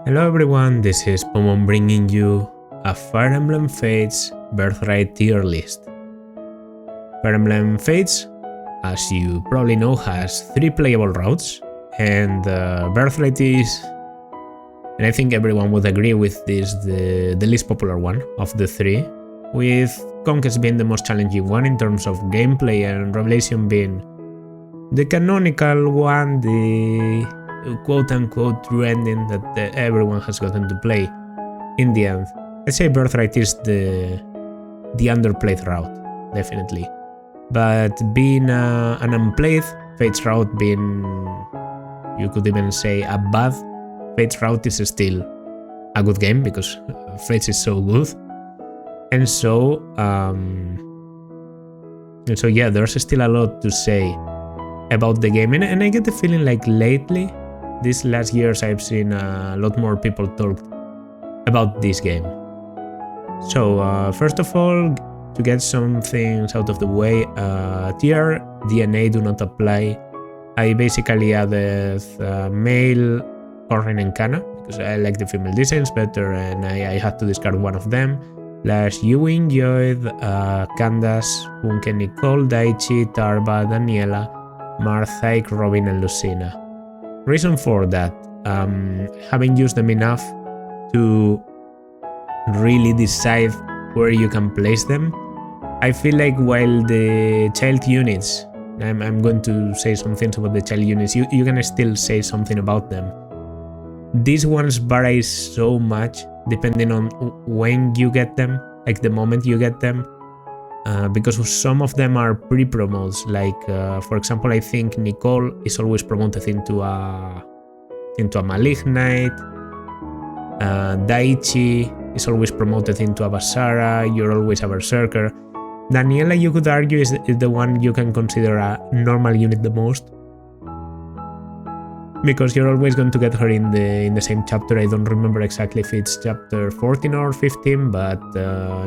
Hello everyone, this is Pomon bringing you a Fire Emblem Fates Birthright tier list. Fire Emblem Fates, as you probably know, has 3 playable routes, and Birthright is, and I think everyone would agree with this, the least popular one of the 3, with Conquest being the most challenging one in terms of gameplay and Revelation being the canonical one, the quote-unquote true ending that everyone has gotten to play in the end. I'd say Birthright is the underplayed route, definitely. But being an unplayed Fates route, being, you could even say, a bad Fates route, is still a good game because Fates is so good. And so yeah, there's still a lot to say about the game, and I get the feeling like lately, these last years, I've seen a lot more people talk about this game. So first of all, to get some things out of the way, tier DNA do not apply. I basically added male Corrin and Kanna because I like the female designs better, and I had to discard one of them. Plus, you enjoyed Candace, Funke, Nicole, Daichi, Tarba, Daniela, Marthaik, Robin, and Lucina. Reason for that, haven't used them enough to really decide where you can place them. I feel like while the child units, I'm going to say some things about the child units, you can still say something about them. These ones vary so much depending on when you get them, like the moment you get them. Because some of them are pre-promotes, like for example, I think Nicole is always promoted into a Malignite, Daichi is always promoted into a Basara, you're always a Berserker. Daniela, you could argue, is the one you can consider a normal unit the most, because you're always going to get her in the same chapter. I don't remember exactly if it's chapter 14 or 15, but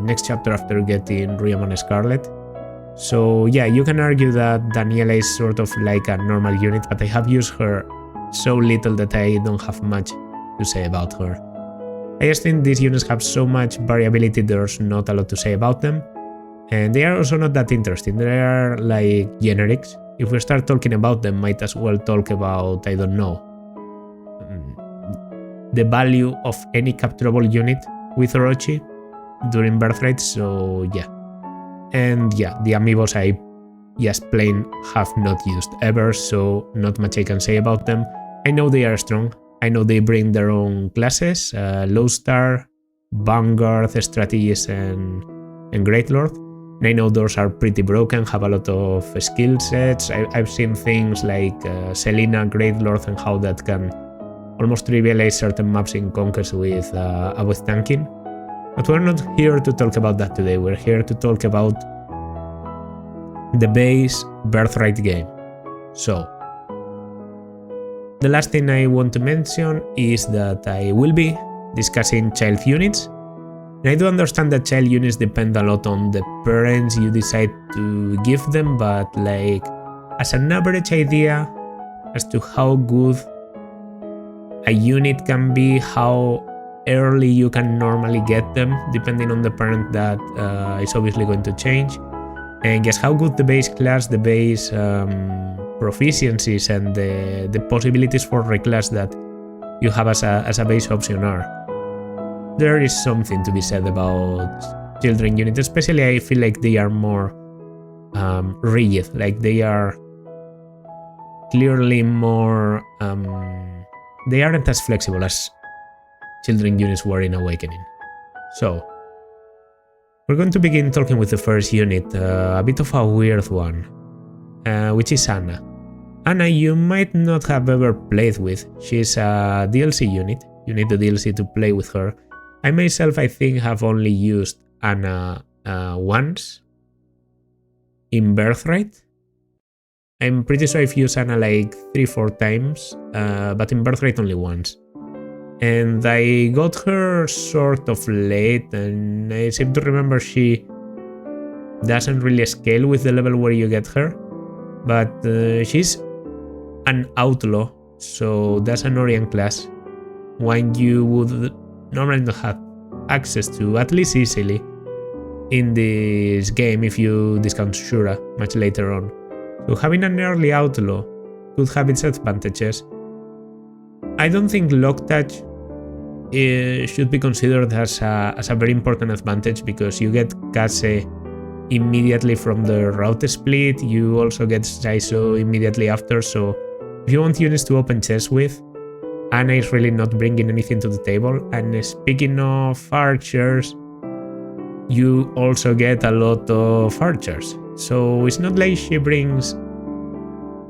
next chapter after getting Ryoma and Scarlet. So yeah, you can argue that Daniela is sort of like a normal unit, but I have used her so little that I don't have much to say about her. I just think these units have so much variability, there's not a lot to say about them, and they are also not that interesting. They are like generics. If we start talking about them, might as well talk about, I don't know, the value of any capturable unit with Orochi during Birthright, so yeah. And yeah, the amiibos I just plain have not used ever, so not much I can say about them. I know they are strong, I know they bring their own classes, Low Star, Vanguard, Strategist, and Great Lord. And I know those are pretty broken, have a lot of skill sets. I've seen things like Selena, Great Lord, and how that can almost trivialize certain maps in Conquest with tanking. But we're not here to talk about that today, we're here to talk about the base Birthright game. So, the last thing I want to mention is that I will be discussing child units. And I do understand that child units depend a lot on the parents you decide to give them, but like as an average idea as to how good a unit can be, how early you can normally get them, depending on the parent, that is obviously going to change. And guess how good the base class, the base proficiencies, and the possibilities for reclass that you have as a base option are. There is something to be said about children units, especially I feel like they are more rigid, like they are clearly more, they aren't as flexible as children units were in Awakening. So, we're going to begin talking with the first unit, a bit of a weird one, which is Hana. Hana you might not have ever played with, she's a DLC unit, you need the DLC to play with her. I myself, I think, have only used Hana once in Birthright. I'm pretty sure I've used Hana like 3-4 times, but in Birthright only once. And I got her sort of late, and I seem to remember she doesn't really scale with the level where you get her, but she's an outlaw, so that's an Orient class. one you would normally not have access to, at least easily, in this game if you discount Shura much later on. So having an early outlaw could have its advantages. I don't think lock touch should be considered as a very important advantage, because you get Kaze immediately from the route split, you also get Saizo immediately after, so if you want units to open chess with, Hana is really not bringing anything to the table. And speaking of archers, you also get a lot of archers, so it's not like she brings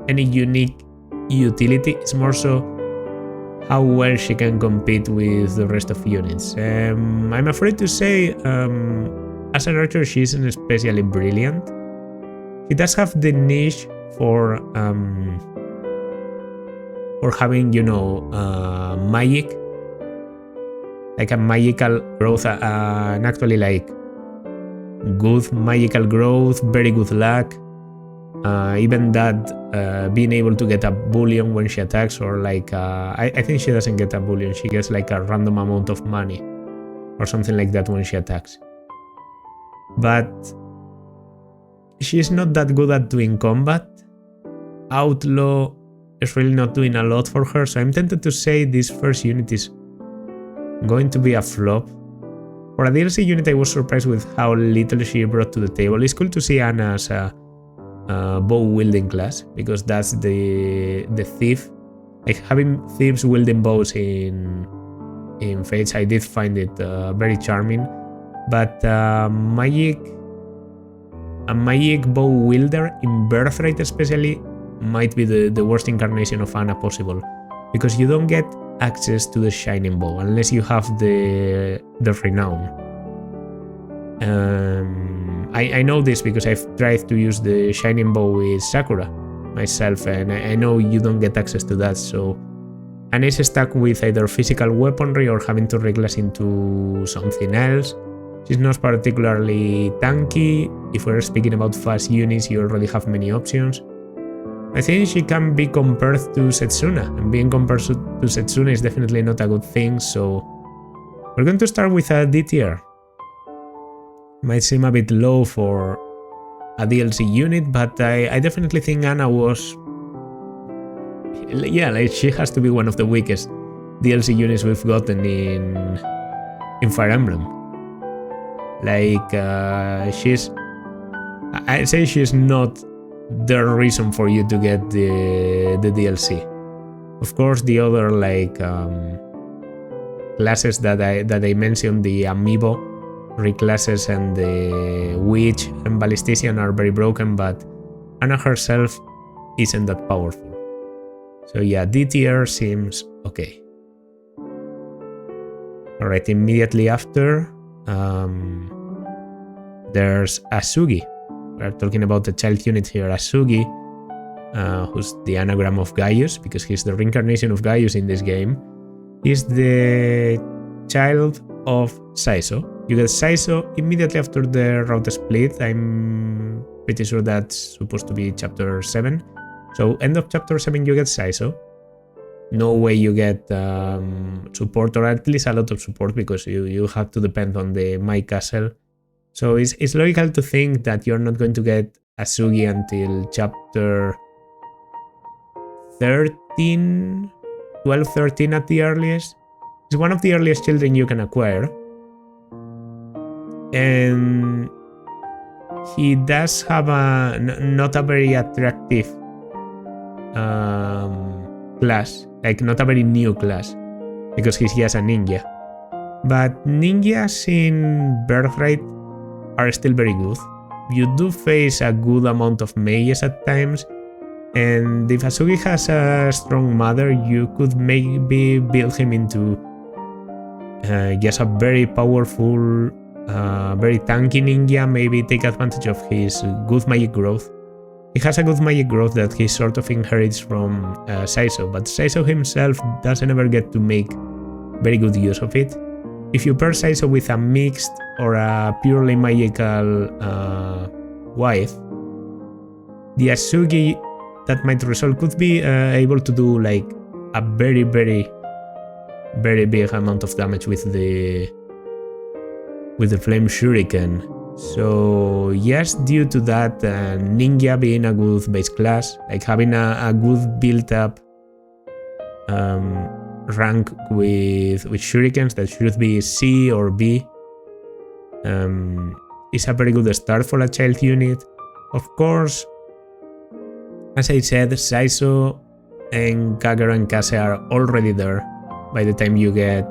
any unique utility, it's more so how well she can compete with the rest of the units. I'm afraid to say, as an archer, she isn't especially brilliant. She does have the niche for having, you know, magic, like a magical growth, and actually like good magical growth, very good luck. Even that, being able to get a bullion when she attacks, or like I think she doesn't get a bullion, she gets like a random amount of money or something like that when she attacks. But she's not that good at doing combat. Outlaw is really not doing a lot for her, so I'm tempted to say this first unit is going to be a flop. For a DLC unit, I was surprised with how little she brought to the table. It's cool to see Hana as a bow wielding class, because that's the thief. Like having thieves wielding bows in Fates, I did find it very charming. But a magic bow wielder in Birthright especially might be the worst incarnation of Hana possible, because you don't get access to the shining bow unless you have the renown. I know this because I've tried to use the shining bow with Sakura myself, and I know you don't get access to that, so Hana is stuck with either physical weaponry or having to reclass into something else. She's not particularly tanky. If we're speaking about fast units, you already have many options. I think she can be compared to Setsuna, and being compared to Setsuna is definitely not a good thing, so we're going to start with a D tier. Might seem a bit low for a DLC unit, but I definitely think Hana was... yeah, like she has to be one of the weakest DLC units we've gotten in Fire Emblem. Like, I'd say she's not the reason for you to get the DLC. Of course, the other like classes that I mentioned, the Amiibo reclasses and the Witch and Ballistician are very broken, but Hana herself isn't that powerful. So yeah, D tier seems okay. Alright, immediately after, there's Asugi. We're talking about the child unit here. Asugi, who's the anagram of Gaius, because he's the reincarnation of Gaius in this game, is the child of Saizo. You get Saizo immediately after the route split. I'm pretty sure that's supposed to be chapter 7. So end of chapter 7 you get Saizo. No way you get support, or at least a lot of support, because you have to depend on the My Castle. So it's logical to think that you're not going to get Asugi until chapter 13, 12, 13 at the earliest. It's one of the earliest children you can acquire. And he does have a not a very attractive class, like not a very new class, because he's just a ninja. But ninjas in Birthright are still very good. You do face a good amount of mages at times, and if Asugi has a strong mother, you could maybe build him into just a very powerful, very tanky ninja. Maybe take advantage of his good magic growth. He has a good magic growth that he sort of inherits from Saizo, but Saizo himself doesn't ever get to make very good use of it. If you pair Saizo with a mixed or a purely magical wife, the Asugi that might result could be able to do like a very, very, very big amount of damage with the flame shuriken. So yes, due to that, ninja being a good base class, like having a good built up rank with shurikens that should be C or B, is a very good start for a child unit. Of course, as I said, Saizo and Kagero and Kaze are already there by the time you get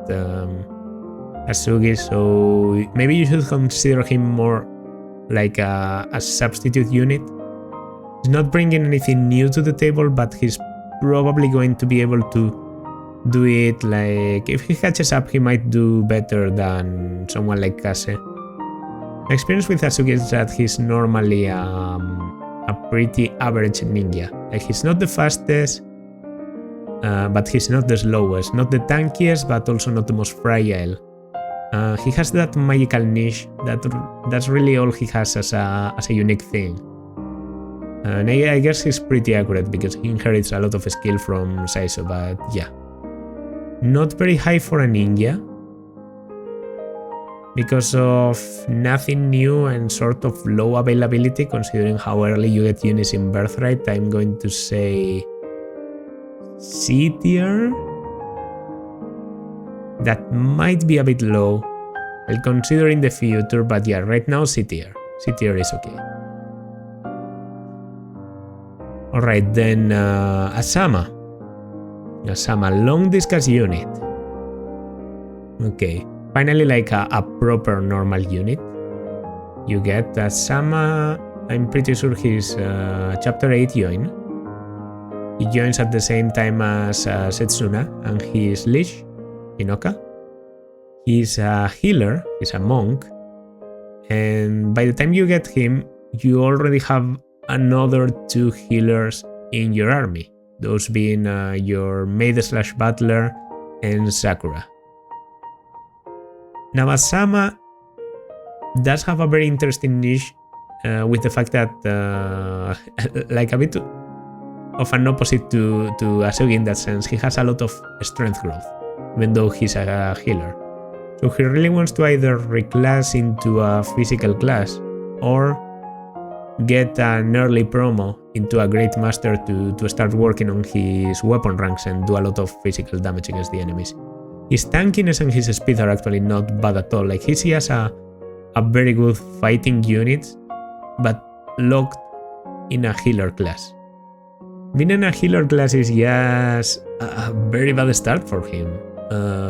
Asugi, so maybe you should consider him more like a substitute unit. He's not bringing anything new to the table, but he's probably going to be able to do it. Like, if he catches up, he might do better than someone like Kaze. My experience with Asugi is that he's normally a pretty average ninja. Like, he's not the fastest, but he's not the slowest, not the tankiest, but also not the most fragile. He has that magical niche that's really all he has as a unique thing. And I guess he's pretty accurate because he inherits a lot of skill from Saizo, but yeah. Not very high for a ninja because of nothing new and sort of low availability considering how early you get units in Birthright. I'm going to say C tier. That might be a bit low. I'll consider in the future, but yeah, right now C tier. C tier is okay. Alright, then Azama. Azama, long discus unit. Okay, finally like a proper normal unit. You get Azama, I'm pretty sure he's chapter 8 join. He joins at the same time as Setsuna and his leash, Hinoka. He's a healer, he's a monk, and by the time you get him, you already have another 2 healers in your army, those being your maid/butler and Sakura. Now Azama does have a very interesting niche with the fact that like a bit of an opposite to Asugi in that sense. He has a lot of strength growth, even though he's a healer. So he really wants to either reclass into a physical class or get an early promo into a great master to start working on his weapon ranks and do a lot of physical damage against the enemies. His tankiness and his speed are actually not bad at all. Like, he has a very good fighting unit, but locked in a healer class. Being in a healer class is just a very bad start for him.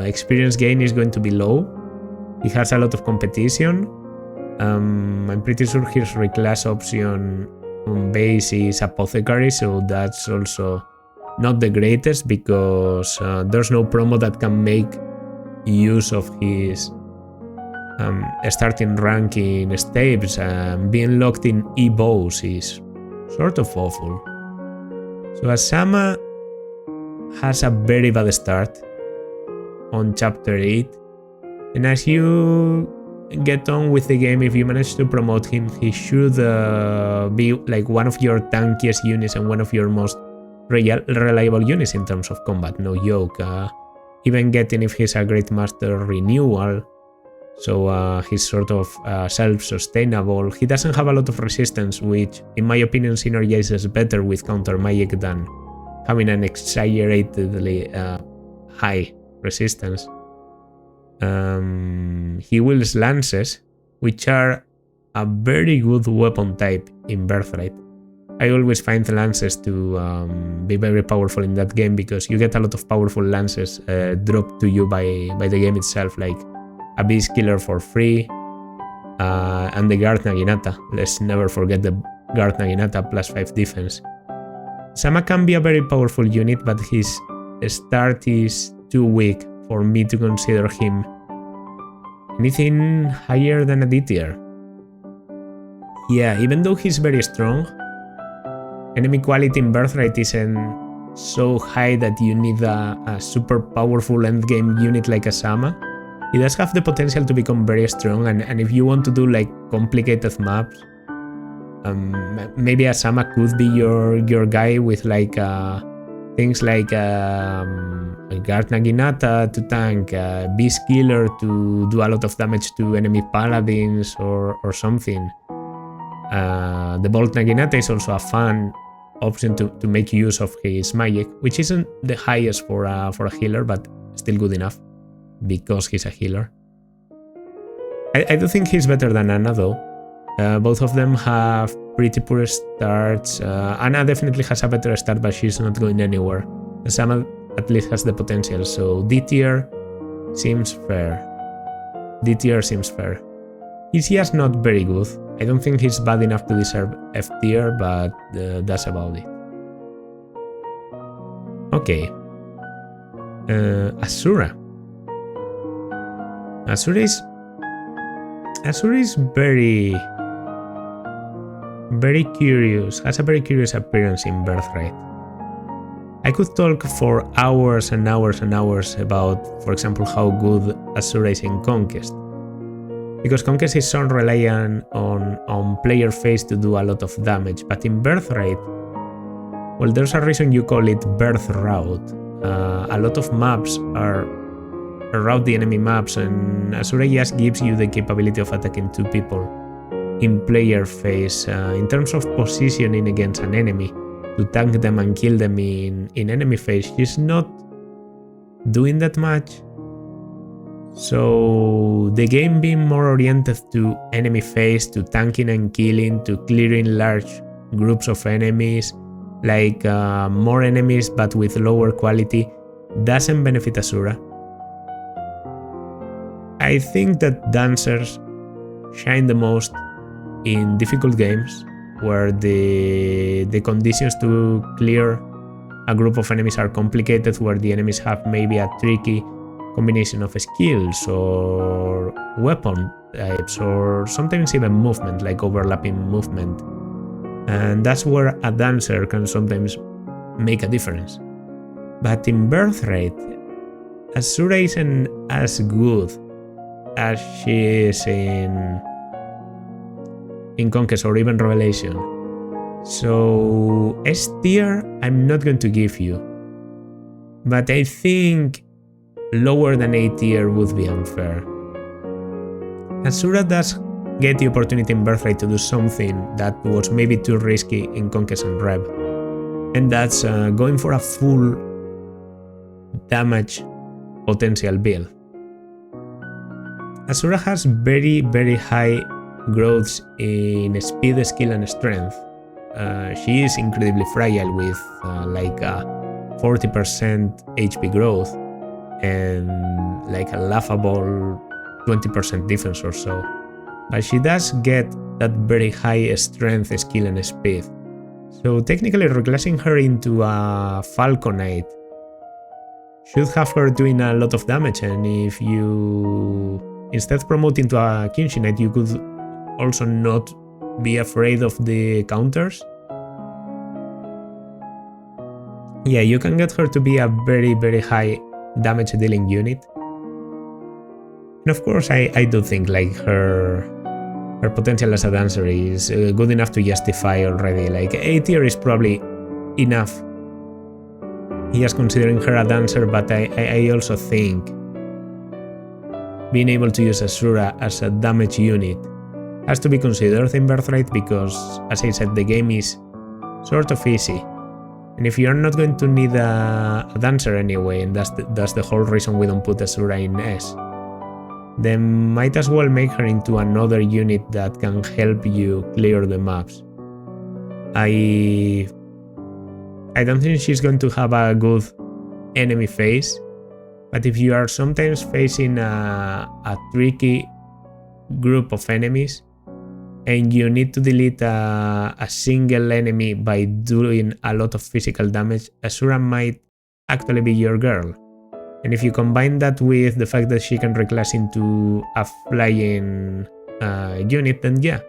Experience gain is going to be low. He has a lot of competition. I'm pretty sure his reclass option on base is Apothecary, so that's also not the greatest because there's no promo that can make use of his starting rank in Stapes. Being locked in E-bows is sort of awful. So Azama has a very bad start on chapter 8, and as you get on with the game, if you manage to promote him, he should be like one of your tankiest units and one of your most reliable units in terms of combat, no joke. Even getting if he's a great master renewal, so he's sort of self-sustainable. He doesn't have a lot of resistance, which in my opinion synergizes better with counter magic than having an exaggeratedly high resistance. He wields lances, which are a very good weapon type in Birthright. I always find the lances to be very powerful in that game because you get a lot of powerful lances dropped to you by the game itself, like a beast killer for free and the guard Naginata. Let's never forget the guard Naginata +5 defense. Azama can be a very powerful unit, but his start is too weak for me to consider him anything higher than a D tier. Yeah, even though he's very strong, enemy quality in Birthright isn't so high that you need a super powerful endgame unit like Azama. He does have the potential to become very strong, and if you want to do like complicated maps, maybe Azama could be your guy with like a things like Guard Naginata to tank, Beast Killer to do a lot of damage to enemy paladins or something. The Bolt Naginata is also a fun option to make use of his magic, which isn't the highest for a healer, but still good enough because he's a healer. I do think he's better than Hana though. Both of them have pretty poor starts. Hana definitely has a better start, but she's not going anywhere. Azama at least has the potential, so D tier seems fair. D tier seems fair. He's just not very good. I don't think he's bad enough to deserve F tier, but that's about it. Okay. Azura. Azura is very curious, has a very curious appearance in Birthright. I could talk for hours and hours and hours about, for example, how good Azura is in Conquest. Because Conquest is so reliant on player phase to do a lot of damage, but in Birthright, well, there's a reason you call it Birthroute. A lot of maps are route the enemy maps, and Azura just gives you the capability of attacking two people in player phase. In terms of positioning against an enemy, to tank them and kill them in enemy phase, she's not doing that much. So the game being more oriented to enemy phase, to tanking and killing, to clearing large groups of enemies, like more enemies but with lower quality, doesn't benefit Azura. I think that dancers shine the most in difficult games where the conditions to clear a group of enemies are complicated, where the enemies have maybe a tricky combination of skills or weapon types, or sometimes even movement, like overlapping movement. And that's where a dancer can sometimes make a difference. But in Birthright, Azura isn't as good as she is in Conquest or even Revelation. So S tier I'm not going to give you, but I think lower than A tier would be unfair. Azura does get the opportunity in Birthright to do something that was maybe too risky in Conquest and Rev, and that's going for a full damage potential build. Azura has very high growths in speed, skill and strength. She is incredibly fragile with like a 40% HP growth and like a laughable 20% defense or so. But she does get that very high strength, skill and speed. So technically reclassing her into a Falconite should have her doing a lot of damage, and if you instead promoting to a Kinshinite, you could also not be afraid of the counters. Yeah, you can get her to be a very high damage dealing unit. And of course I do think like her potential as a dancer is good enough to justify already. Like A tier is probably enough. Yes, considering her a dancer, but I also think being able to use Azura as a damage unit has to be considered in Birthright, because, as I said, the game is sort of easy. And if you're not going to need a dancer anyway, and that's the whole reason we don't put Azura in S, then might as well make her into another unit that can help you clear the maps. I don't think she's going to have a good enemy phase, but if you are sometimes facing a tricky group of enemies and you need to delete a single enemy by doing a lot of physical damage, Azura might actually be your girl. And if you combine that with the fact that she can reclass into a flying unit, then yeah,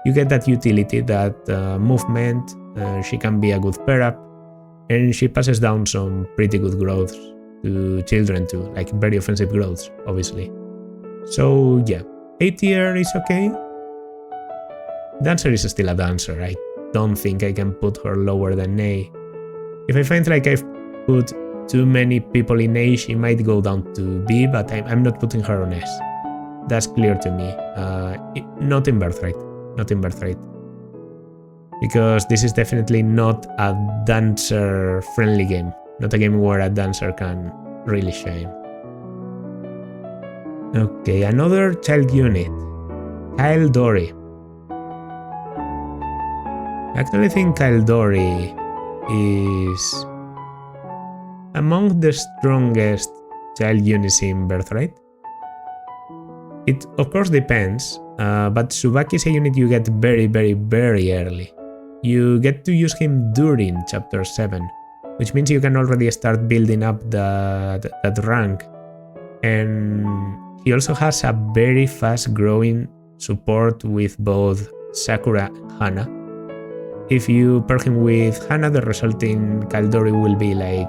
you get that utility, that movement. She can be a good pair up, and she passes down some pretty good growths to children too, like very offensive growths, obviously. So yeah, A tier is okay. Dancer is still a dancer. I don't think I can put her lower than A. If I find like put too many people in A, she might go down to B, but I'm not putting her on S. That's clear to me. Not in Birthright. Not in Birthright. Because this is definitely not a dancer-friendly game. Not a game where a dancer can really shine. Okay, another child unit. Caeldori. I actually think Caeldori is among the strongest child units in Birthright. It of course depends, but Tsubaki is a unit you get very early. You get to use him during Chapter 7, which means you can already start building up that rank. And he also has a very fast growing support with both Sakura and Hana. If you pair him with Hana, the resulting Caeldori will be like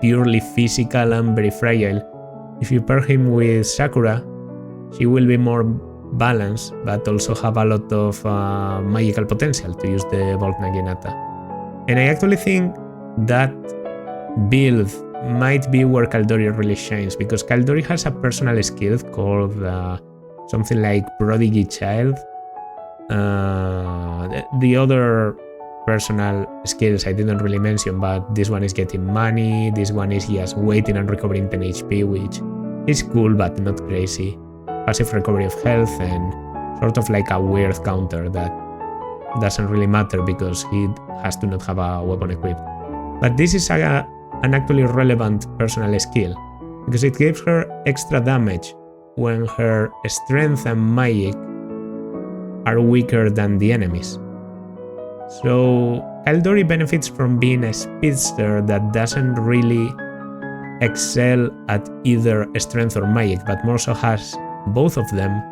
purely physical and very fragile. If you pair him with Sakura, she will be more balanced, but also have a lot of magical potential to use the Volt Naginata. And I actually think that build might be where Caeldori really shines, because Caeldori has a personal skill called something like Prodigy Child. The other personal skills I didn't really mention, but this one is getting money, this one is just waiting and recovering 10 HP, which is cool but not crazy. Passive recovery of health, and sort of like a weird counter that doesn't really matter because he has to not have a weapon equipped. But this is an actually relevant personal skill, because it gives her extra damage when her strength and magic are weaker than the enemies. So Caeldori benefits from being a speedster that doesn't really excel at either strength or magic, but more so has both of them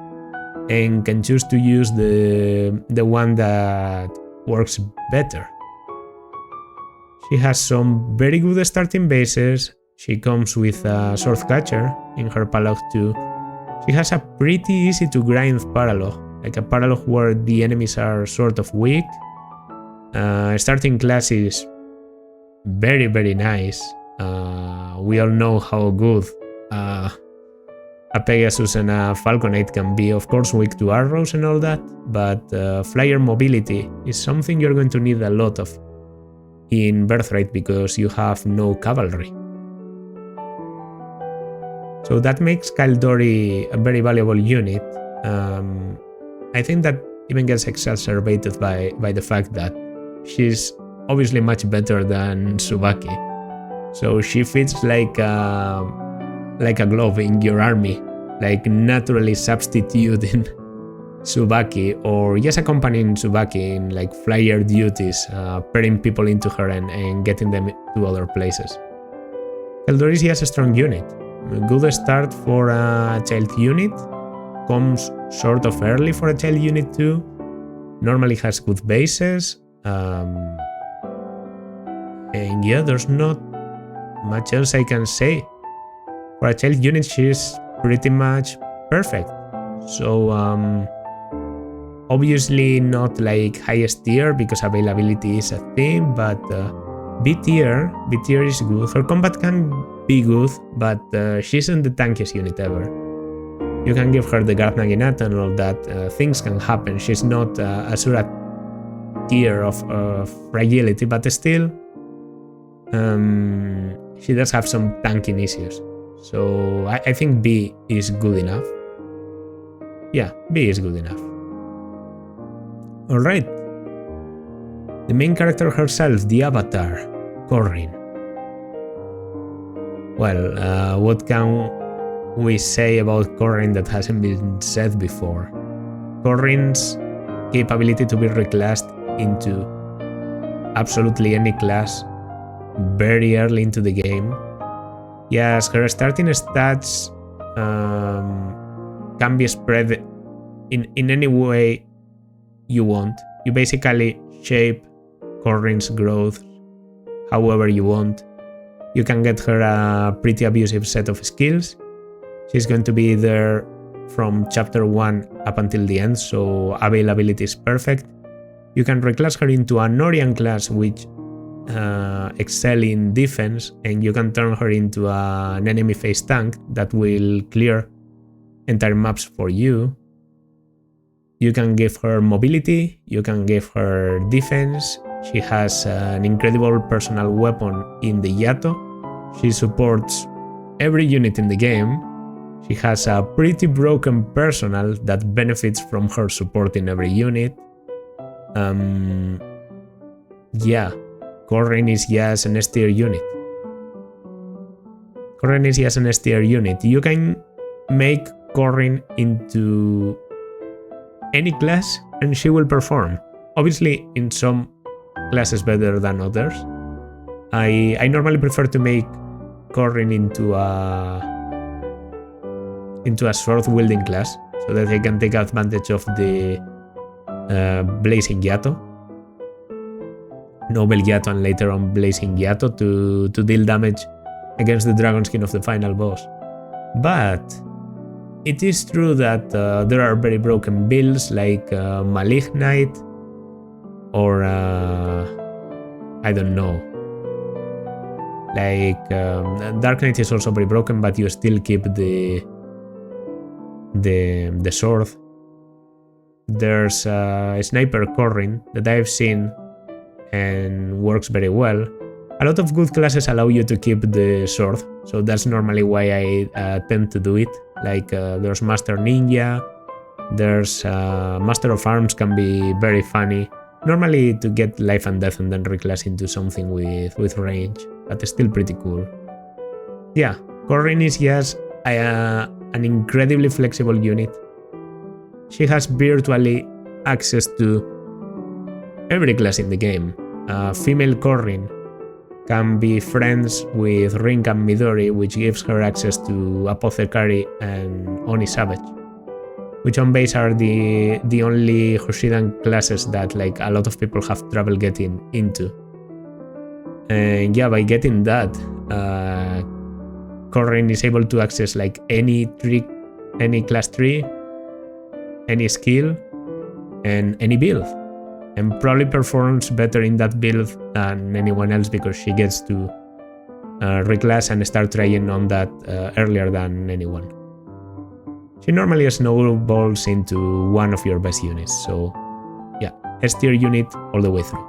and can choose to use the one that works better. She has some very good starting bases. She comes with a Sword Catcher in her Paralog too. She has a pretty easy to grind Paralog, like a Paralog where the enemies are sort of weak. Starting class is very nice. We all know how good a Pegasus and a Falconite can be, of course weak to arrows and all that, but flyer mobility is something you're going to need a lot of in Birthright because you have no cavalry. So that makes Caeldori a very valuable unit. I think that even gets exacerbated by the fact that she's obviously much better than Tsubaki. So she fits like a glove in your army, like naturally substituting Tsubaki or just accompanying Tsubaki in like flyer duties, pairing people into her and getting them to other places. Caeldori is just a strong unit. A good start for a child unit, comes sort of early for a child unit too, normally has good bases, and yeah, there's not much else I can say. For a child unit, she's pretty much perfect. So obviously not like highest tier because availability is a thing, but B tier is good. Her combat can be good, but she isn't the tankiest unit ever. You can give her the Guard Naginata and all that. Things can happen. She's not Azura tier of fragility, but still she does have some tanking issues. So I think B is good enough. Yeah, B is good enough. Alright. The main character herself, the avatar, Corrin. Well, what can we say about Corrin that hasn't been said before? Corrin's capability to be reclassed into absolutely any class very early into the game. Yes, her starting stats can be spread in any way you want. You basically shape Corrin's growth however you want. You can get her a pretty abusive set of skills. She's going to be there from chapter 1 up until the end, so availability is perfect. You can reclass her into an Orion class, which excel in defense, and you can turn her into an enemy face tank that will clear entire maps for you. You can give her mobility, you can give her defense. She has an incredible personal weapon in the Yato. She supports every unit in the game. She has a pretty broken personal that benefits from her supporting every unit. Yeah, Corrin is just an S tier unit. Corrin is just an S tier unit. You can make Corrin into any class and she will perform. Obviously, in some classes better than others. I normally prefer to make Corrin into a sword wielding class so that they can take advantage of the Blazing Yato, Noble Yato, and later on Blazing Yato to deal damage against the dragon skin of the final boss. But it is true that there are very broken builds like Malignite or I don't know. Like Dark Knight is also very broken, but you still keep the sword. There's a Sniper Corrin that I've seen and works very well. A lot of good classes allow you to keep the sword, so that's normally why I tend to do it. Like there's Master Ninja, there's Master of Arms can be very funny. Normally to get life and death and then reclass into something with range, but it's still pretty cool. Yeah, Corrin is just an incredibly flexible unit. She has virtually access to every class in the game. Female Corrin can be friends with Rinkah and Midori, which gives her access to Apothecary and Oni Savage, which on base are the only Hoshidan classes that like a lot of people have trouble getting into. And yeah, by getting that, Corrin is able to access like any trick, any class tree, any skill, and any build, and probably performs better in that build than anyone else because she gets to reclass and start trying on that earlier than anyone. She normally snowballs into one of your best units, so yeah, S tier unit all the way through.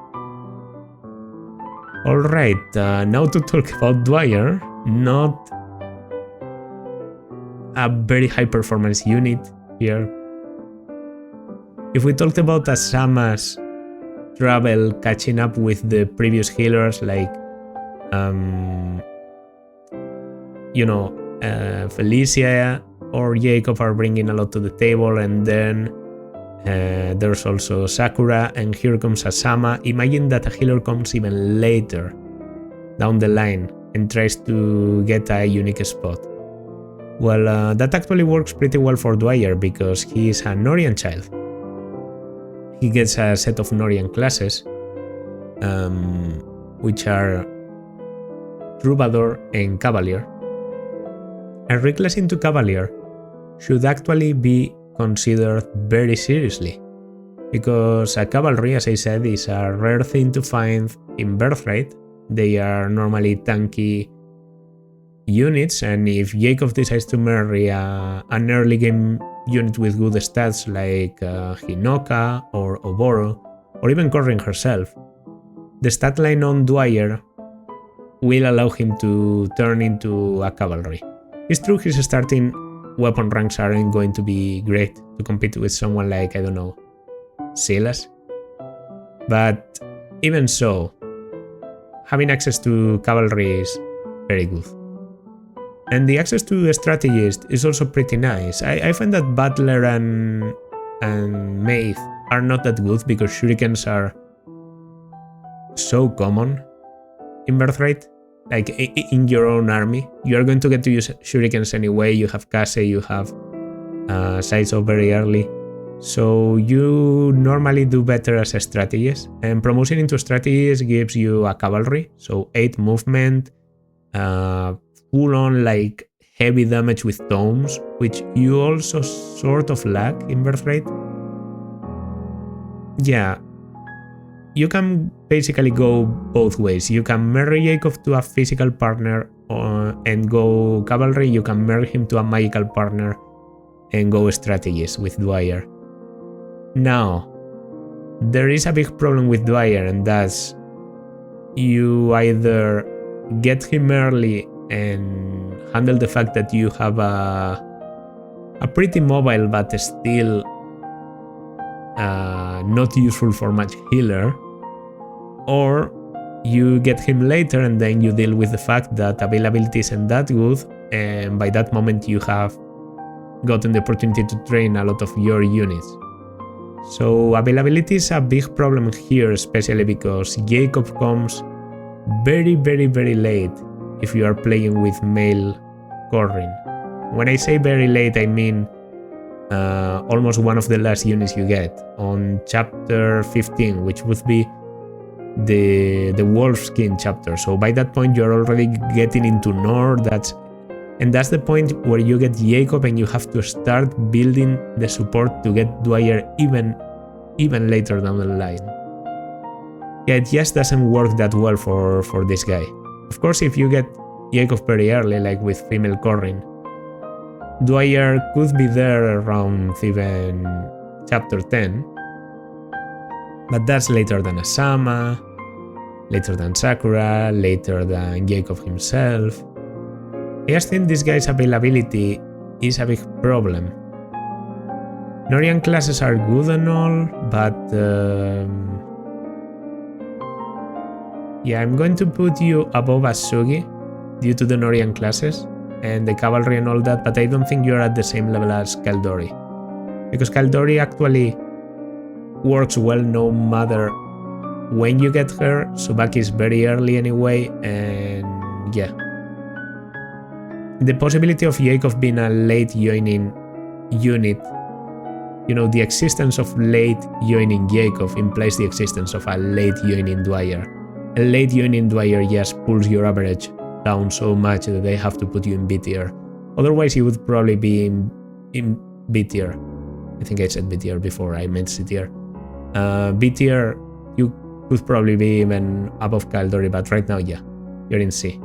Alright, now to talk about Dwyer, not a very high performance unit here. If we talked about Azama's trouble catching up with the previous healers like, Felicia or Jakob are bringing a lot to the table, and then there's also Sakura, and here comes Azama. Imagine that a healer comes even later down the line and tries to get a unique spot. Well, that actually works pretty well for Dwyer because he is a Norian child. He gets a set of Norian classes, which are Troubadour and Cavalier. And reclassing to Cavalier should actually be considered very seriously, because a cavalry, as I said, is a rare thing to find in Birthright. They are normally tanky units, and if Jakob decides to marry an early game unit with good stats like Hinoka or Oboro, or even Corrin herself, the stat line on Dwyer will allow him to turn into a cavalry. It's true his starting weapon ranks aren't going to be great to compete with someone like, I don't know, Silas, but even so, having access to cavalry is very good. And the access to a strategist is also pretty nice. I find that Butler and Maith are not that good because shurikens are so common in Birthright. Like in your own army, you are going to get to use shurikens anyway. You have Kaze, you have Saizo very early. So you normally do better as a strategist. And promotion into strategist gives you a cavalry, so 8 movement, full on like heavy damage with tomes, which you also sort of lack in Birthright. Yeah, you can basically go both ways. You can marry Jakob to a physical partner and go cavalry. You can marry him to a magical partner and go strategies with Dwyer. Now, there is a big problem with Dwyer, and that's you either get him early and handle the fact that you have a pretty mobile but still not useful for much healer, or you get him later and then you deal with the fact that availability isn't that good, and by that moment you have gotten the opportunity to train a lot of your units. So availability is a big problem here, especially because Jakob comes very late if you are playing with male Corrin. When I say very late, I mean almost one of the last units you get on chapter 15, which would be the Wolfskin chapter. So by that point you're already getting into Nord, that's the point where you get Jakob and you have to start building the support to get Dwyer even later down the line. Yeah, it just doesn't work that well for this guy. Of course, if you get Jakob very early, like with female Corrin, Dwyer could be there around even chapter 10, but that's later than Azama, later than Sakura, later than Jakob himself. I just think this guy's availability is a big problem. Norian classes are good and all, but yeah, I'm going to put you above Asugi due to the Norian classes and the cavalry and all that, but I don't think you're at the same level as Caeldori. Because Caeldori actually works well no matter when you get her. Subaki is very early anyway, and yeah. The possibility of Jakob being a late joining unit, you know, the existence of late joining Jakob implies the existence of a late joining Dwyer. A late joining Dwyer just pulls your average down so much that they have to put you in B tier. Otherwise you would probably be in B tier. I think I said B tier before, I meant C tier. B tier, you could probably be even above Caeldori, but right now, yeah, you're in C.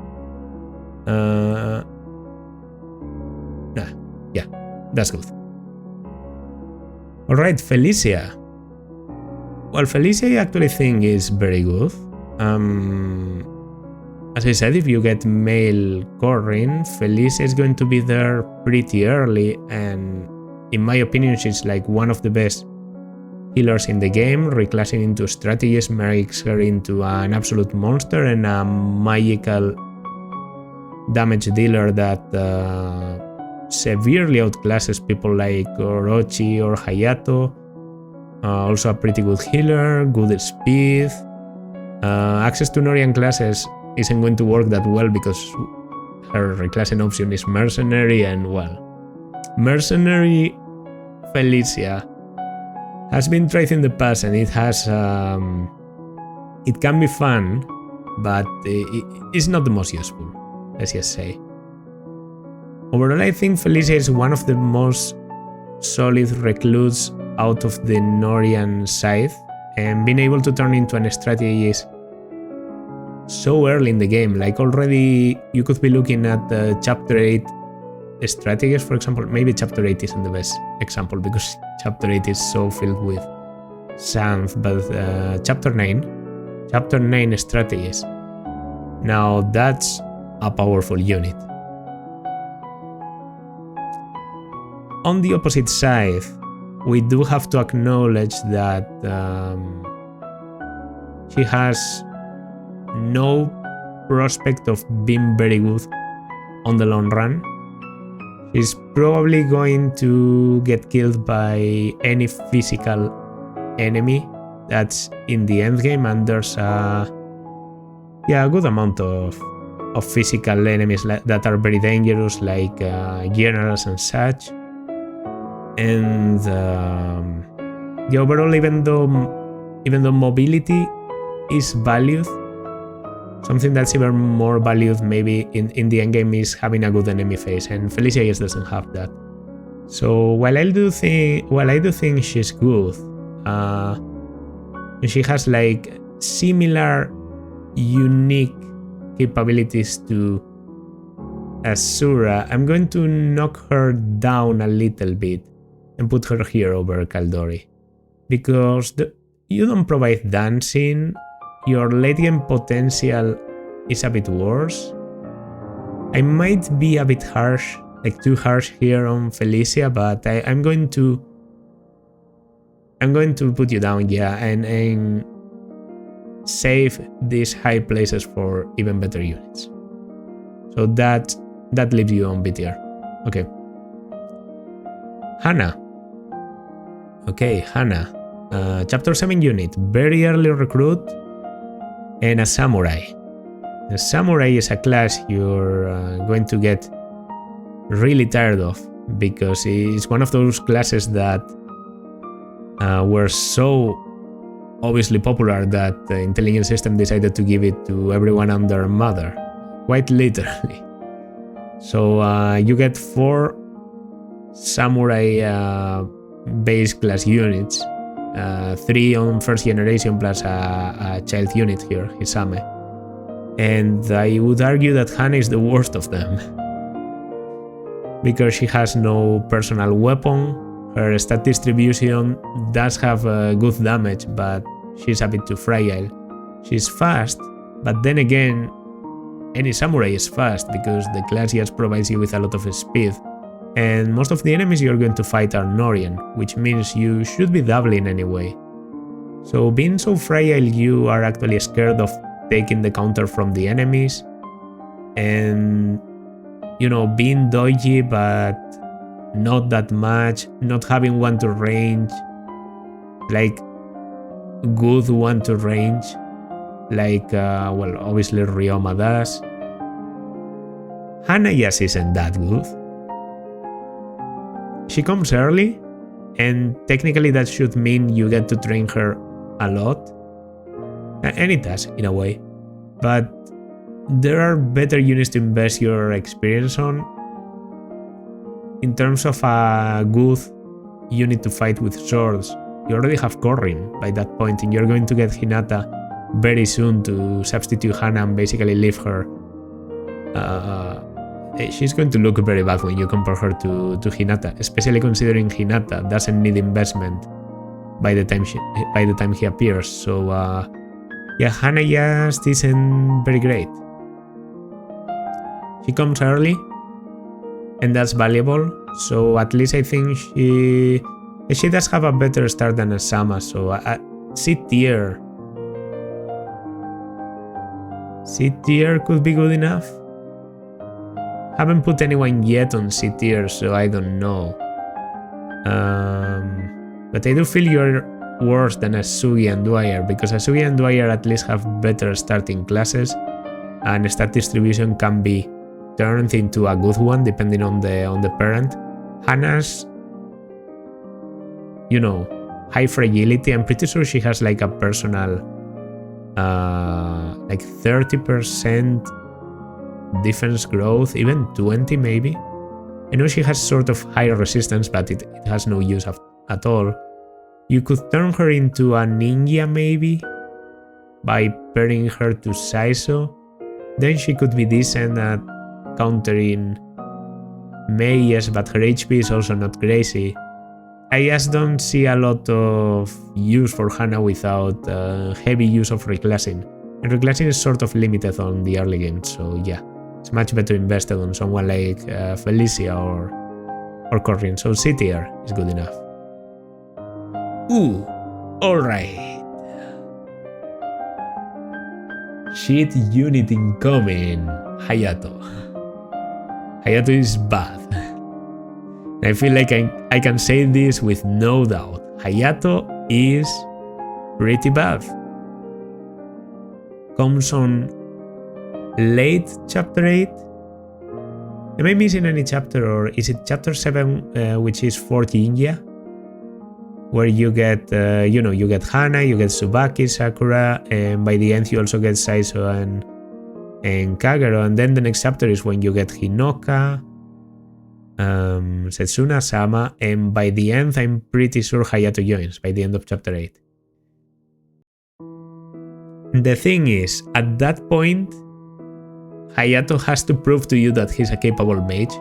Yeah, that's good. Alright, Felicia. Well, Felicia I actually think is very good. As I said, if you get male Corrin, Felicia is going to be there pretty early, and in my opinion she's like one of the best healers in the game. Reclassing into strategist makes her into an absolute monster and a magical damage dealer that severely outclasses people like Orochi or Hayato. Also a pretty good healer, good speed. Access to Norian classes isn't going to work that well because her reclassing option is Mercenary, and well, Mercenary Felicia has been tried in the past and it has it can be fun, but it's not the most useful, let's just say. Overall, I think Felicia is one of the most solid recluse out of the Norian side, and being able to turn into an strategist so early in the game, like already you could be looking at chapter 8 strategist, for example. Maybe chapter 8 isn't the best example because chapter 8 is so filled with sand, but chapter 9 strategist. Now that's a powerful unit. On the opposite side, we do have to acknowledge that she has no prospect of being very good on the long run. She's probably going to get killed by any physical enemy that's in the endgame, and there's a good amount of physical enemies that are very dangerous, like generals and such. And the overall, even though mobility is valued, something that's even more valued maybe in the endgame is having a good enemy face, and Felicia just doesn't have that. So while I do think she's good, and she has like similar, unique capabilities to Azura, I'm going to knock her down a little bit and put her here over Caeldori. Because you don't provide dancing, your late game potential is a bit worse. I might be a bit harsh, like too harsh here on Felicia, but I'm going to put you down, yeah, and save these high places for even better units. So that leaves you on B tier. Okay. Hana. Okay, Hana. Chapter 7 unit, very early recruit, and a samurai. A samurai is a class you're going to get really tired of, because it's one of those classes that were so obviously popular that the intelligence system decided to give it to everyone and their mother, quite literally. So you get 4 samurai base class units, 3 on first generation plus a child unit here, Hisame. And I would argue that Hana is the worst of them, because she has no personal weapon. Her stat distribution does have good damage, but she's a bit too fragile. She's fast, but then again, any samurai is fast because the class just provides you with a lot of speed. And most of the enemies you're going to fight are Norian, which means you should be doubling anyway. So being so fragile, you are actually scared of taking the counter from the enemies. And, you know, being dodgy but not that much, not having one to range, like good one to range, like, well, obviously Ryoma does. Hana just isn't that good. She comes early, and technically that should mean you get to train her a lot. And it does, in a way. But there are better units to invest your experience on. In terms of a good unit to fight with swords, you already have Corrin by that point, and you're going to get Hinata very soon to substitute Hana and basically leave her. She's going to look very bad when you compare her to Hinata, especially considering Hinata doesn't need investment by the time he appears. So yeah, Hana just isn't very great. She comes early, and that's valuable. So at least I think she does have a better start than Azama. So C tier. C tier could be good enough. Haven't put anyone yet on C tier, so I don't know. But I do feel you're worse than Asugi and Dwyer, because Asugi and Dwyer at least have better starting classes, and stat distribution can be turned into a good one depending on the parent. Hana's, you know, high fragility. I'm pretty sure she has like a personal like 30% defense growth, even 20 maybe. I know she has sort of higher resistance, but it has no use at all. You could turn her into a ninja maybe by pairing her to Saizo. Then she could be decent at countering Mei, yes, but her HP is also not crazy. I just don't see a lot of use for Hana without heavy use of reclassing. And reclassing is sort of limited on the early game, so yeah. It's much better invested on someone like Felicia or Corrin, so C tier is good enough. Ooh, alright. Shit unit incoming, Hayato. Hayato is bad. I feel like I can say this with no doubt. Hayato is pretty bad. Comes on late chapter 8. Am I missing any chapter, or is it chapter 7, which is 40 India, where you get you get Hana, you get Tsubaki, Sakura, and by the end you also get Saizo and Kagero, and then the next chapter is when you get Hinoka, Setsuna, Azama, and by the end I'm pretty sure Hayato joins by the end of chapter 8. The thing is, at that point, Hayato has to prove to you that he's a capable mage.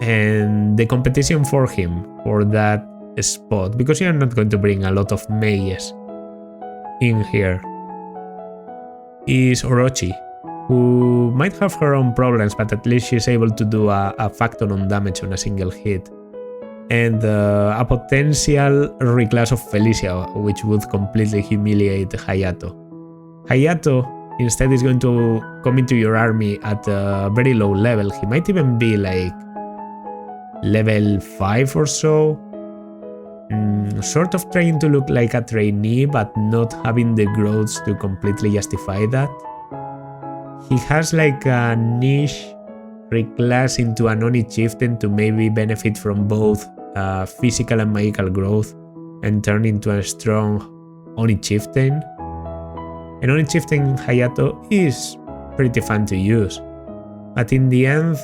And the competition for him, for that spot, because you're not going to bring a lot of mages in here, is Orochi, who might have her own problems, but at least she's able to do a factor on damage on a single hit. And a potential reclass of Felicia, which would completely humiliate Hayato. Hayato instead is going to come into your army at a very low level. He might even be like level 5 or so. Sort of trying to look like a trainee, but not having the growths to completely justify that. He has like a niche reclass into an Oni chieftain to maybe benefit from both physical and magical growth and turn into a strong Oni chieftain. And Oni chieftain Hayato is pretty fun to use, but in the end,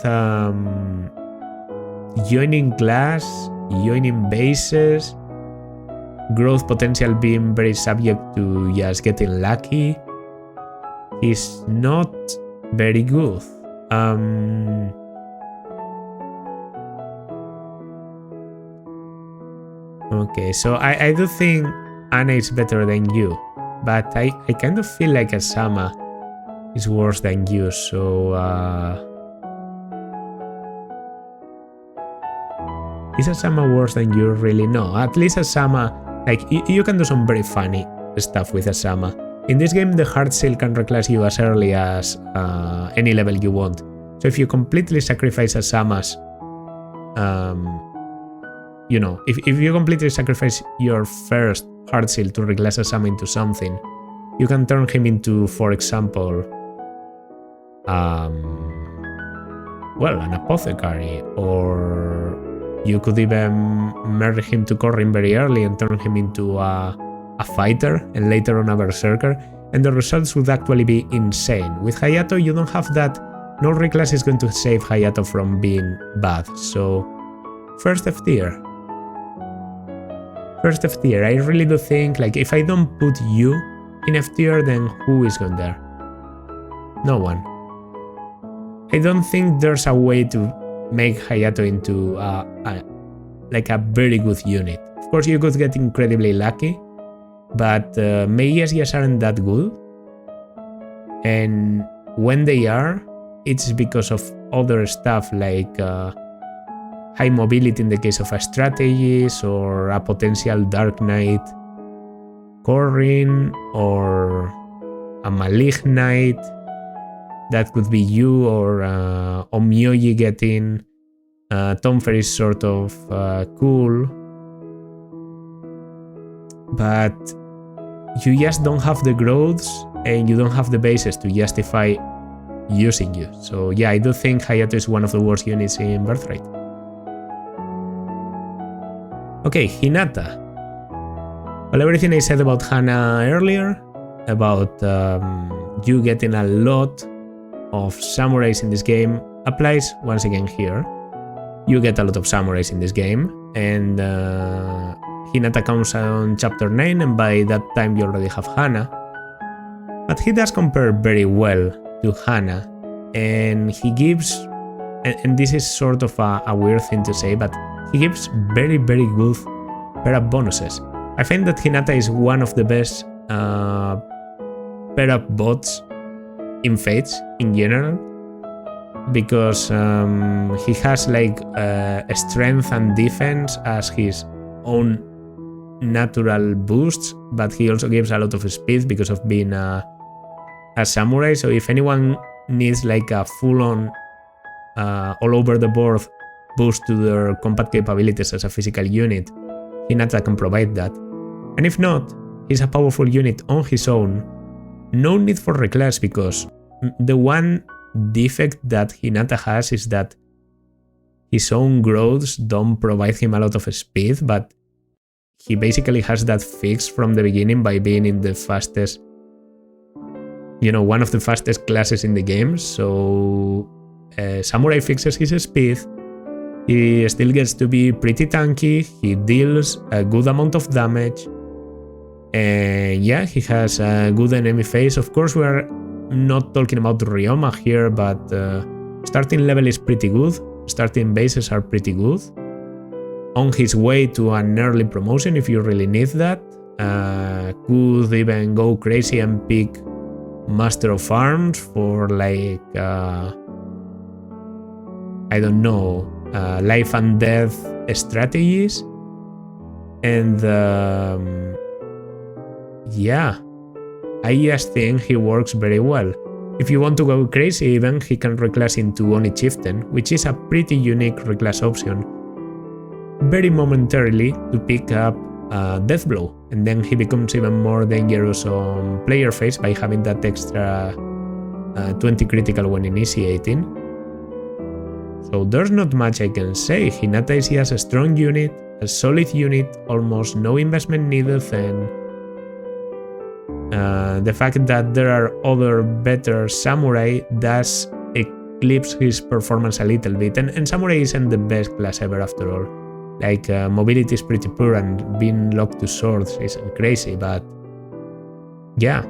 joining class, joining bases, growth potential being very subject to just getting lucky, is not very good. Okay, so I do think Hana is better than you, but I kind of feel like Azama is worse than you, so is Azama worse than you? Really? No, at least Azama, like, you can do some very funny stuff with Azama. In this game, the Heart Seal can reclass you as early as any level you want. So if you completely sacrifice Azama's, you know, if you completely sacrifice your first Heart Seal to reclass Azama into something, you can turn him into, for example, well, an apothecary, or you could even merge him to Corrin very early and turn him into a fighter and later on a berserker, and the results would actually be insane. With Hayato, you don't have that. No reclass is going to save Hayato from being bad, so first F tier. First F tier, I really do think, like, if I don't put you in F tier, then who is going there? No one. I don't think there's a way to make Hayato into like a very good unit. Of course, you could get incredibly lucky, but mages just aren't that good. And when they are, it's because of other stuff like high mobility in the case of a strategist, or a potential Dark Knight Corrin, or a Malignite. That could be you, or Omyoji getting Tom Ferry's sort of cool. But you just don't have the growths, and you don't have the bases to justify using you. So yeah, I do think Hayato is one of the worst units in Birthright. Okay, Hinata. Well, everything I said about Hana earlier, about you getting a lot of samurais in this game, applies once again here. You get a lot of samurais in this game, and Hinata comes on chapter 9, and by that time you already have Hana. But he does compare very well to Hana, and he gives, and this is sort of a weird thing to say, but he gives very, very good pair-up bonuses. I find that Hinata is one of the best pair-up bots in Fates in general, because he has like strength and defense as his own natural boosts, but he also gives a lot of speed because of being a samurai. So if anyone needs like a full-on all over the board boost to their combat capabilities as a physical unit, Hinata can provide that. And if not, he's a powerful unit on his own. No need for reclass, because the one defect that Hinata has is that his own growths don't provide him a lot of speed, but he basically has that fixed from the beginning by being in the fastest, you know, one of the fastest classes in the game. So Samurai fixes his speed, he still gets to be pretty tanky, he deals a good amount of damage, And yeah, he has a good enemy face. Of course, we are not talking about Ryoma here, but starting level is pretty good. Starting bases are pretty good. On his way to an early promotion if you really need that. Could even go crazy and pick Master of Arms for like I don't know, life and death strategies. And yeah, I just think he works very well. If you want to go crazy even, he can reclass into Oni Chieftain, which is a pretty unique reclass option, very momentarily to pick up Death Blow, and then he becomes even more dangerous on player phase by having that extra 20 critical when initiating. So there's not much I can say. Hinata is just a strong unit, a solid unit, almost no investment needed, and the fact that there are other better samurai does eclipse his performance a little bit, and samurai isn't the best class ever after all. Like mobility is pretty poor and being locked to swords isn't crazy, but yeah,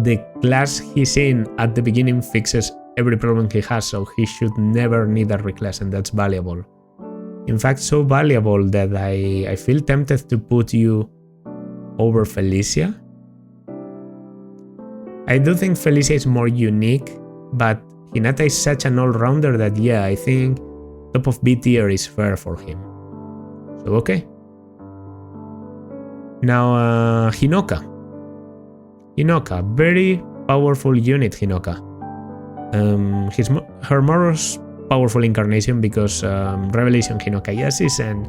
the class he's in at the beginning fixes every problem he has, so he should never need a reclass, and that's valuable. In fact, so valuable that I feel tempted to put you over Felicia. I do think Felicia is more unique, but Hinata is such an all-rounder that yeah, I think top of B tier is fair for him. So okay. Now Hinoka. Hinoka, very powerful unit, Hinoka. Her most powerful incarnation because Revelation Hinoka yes isn't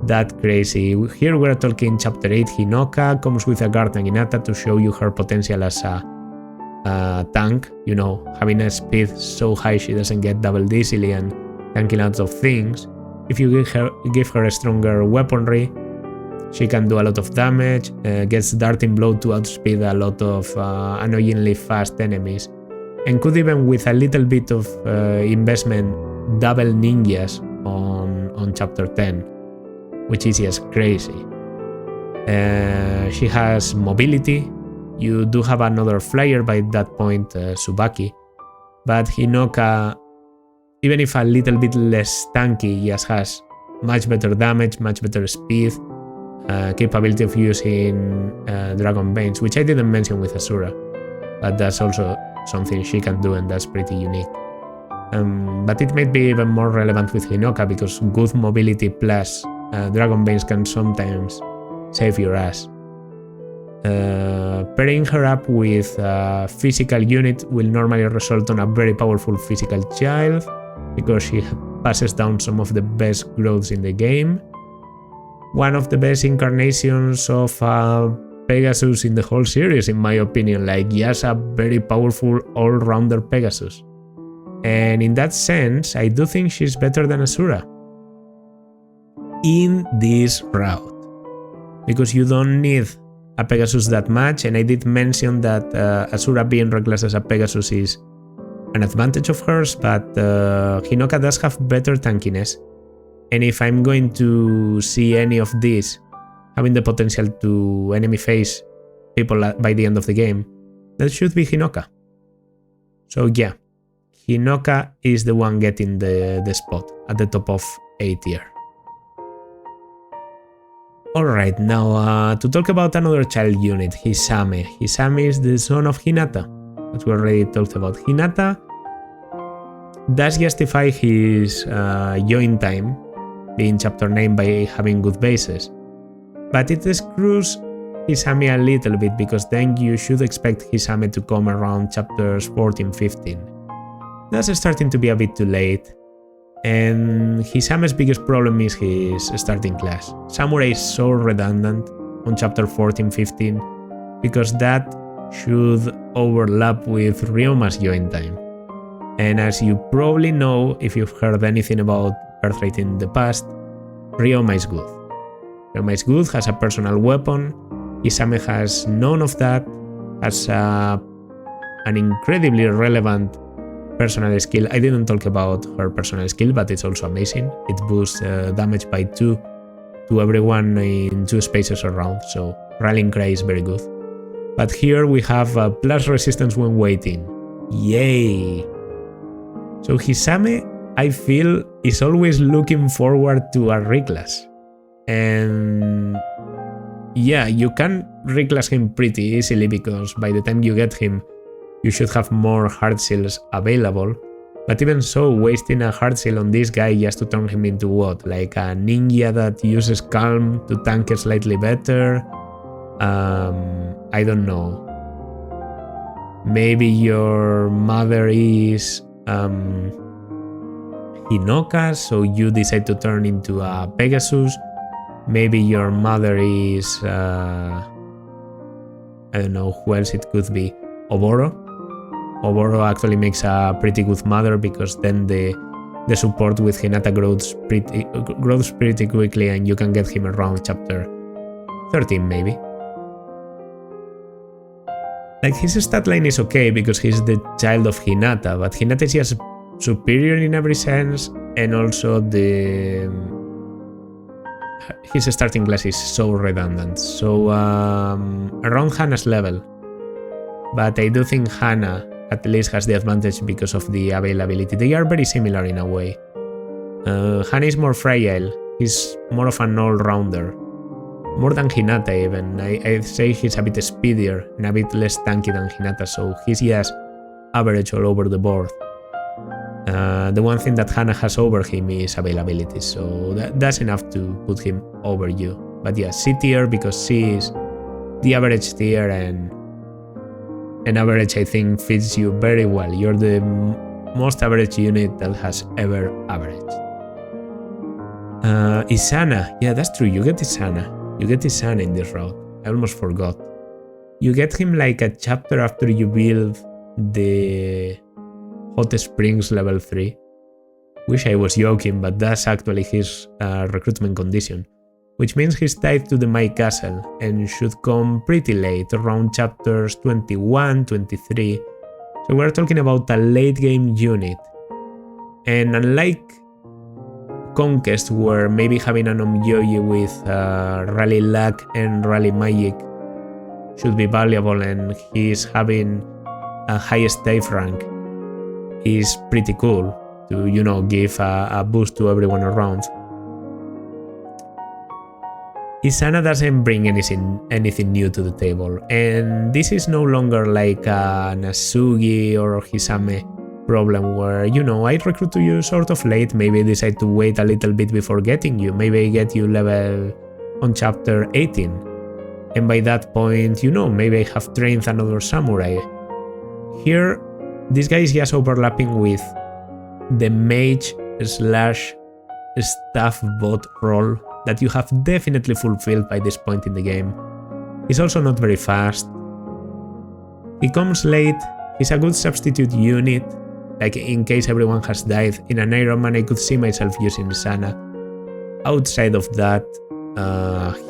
that crazy. Here we're talking chapter 8. Hinoka comes with a guard and Hinata to show you her potential as a tank, you know, having a speed so high she doesn't get doubled easily and tanking lots of things. If you give her a stronger weaponry, she can do a lot of damage, gets darting blow to outspeed a lot of annoyingly fast enemies, and could even with a little bit of investment double ninjas on chapter 10, which is just crazy. She has mobility. You do have another flyer by that point, Tsubaki, but Hinoka, even if a little bit less tanky, just has much better damage, much better speed, capability of using Dragon Veins, which I didn't mention with Azura, but that's also something she can do and that's pretty unique. But it might be even more relevant with Hinoka because good mobility plus Dragon Veins can sometimes save your ass. Pairing her up with a physical unit will normally result on a very powerful physical child because she passes down some of the best growths in the game. One of the best incarnations of Pegasus in the whole series, in my opinion, like yes, a very powerful all-rounder Pegasus. And in that sense, I do think she's better than Azura in this route, because you don't need a Pegasus that much, and I did mention that Azura being reclassed as a Pegasus is an advantage of hers, but Hinoka does have better tankiness, and if I'm going to see any of these having the potential to enemy face people by the end of the game, that should be Hinoka. So yeah, Hinoka is the one getting the spot at the top of A tier. Alright, now to talk about another child unit, Hisame. Hisame is the son of Hinata, as we already talked about. Hinata does justify his join time being chapter 9 by having good bases, but it screws Hisame a little bit because then you should expect Hisame to come around chapters 14-15. That's starting to be a bit too late. And Hisame's biggest problem is his starting class. Samurai is so redundant on chapter 14-15 because that should overlap with Ryoma's join time. And as you probably know, if you've heard anything about Birthright in the past, Ryoma is good. Ryoma is good, has a personal weapon. Hisame has none of that, has an incredibly relevant personal skill. I didn't talk about her personal skill, but it's also amazing. It boosts damage by 2 to to everyone in 2 spaces around, so Rallying Cry is very good. But here we have plus resistance when waiting. Yay! So Hisame, I feel, is always looking forward to a reclass. And yeah, you can reclass him pretty easily because by the time you get him, you should have more heart seals available. But even so, wasting a heart seal on this guy just to turn him into what? Like a ninja that uses calm to tank slightly better? I don't know. Maybe your mother is Hinoka, so you decide to turn into a Pegasus. Maybe your mother is I don't know who else it could be. Oboro. Oboro actually makes a pretty good mother because then the support with Hinata grows pretty quickly and you can get him around chapter 13 maybe. Like his stat line is okay because he's the child of Hinata, but Hinata is just superior in every sense, and also his starting class is so redundant. So around Hana's level, but I do think Hana at least has the advantage because of the availability. They are very similar in a way. Hana is more fragile, he's more of an all-rounder. More than Hinata even. I'd say he's a bit speedier and a bit less tanky than Hinata, so he's just average all over the board. The one thing that Hana has over him is availability, so that's enough to put him over you. But yeah, C tier because C is the average tier, and average I think fits you very well. You're the most average unit that has ever averaged. Izana, yeah, that's true, you get Izana. You get Izana in this route. I almost forgot. You get him like a chapter after you build the Hot Springs level 3. Wish I was joking, but that's actually his recruitment condition. Which means he's tied to the My Castle and should come pretty late, around chapters 21, 23. So we're talking about a late game unit. And unlike Conquest, where maybe having an Omyoji with Rally Luck and Rally Magic should be valuable, and he's having a high stave rank is pretty cool to, you know, give a boost to everyone around. Izana doesn't bring anything new to the table, and this is no longer like an Asugi or Hisame problem where, you know, I recruit to you sort of late, maybe decide to wait a little bit before getting you, maybe get you level on chapter 18, and by that point, you know, maybe I have trained another samurai. Here, this guy is just overlapping with the mage / staff bot role that you have definitely fulfilled by this point in the game. He's also not very fast. He comes late, he's a good substitute unit, like in case everyone has died. In an Iron Man I could see myself using Izana. Outside of that,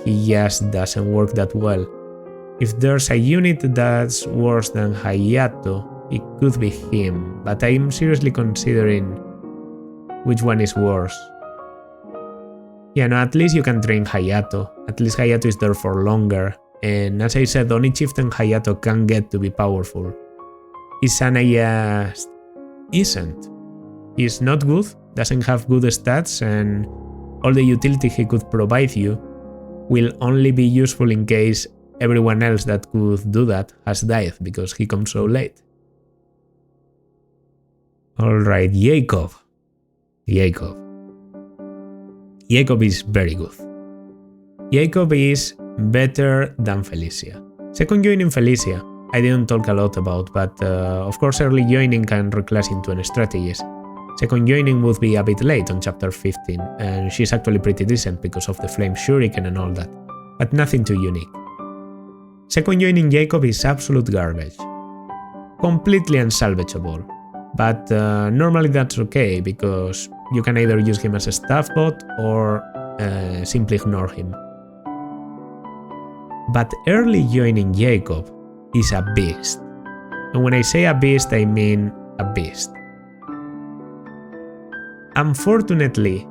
he just doesn't work that well. If there's a unit that's worse than Hayato, it could be him, but I'm seriously considering which one is worse. Yeah, no, at least you can train Hayato. At least Hayato is there for longer, and as I said, only Chieftain Hayato can get to be powerful. Izana just isn't. He's not good, doesn't have good stats, and all the utility he could provide you will only be useful in case everyone else that could do that has died because he comes so late. Alright, Jakob. Jakob is very good. Jakob is better than Felicia. Second joining Felicia, I didn't talk a lot about, but of course early joining can reclass into an strategist. Second joining would be a bit late on chapter 15, and she's actually pretty decent because of the flame shuriken and all that, but nothing too unique. Second joining Jakob is absolute garbage. Completely unsalvageable, but normally that's okay because you can either use him as a staff bot or simply ignore him. But early joining Jakob is a beast. And when I say a beast, I mean a beast. Unfortunately,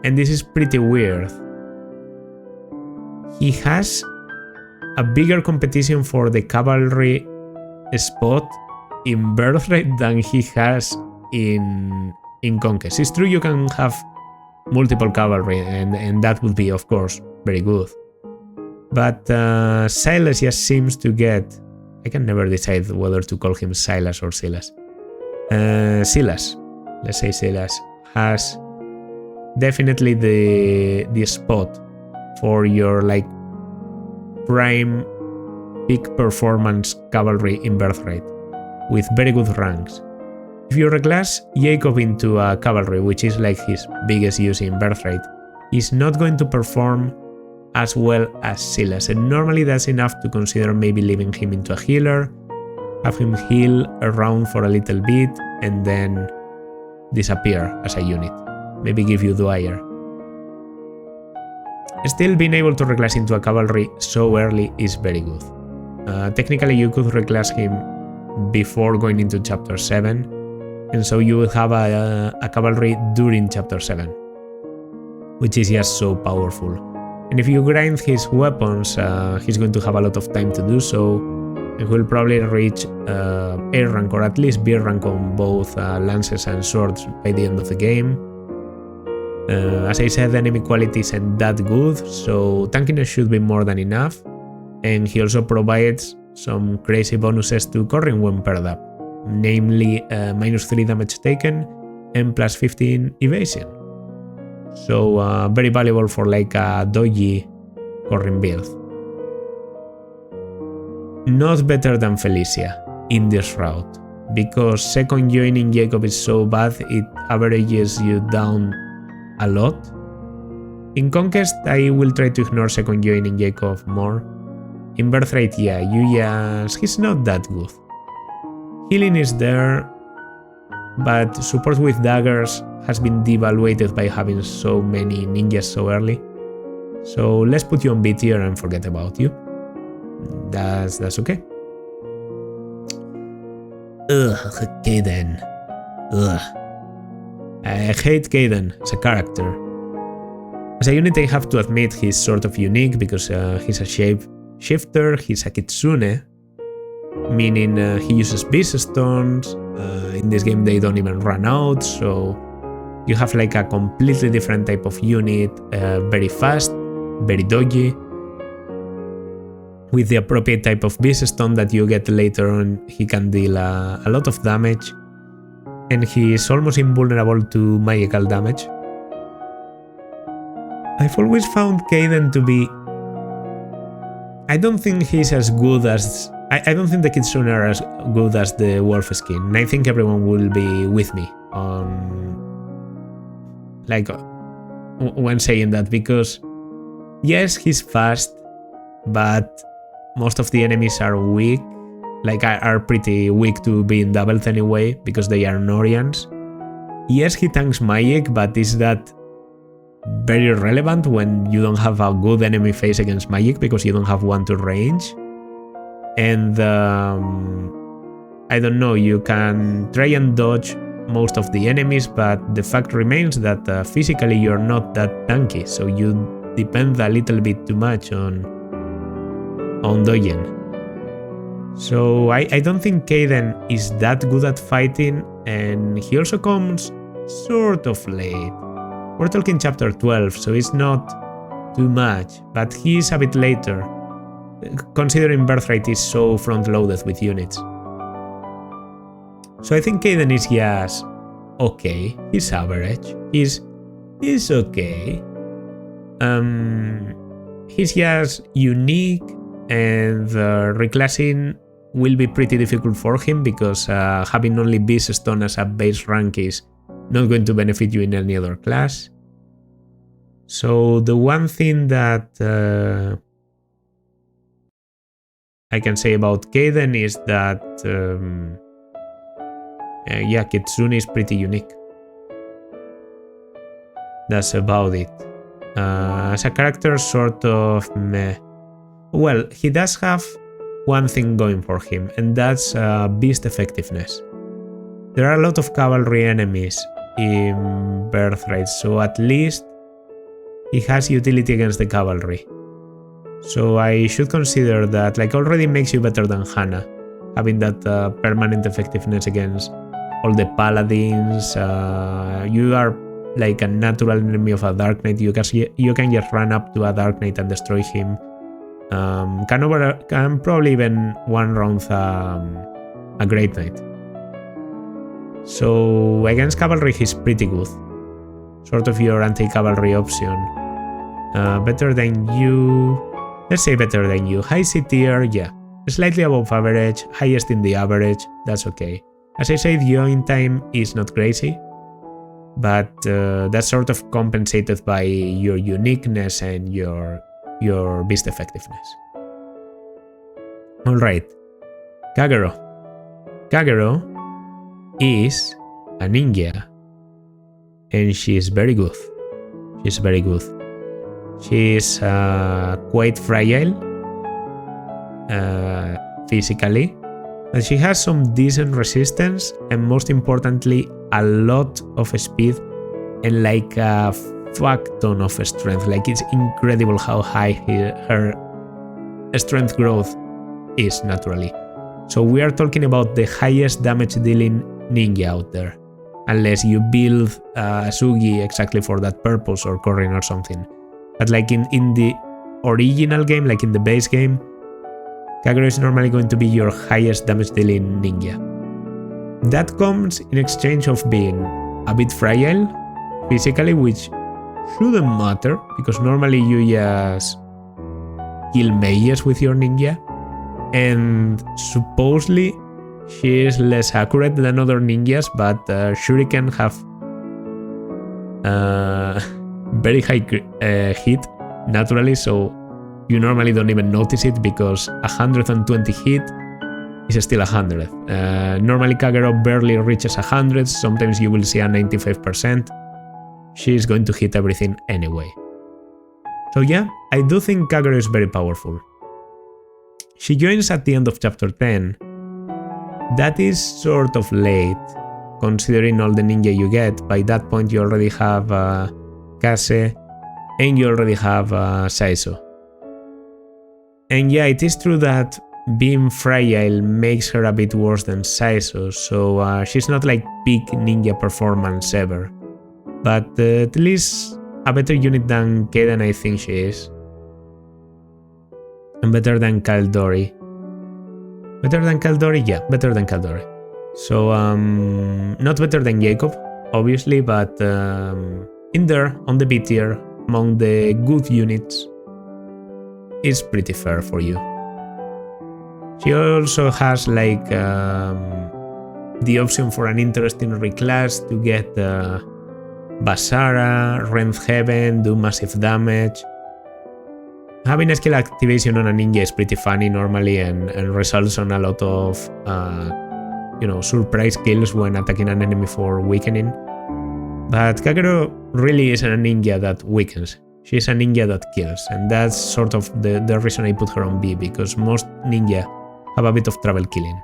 and this is pretty weird, he has a bigger competition for the cavalry spot in Birthright than he has in Conquest. It's true you can have multiple cavalry, and that would be, of course, very good. But Silas just seems to get... I can never decide whether to call him Silas or Silas. Silas, let's say Silas, has definitely the spot for your like prime peak performance cavalry in Birthright, with very good ranks. If you reclass Jakob into a cavalry, which is like his biggest use in Birthright, he's not going to perform as well as Silas, and normally that's enough to consider maybe leaving him into a healer, have him heal around for a little bit, and then disappear as a unit. Maybe give you Dwyer. Still, being able to reclass into a cavalry so early is very good. Technically, you could reclass him before going into Chapter 7, and so you would have a cavalry during Chapter 7, which is just so powerful. And if you grind his weapons, he's going to have a lot of time to do so, and will probably reach A rank or at least B rank on both lances and swords by the end of the game. As I said, enemy quality isn't that good, so tankiness should be more than enough, and he also provides some crazy bonuses to Corrin when paired up, namely -3 damage taken and +15 evasion. So very valuable for like a dodgy Corrin build. Not better than Felicia in this route, because second joining Jakob is so bad it averages you down a lot. In Conquest I will try to ignore second joining Jakob more. In Birthright, yeah, he's not that good. Healing is there, but support with daggers has been devaluated by having so many ninjas so early. So let's put you on B tier and forget about you. That's okay. Ugh, Kaden. Ugh. I hate Kaden as a character. As a unit, I have to admit he's sort of unique because he's a shapeshifter, he's a kitsune, meaning he uses beast stones. In this game they don't even run out, so you have like a completely different type of unit, very fast, very dodgy. With the appropriate type of beast stone that you get later on, he can deal a lot of damage, and he is almost invulnerable to magical damage. I've always found Kaden to be... I don't think he's as good as... I don't think the Kitsune are as good as the Wolf Skin, and I think everyone will be with me on... like, when saying that, because yes, he's fast, but most of the enemies are weak, like are pretty weak to being doubled anyway, because they are Norians. Yes, he tanks magic, but is that very relevant when you don't have a good enemy face against magic because you don't have one to range? And I don't know, you can try and dodge most of the enemies, but the fact remains that physically you're not that tanky, so you depend a little bit too much on dodging. So I don't think Kaden is that good at fighting, and he also comes sort of late. We're talking chapter 12, so it's not too much, but he's a bit later, considering Birthright is so front-loaded with units. So I think Kaden is just okay, he's average, he's okay. He's just unique, and reclassing will be pretty difficult for him because having only Beast Stone as a base rank is not going to benefit you in any other class. So the one thing that I can say about Kaden is that yeah, Kitsune is pretty unique. That's about it. As a character, sort of meh. Well, he does have one thing going for him, and that's beast effectiveness. There are a lot of cavalry enemies in Birthright, so at least he has utility against the cavalry. So I should consider that, like, already makes you better than Hana, having that permanent effectiveness against all the paladins. You are like a natural enemy of a Dark Knight. You can just run up to a Dark Knight and destroy him. Can probably even one round a Great Knight. So against Cavalry he's pretty good. Sort of your anti-cavalry option. Better than you. Let's say better than you. High C tier, yeah. Slightly above average, highest in the average, that's okay. As I said, join time is not crazy, but that's sort of compensated by your uniqueness and your beast effectiveness. Alright, Kagero. Kagero is a ninja, and she is very good. She's very good. She's quite fragile physically, but she has some decent resistance and most importantly a lot of speed and like a fuck ton of strength. Like it's incredible how high her strength growth is naturally. So we are talking about the highest damage dealing ninja out there, unless you build Asugi exactly for that purpose or Corrin or something. But like in the original game, like in the base game, Kagero is normally going to be your highest damage dealing ninja. That comes in exchange of being a bit fragile physically, which shouldn't matter because normally you just kill mages with your ninja, and supposedly she is less accurate than other ninjas, but shuriken have very high hit naturally, so you normally don't even notice it because 120 hit is still 100. Normally Kagero barely reaches 100, sometimes you will see a 95%. She is going to hit everything anyway. So yeah, I do think Kagero is very powerful. She joins at the end of chapter 10. That is sort of late, considering all the ninja you get. By that point you already have Kaze and you already have Saizo. And yeah, it is true that being fragile makes her a bit worse than Saizo, so she's not like peak ninja performance ever. But at least a better unit than Kaden I think she is. And better than Caeldori. Better than Caeldori? Yeah, better than Caeldori. So, not better than Jakob, obviously, but in there, on the B tier, among the good units, is pretty fair for you. She also has like the option for an interesting reclass to get Basara, Rent Heaven, do massive damage. Having a skill activation on a ninja is pretty funny normally and results on a lot of surprise kills when attacking an enemy for weakening. But Kagero really isn't a ninja that weakens. She's a ninja that kills, and that's sort of the reason I put her on B, because most ninja have a bit of trouble killing.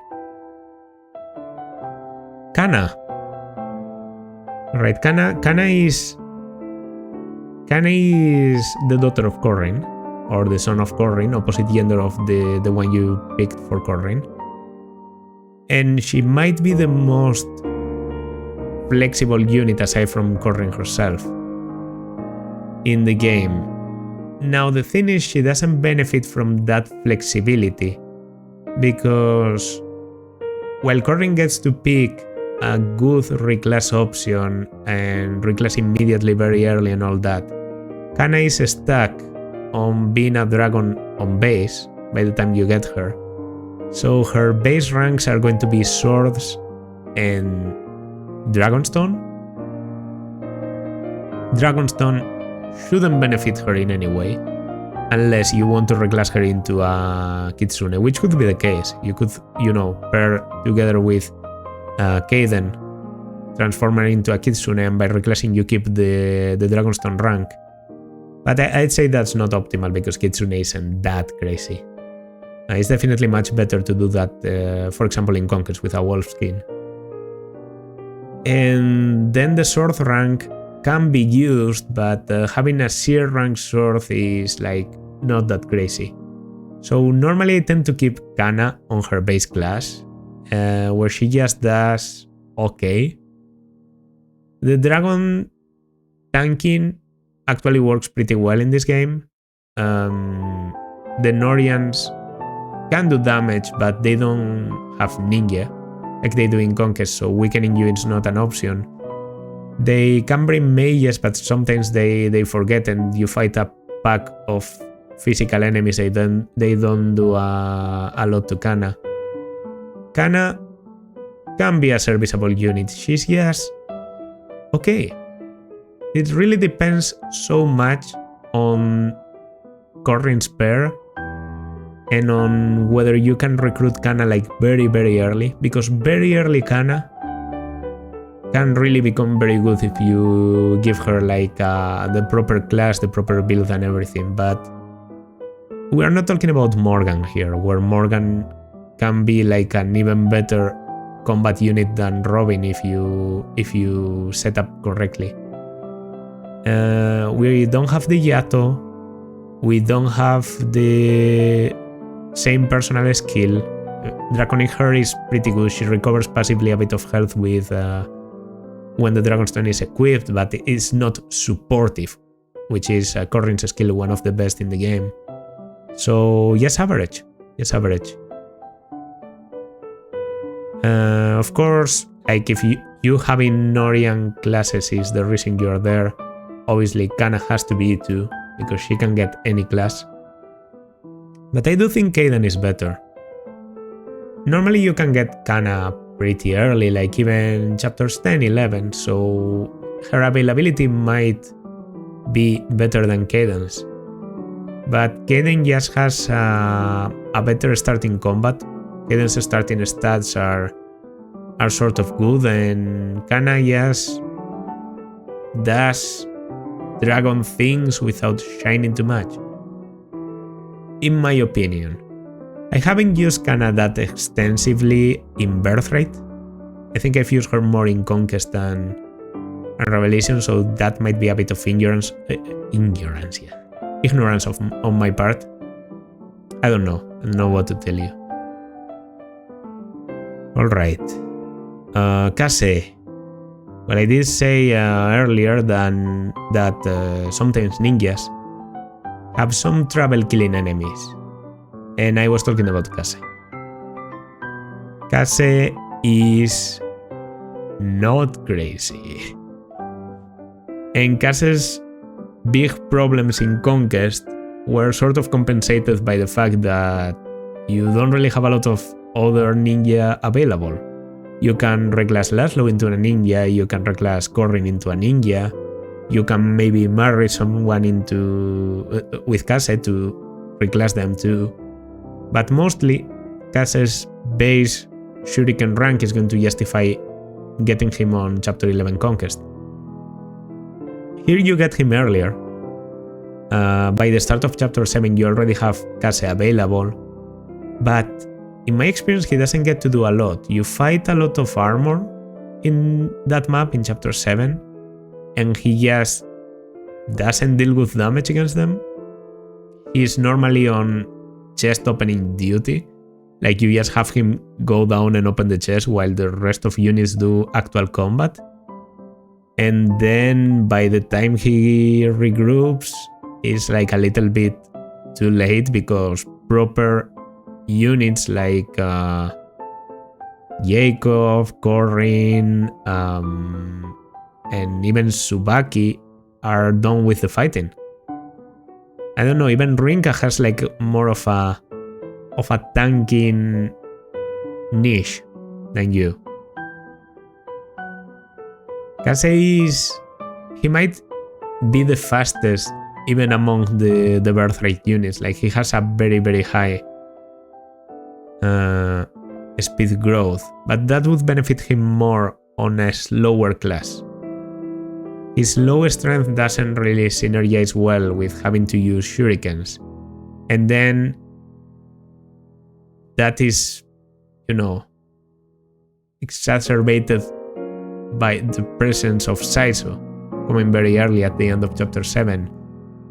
Kanna. Right, Kanna is the daughter of Corrin, or the son of Corrin, opposite gender of the one you picked for Corrin. And she might be the most flexible unit aside from Corrin herself in the game. Now the thing is, she doesn't benefit from that flexibility, because while Corrin gets to pick a good reclass option and reclass immediately very early and all that, Kanna is stuck on being a dragon on base by the time you get her. So her base ranks are going to be swords and Dragonstone. Dragonstone shouldn't benefit her in any way, unless you want to reclass her into a Kitsune, which could be the case. You could, pair together with Kaden, transform her into a Kitsune, and by reclassing you keep the Dragonstone rank. But I'd say that's not optimal because Kitsune isn't that crazy. It's definitely much better to do that, for example, in Conquest with a wolf skin. And then the sword rank can be used, but having a seer rank sword is like not that crazy. So normally I tend to keep Kanna on her base class, where she just does okay. The dragon tanking actually works pretty well in this game. The Norians can do damage, but they don't have ninja like they do in Conquest, so weakening you is not an option. They can bring mages, but sometimes they forget and you fight a pack of physical enemies. They don't do a lot to Kanna. Kanna can be a serviceable unit. She's just okay. It really depends so much on Corrin's pair and on whether you can recruit Kanna like very early, because very early Kanna can really become very good if you give her like the proper class, the proper build and everything. But we are not talking about Morgan here, where Morgan can be like an even better combat unit than Robin if you set up correctly. We don't have the Yato. We don't have the same personal skill. Draconic Hair is pretty good. She recovers passively a bit of health with when the Dragonstone is equipped, but it's not supportive, which is Corrin's skill, one of the best in the game. So yes, average. Yes, average. Of course, like if you having Norian classes is the reason you are there. Obviously, Kanna has to be too, because she can get any class. But I do think Kaden is better. Normally you can get Kanna pretty early, like even chapters 10, 11, so her availability might be better than Kaden's. But Kaden just has a better starting combat. Kaden's starting stats are sort of good, and Kanna just does dragon things without shining too much, in my opinion. I haven't used Kanna that extensively in Birthright. I think I've used her more in Conquest than Revelation, so that might be a bit of ignorance on my part. I don't know what to tell you. Alright. Kaze. Well, I did say earlier that sometimes ninjas have some trouble killing enemies. And I was talking about Kaze. Kaze is not crazy. And Kaze's big problems in Conquest were sort of compensated by the fact that you don't really have a lot of other ninja available. You can reclass Laszlo into a ninja, you can reclass Corrin into a ninja, you can maybe marry someone with Kaze to reclass them too. But mostly, Kaze's base Shuriken rank is going to justify getting him on Chapter 11 Conquest. Here you get him earlier. By the start of Chapter 7 you already have Kaze available, but in my experience he doesn't get to do a lot. You fight a lot of armor in that map in Chapter 7, and he just doesn't deal with damage against them. He's normally on chest opening duty, like you just have him go down and open the chest while the rest of units do actual combat. And then by the time he regroups, it's like a little bit too late, because proper units like Jakob, Corrin, and even Tsubaki are done with the fighting. I don't know, even Rinkah has like more of a tanking niche than you. Kaze he might be the fastest even among the Birthright units. Like he has a very high speed growth, but that would benefit him more on a slower class. His low strength doesn't really synergize well with having to use shurikens, and then that is, exacerbated by the presence of Saizo coming very early at the end of Chapter 7.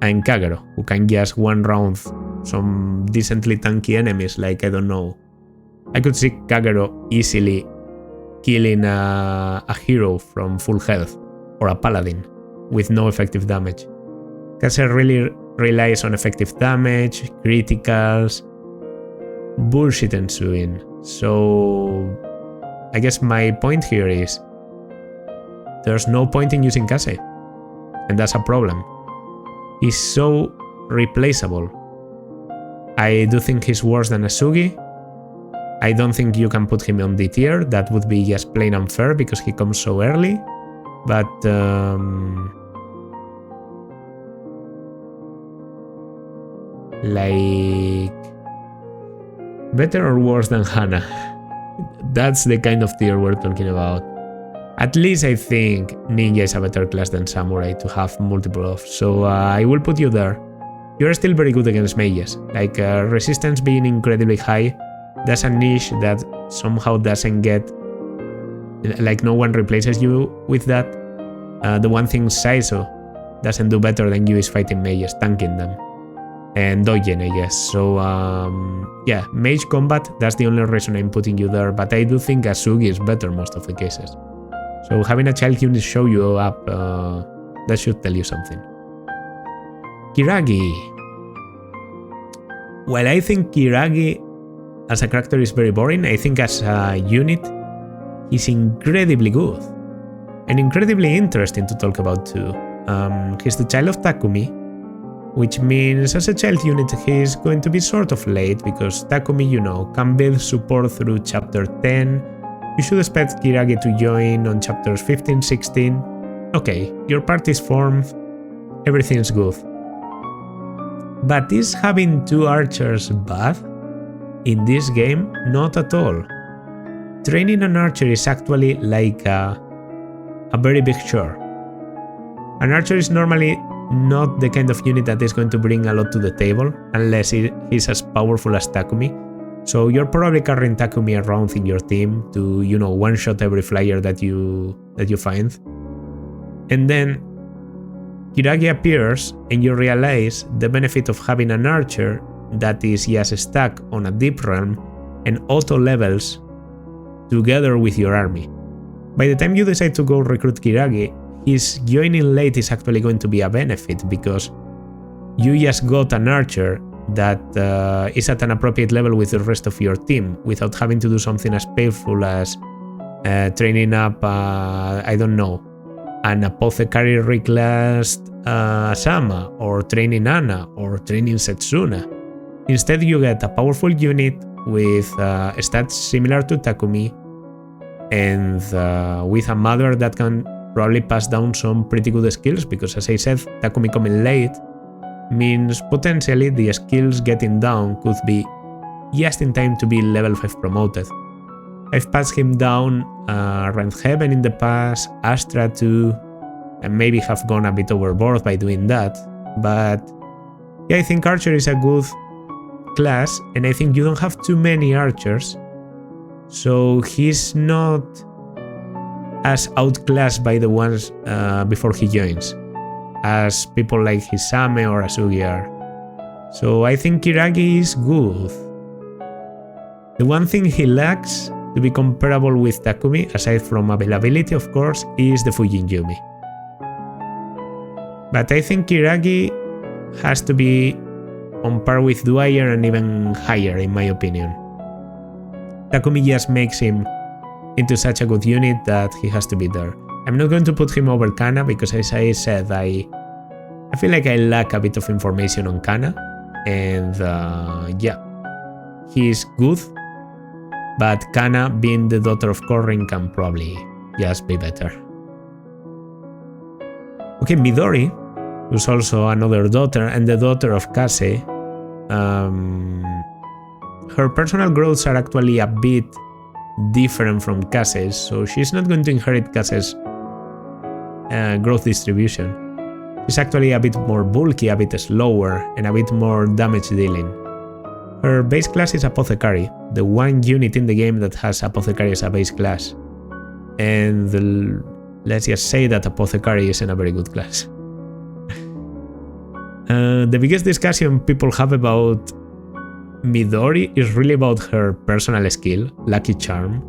and Kagero, who can just one round some decently tanky enemies, like, I don't know. I could see Kagero easily killing a hero from full health, or a paladin, with no effective damage. Kaze really relies on effective damage, criticals, bullshit ensuing. So I guess my point here is there's no point in using Kaze, and that's a problem. He's so replaceable. I do think he's worse than Asugi. I don't think you can put him on D tier. That would be just plain unfair because he comes so early. But like, better or worse than Hana? That's the kind of tier we're talking about. At least I think Ninja is a better class than Samurai to have multiple of, so I will put you there. You're still very good against mages, like resistance being incredibly high. That's a niche that somehow doesn't get, like, no one replaces you with that. The one thing Saizo doesn't do better than you is fighting mages, tanking them. And Dogen, I guess. So yeah, mage combat, that's the only reason I'm putting you there, but I do think Asugi is better most of the cases. So having a child unit show you up, that should tell you something. Kiragi. While I think Kiragi as a character is very boring, I think as a unit he's incredibly good. And incredibly interesting to talk about too. He's the child of Takumi, which means as a child unit he's going to be sort of late because Takumi, you know, can build support through chapter 10. You should expect Kiragi to join on chapters 15, 16. Okay, your party's formed, everything's good. But is having two archers bad? In this game, not at all. Training an archer is actually like a very big chore. An archer is normally not the kind of unit that is going to bring a lot to the table, unless he's as powerful as Takumi. So you're probably carrying Takumi around in your team to, you know, one-shot every flyer that you find. And then Kiragi appears and you realize the benefit of having an archer that is just stuck on a deep realm and auto levels together with your army. By the time you decide to go recruit Kiragi, his joining late is actually going to be a benefit because you just got an archer that is at an appropriate level with the rest of your team without having to do something as painful as training up, I don't know, an apothecary reclassed Azama, or training Hana, or training Setsuna. Instead, you get a powerful unit with stats similar to Takumi and with a mother that can probably pass down some pretty good skills because, as I said, Takumi coming late means potentially the skills getting down could be just in time to be level 5 promoted. I've passed him down Rent Heaven in the past, Astra too, and maybe have gone a bit overboard by doing that, but yeah, I think Archer is a good class, and I think you don't have too many Archers, so he's not as outclassed by the ones before he joins, as people like Hisame or Asugi are. So I think Kiragi is good. The one thing he lacks to be comparable with Takumi, aside from availability of course, is the Fujin Yumi. But I think Kiragi has to be on par with Dwyer and even higher in my opinion. Takumi just makes him into such a good unit that he has to be there. I'm not going to put him over Kanna because, as I said, I feel like I lack a bit of information on Kanna, and yeah, he's good, but Kanna, being the daughter of Corrin, can probably just be better. Okay, Midori, who's also another daughter and the daughter of Kaze, her personal growths are actually a bit different from Kaze's, so she's not going to inherit Kaze's growth distribution. She's actually a bit more bulky, a bit slower, and a bit more damage dealing. Her base class is Apothecary, the one unit in the game that has Apothecary as a base class. And let's just say that Apothecary isn't a very good class. The biggest discussion people have about Midori is really about her personal skill, Lucky Charm.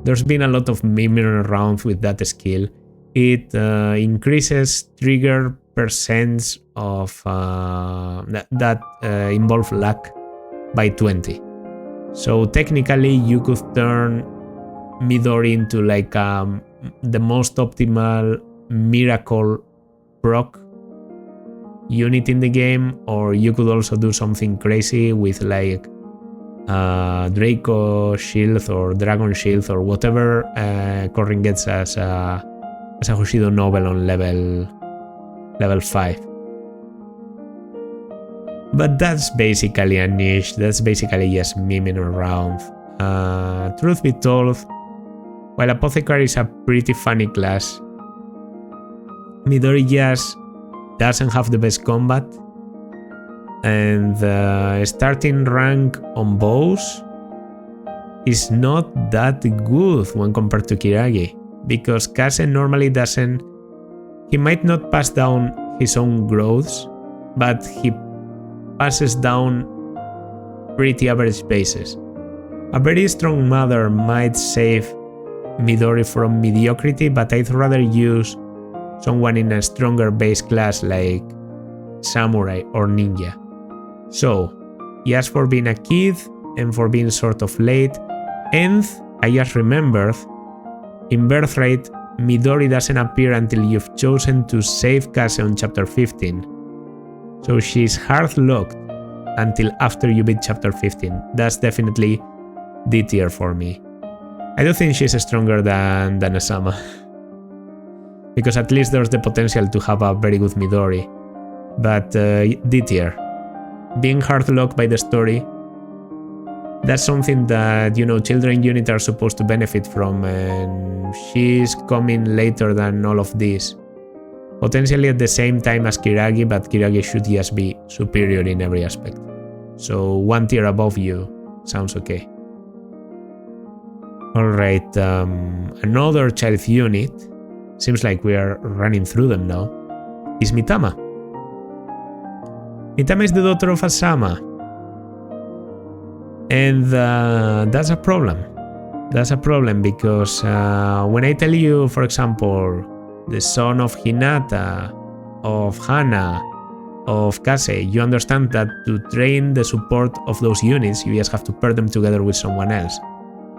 There's been a lot of memeing around with that skill. It increases trigger percents of that involve luck by 20. So technically you could turn Midori into like the most optimal miracle proc unit in the game, or you could also do something crazy with like Draco Shield or Dragon Shield or whatever Corrin gets as a Hoshido novel on level 5. But that's basically a niche, that's basically just memeing around. Truth be told, while Apothecary is a pretty funny class, Midori just doesn't have the best combat, and starting rank on bows is not that good when compared to Kiragi, because Kaze normally doesn't, he might not pass down his own growths, but he passes down pretty average bases. A very strong mother might save Midori from mediocrity, but I'd rather use someone in a stronger base class like Samurai or Ninja. So, just for being a kid and for being sort of late, and I just remembered, in Birthright, Midori doesn't appear until you've chosen to save Kaze on chapter 15. So she's hard locked until after you beat chapter 15. That's definitely D tier for me. I do think she's stronger than Azama. Because at least there's the potential to have a very good Midori. But D tier. Being hard locked by the story, that's something that, you know, children unit are supposed to benefit from, and she's coming later than all of this. Potentially at the same time as Kiragi, but Kiragi should just be superior in every aspect. So 1 tier above you sounds okay. Alright, another child unit, seems like we are running through them now, is Mitama. Mitama is the daughter of Azama. And that's a problem. That's a problem because when I tell you, for example, the son of Hinata, of Hana, of Kaze, you understand that to train the support of those units, you just have to pair them together with someone else.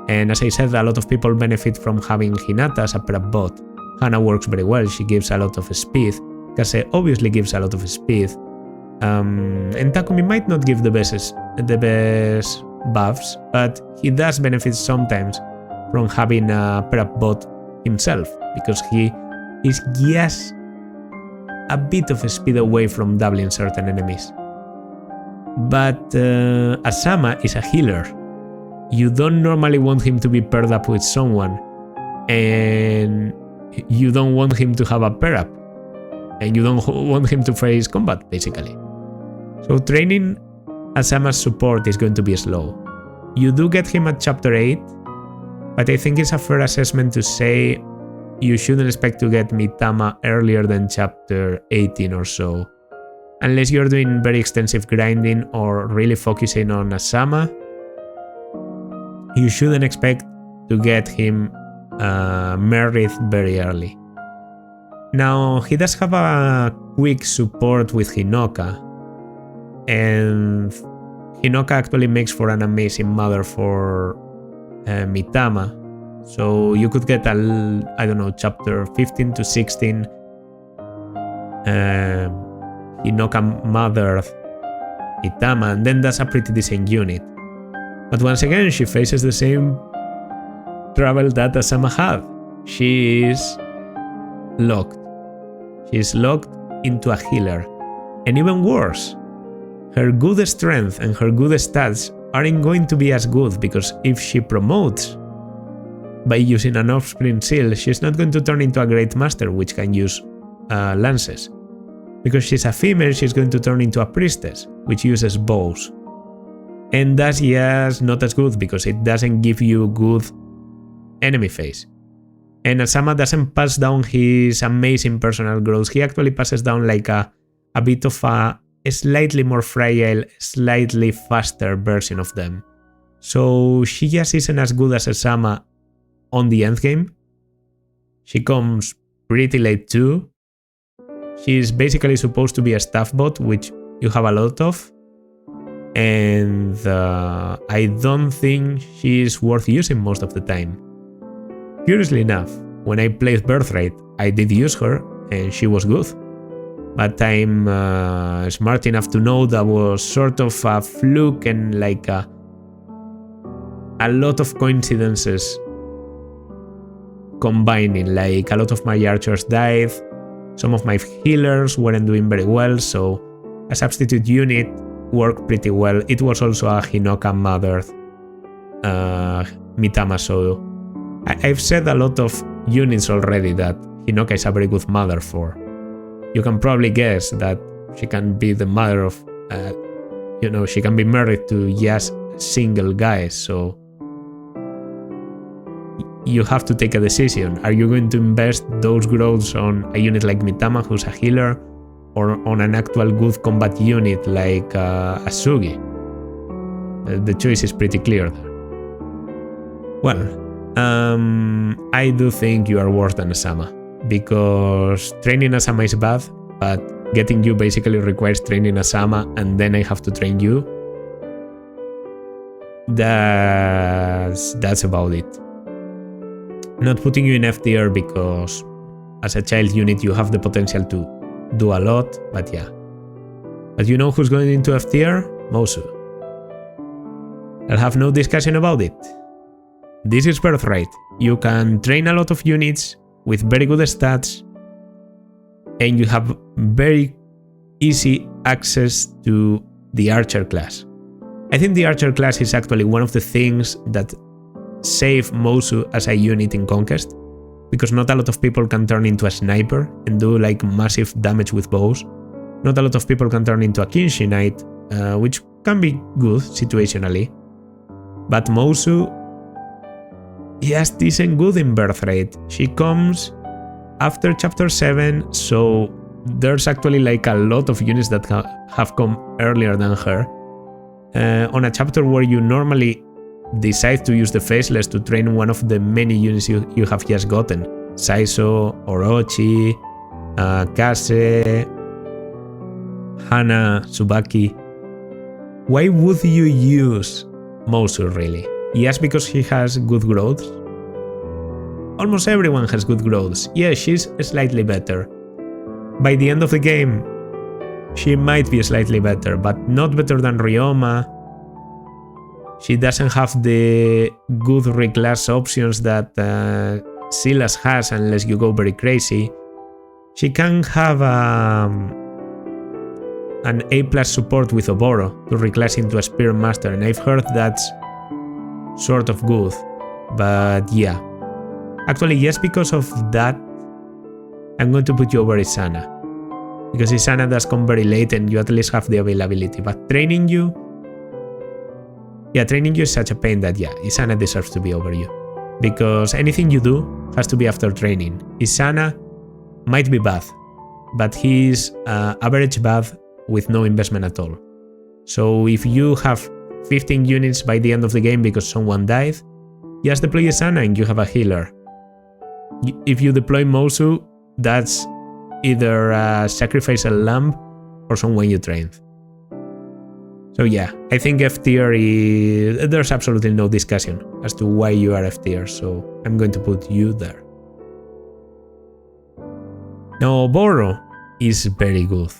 And as I said, a lot of people benefit from having Hinata as a prep bot. Hana works very well, she gives a lot of speed. Kaze obviously gives a lot of speed. And Takumi might not give the best buffs, but he does benefit sometimes from having a prep bot himself, because he is just a bit of speed away from doubling certain enemies. But Azama is a healer. You don't normally want him to be paired up with someone, and you don't want him to have a pair up, and you don't want him to face combat, basically. So training Azama's support is going to be slow. You do get him at chapter 8, but I think it's a fair assessment to say you shouldn't expect to get Mitama earlier than chapter 18 or so. Unless you're doing very extensive grinding or really focusing on Azama, you shouldn't expect to get him married very early. Now, he does have a quick support with Hinoka, and Hinoka actually makes for an amazing mother for Mitama. So you could get a, I don't know, chapter 15 to 16 Hinoka mother Mitama, and then that's a pretty decent unit. But once again, she faces the same trouble that Azama had. She is locked. She is locked into a healer. And even worse, her good strength and her good stats aren't going to be as good, because if she promotes by using an offspring seal, she's not going to turn into a great master which can use lances. Because she's a female, she's going to turn into a priestess which uses bows. And that's just not as good, because it doesn't give you good enemy face. And Azama doesn't pass down his amazing personal growth. He actually passes down like a bit of a a slightly more fragile, slightly faster version of them. So she just isn't as good as Azama on the endgame. She comes pretty late too. She's basically supposed to be a staff bot, which you have a lot of. And I don't think she's worth using most of the time. Curiously enough, when I played Birthright, I did use her and she was good. But I'm smart enough to know that was sort of a fluke and like a lot of coincidences combining. Like a lot of my archers died, some of my healers weren't doing very well, so a substitute unit worked pretty well. It was also a Hinoka mothered Mitama, so I've said a lot of units already that Hinoka is a very good mother for. You can probably guess that she can be the mother of, she can be married to just single guys, so you have to take a decision. Are you going to invest those growths on a unit like Mitama, who's a healer, or on an actual good combat unit like Asugi? The choice is pretty clear there. Well, I do think you are worse than Azama, because training Azama is bad, but getting you basically requires training Azama and then I have to train you. That's about it. Not putting you in F tier because as a child unit you have the potential to do a lot, but yeah. But you know who's going into F tier? Mozu. I'll have no discussion about it. This is Birthright. You can train a lot of units with very good stats and you have very easy access to the archer class. I think the archer class is actually one of the things that save Mozu as a unit in Conquest, because not a lot of people can turn into a sniper and do like massive damage with bows. Not a lot of people can turn into a Kinshi Knight, which can be good situationally. But Mozu just isn't good in Birthright. She comes after chapter 7, so there's actually like a lot of units that have come earlier than her. On a chapter where you normally decide to use the Faceless to train one of the many units you have just gotten. Saizo, Orochi, Kaze, Hana, Tsubaki. Why would you use Mozu really? Yes, because he has good growths. Almost everyone has good growths. Yeah, she's slightly better. By the end of the game, she might be slightly better, but not better than Ryoma. She doesn't have the good reclass options that Silas has unless you go very crazy. She can have an A+ support with Oboro to reclass into a Spear Master, and I've heard that's sort of good, but yeah. Actually, just because of that, I'm going to put you over Izana, because Izana does come very late and you at least have the availability, but training you is such a pain that yeah, Izana deserves to be over you, because anything you do has to be after training. Izana might be bad, but he's average bad with no investment at all. So if you have 15 units by the end of the game because someone died, just deploy Izana and you have a healer. If you deploy Mozu, that's either a sacrificial lamb or someone you trained. So yeah, I think F tier there's absolutely no discussion as to why you are F tier, so I'm going to put you there. Now Oboro is very good.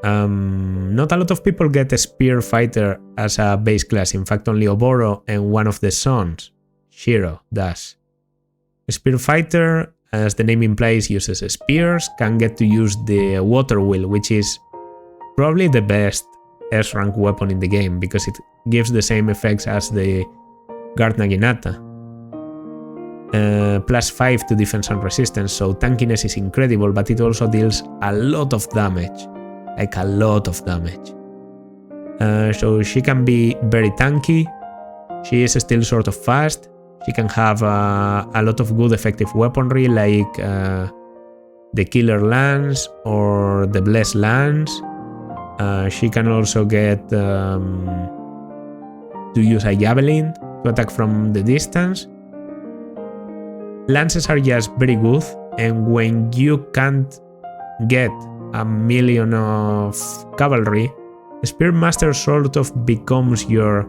Not a lot of people get a Spear Fighter as a base class. In fact, only Oboro and one of the sons, Shiro, does. A Spear Fighter, as the name implies, uses spears, can get to use the Water Wheel, which is probably the best S-rank weapon in the game, because it gives the same effects as the Guard Naginata. +5 to defense and resistance, so tankiness is incredible, but it also deals a lot of damage. Like a lot of damage. So she can be very tanky, she is still sort of fast, she can have a lot of good effective weaponry like the Killer Lance or the Blessed Lance. She can also get to use a javelin to attack from the distance. Lances are just very good, and when you can't get a million of cavalry, Spearmaster sort of becomes your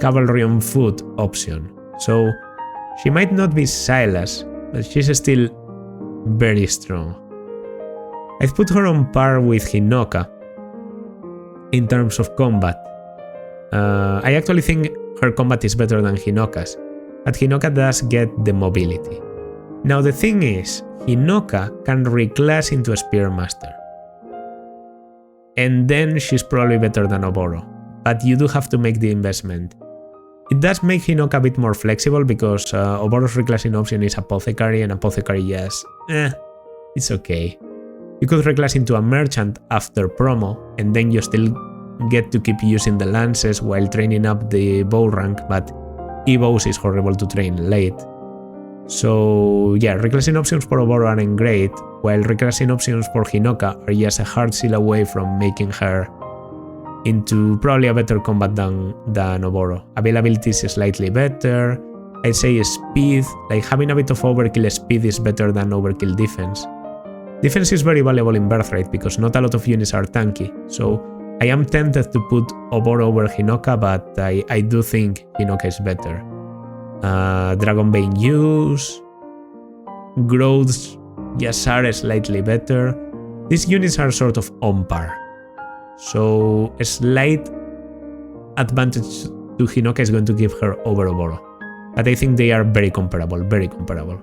cavalry on foot option. So she might not be Silas, but she's still very strong. I've put her on par with Hinoka in terms of combat. I actually think her combat is better than Hinoka's, but Hinoka does get the mobility. Now the thing is, Hinoka can reclass into a Spearmaster. And then she's probably better than Oboro, but you do have to make the investment. It does make Hinoka a bit more flexible because Oboro's reclassing option is Apothecary, and Apothecary just... it's okay. You could reclass into a Merchant after promo, and then you still get to keep using the lances while training up the bow rank, but E-bows is horrible to train late. So yeah, reclassing options for Oboro aren't great, while reclassing options for Hinoka are just a hard seal away from making her into probably a better combat than Oboro. Availability is slightly better. I'd say speed, like having a bit of overkill speed is better than overkill defense. Defense is very valuable in Birthright because not a lot of units are tanky, so I am tempted to put Oboro over Hinoka, but I do think Hinoka is better. Dragonbane use, growths just are slightly better. These units are sort of on par, so a slight advantage to Hinoka is going to give her over Oboro, but I think they are very comparable, very comparable.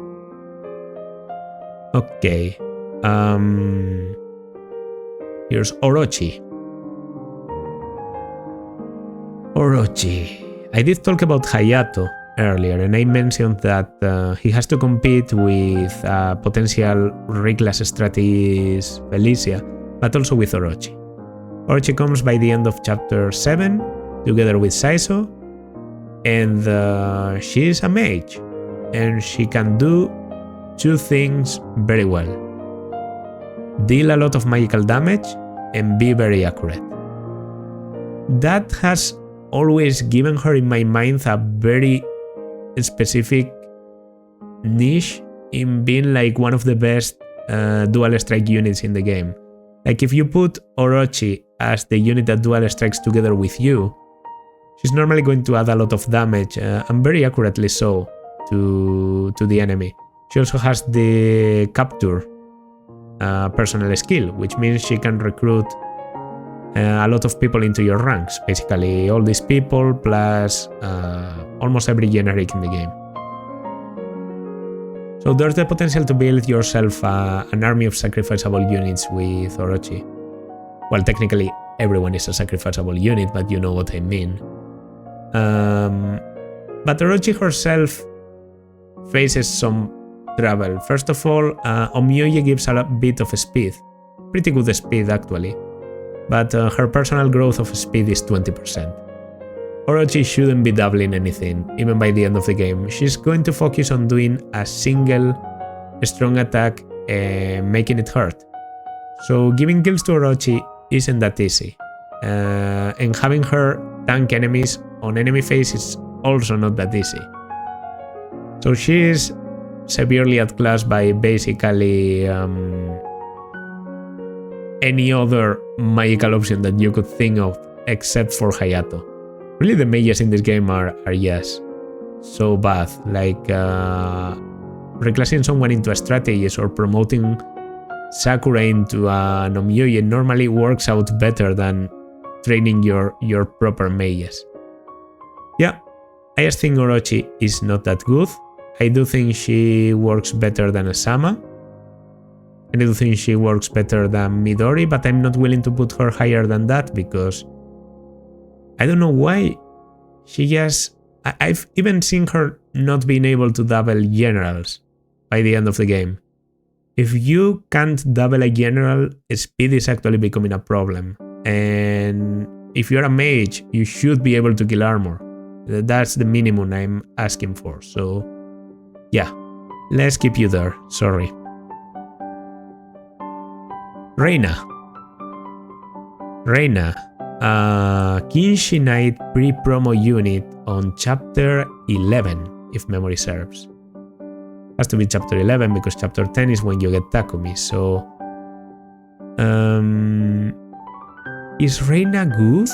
Okay, here's Orochi. I did talk about Hayato earlier, and I mentioned that he has to compete with potential reclass strategist Felicia, but also with Orochi. Orochi comes by the end of chapter 7, together with Saizo, and she is a mage, and she can do two things very well: deal a lot of magical damage and be very accurate. That has always given her in my mind a very specific niche in being like one of the best dual strike units in the game. Like if you put Orochi as the unit that dual strikes together with you, she's normally going to add a lot of damage and very accurately so to the enemy. She also has the capture personal skill, which means she can recruit a lot of people into your ranks, basically all these people plus almost every generic in the game. So there's the potential to build yourself an army of sacrificable units with Orochi. Well, technically everyone is a sacrificable unit, but you know what I mean. But Orochi herself faces some trouble. First of all, Omyoye gives a bit of speed, pretty good speed actually, but her personal growth of speed is 20%. Orochi shouldn't be doubling anything, even by the end of the game. She's going to focus on doing a single strong attack and making it hurt. So giving kills to Orochi isn't that easy, and having her tank enemies on enemy phase is also not that easy. So she is severely outclassed by basically any other magical option that you could think of except for Hayato. Really, the mages in this game are yes, so bad. Like reclassing someone into a strategist or promoting Sakura into an Omyoye normally works out better than training your proper mages. Yeah, I just think Orochi is not that good. I do think she works better than Azama, and I do think she works better than Midori, but I'm not willing to put her higher than that because I don't know why. She just... I've even seen her not being able to double generals by the end of the game. If you can't double a general, speed is actually becoming a problem. And if you're a mage, you should be able to kill armor. That's the minimum I'm asking for. So yeah, let's keep you there. Sorry. Reina. Reina, Kinshi Knight pre-promo unit on chapter 11, if memory serves. Has to be chapter 11 because chapter 10 is when you get Takumi. So, is Reina good?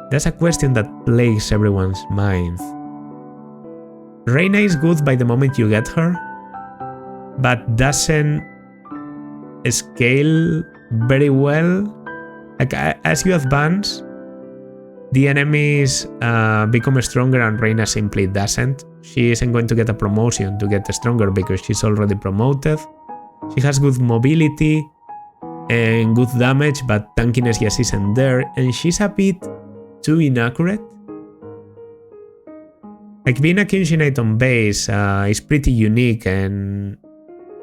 That's a question that plagues everyone's mind. Reina is good by the moment you get her, but doesn't scale very well. Like, as you advance, the enemies become stronger and Reina simply doesn't. She isn't going to get a promotion to get stronger because she's already promoted. She has good mobility and good damage, but tankiness just isn't there, and she's a bit too inaccurate. Like, being a Kinshi Knight on base is pretty unique, and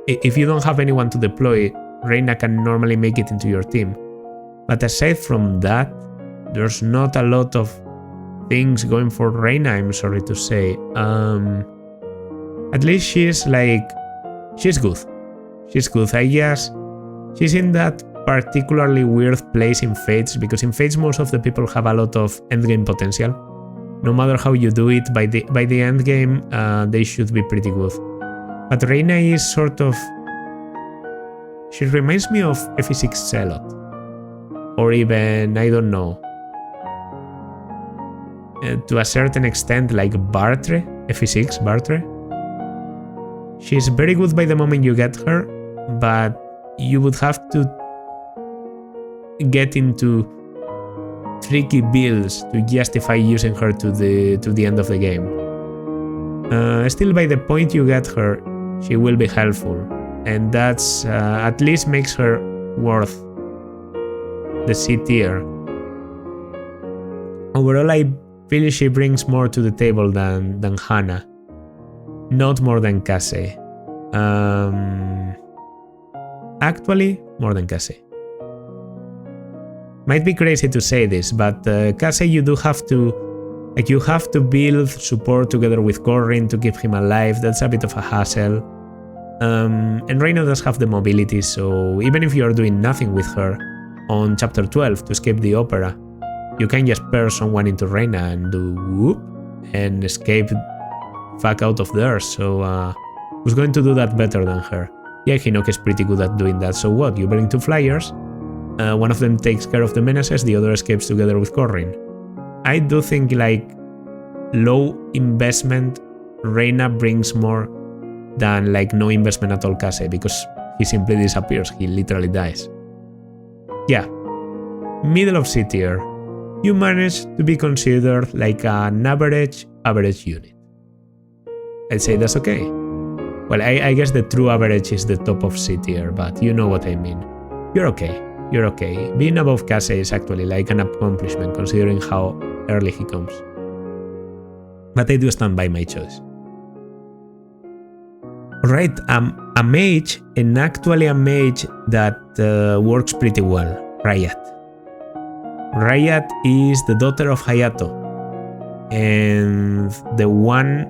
if you don't have anyone to deploy, Reina can normally make it into your team. But aside from that, there's not a lot of things going for Reina, I'm sorry to say. At least she's good. She's good, I guess. She's in that particularly weird place in Fates, because in Fates most of the people have a lot of endgame potential. No matter how you do it, by the endgame, they should be pretty good. But Reina is sort of... She reminds me of F6 Celote. Or even, I don't know, to a certain extent, like Bartre, F6 Bartre. She's very good by the moment you get her, but you would have to get into tricky builds to justify using her to the end of the game. Still, by the point you get her, she will be helpful, and that's at least makes her worth the C tier. Overall, I feel she brings more to the table than Hana, not more than Kaze. Actually, more than Kaze. Might be crazy to say this, but Kaze, you do have to, you have to build support together with Corrin to keep him alive. That's a bit of a hassle. And Reina does have the mobility, so even if you are doing nothing with her on chapter 12 to escape the opera, you can just pair someone into Reina and do whoop and escape fuck out of there. So who's going to do that better than her? Yeah, Hinoka is pretty good at doing that. So what? You bring two flyers, one of them takes care of the menaces, the other escapes together with Corrin. I do think, like, low investment Reina brings more than like no investment at all Kaze, because he simply disappears, he literally dies. Yeah, middle of C tier. You manage to be considered like an average unit. I'd say that's okay. Well, I guess the true average is the top of C tier, but you know what I mean. You're okay. You're okay. Being above Kaze is actually like an accomplishment considering how early he comes. But I do stand by my choice. Alright, a mage, and actually a mage that works pretty well, Rhajat. Rhajat is the daughter of Hayato, and the one,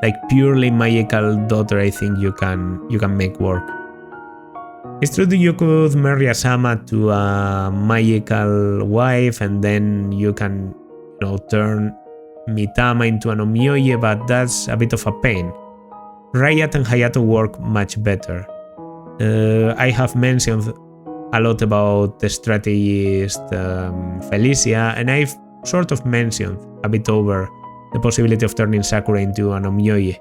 like, purely magical daughter I think you can make work. It's true that you could marry Azama to a magical wife, and then you can, you know, turn Mitama into an omyoye, but that's a bit of a pain. Rhajat and Hayato work much better. I have mentioned a lot about the strategist Felicia, and I've sort of mentioned a bit over the possibility of turning Sakura into an omyoye.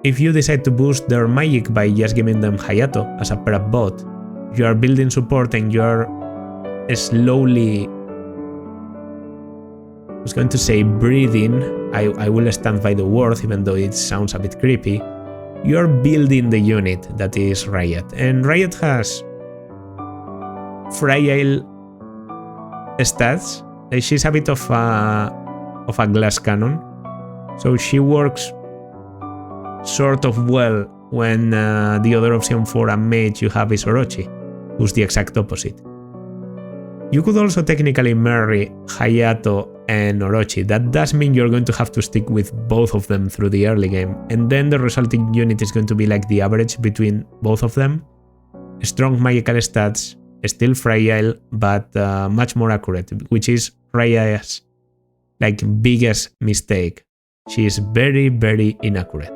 If you decide to boost their magic by just giving them Hayato as a prep bot, you are building support and you are slowly, I was going to say breathing, I will stand by the word even though it sounds a bit creepy. You're building the unit that is Rhajat, and Rhajat has fragile stats. She's a bit of a glass cannon, so she works sort of well when the other option for a mage you have is Orochi, who's the exact opposite. You could also technically marry Hayato and Orochi. That does mean you're going to have to stick with both of them through the early game, and then the resulting unit is going to be like the average between both of them. Strong magical stats, still fragile, but much more accurate, which is Raya's like biggest mistake. She is very, very inaccurate.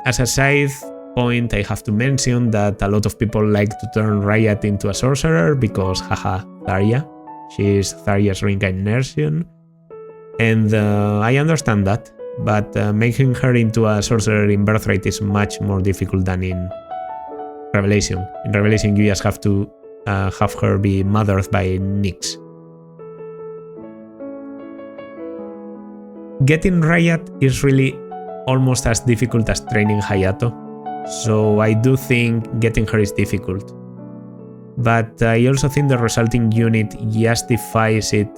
As a side point, I have to mention that a lot of people like to turn Rhajat into a sorcerer because, haha, Tharya. She is Tharya's reincarnation. And I understand that, but making her into a sorcerer in Birthright is much more difficult than in Revelation. In Revelation, you just have to have her be mothered by Nyx. Getting Rhajat is really almost as difficult as training Hayato, so I do think getting her is difficult. But I also think the resulting unit justifies it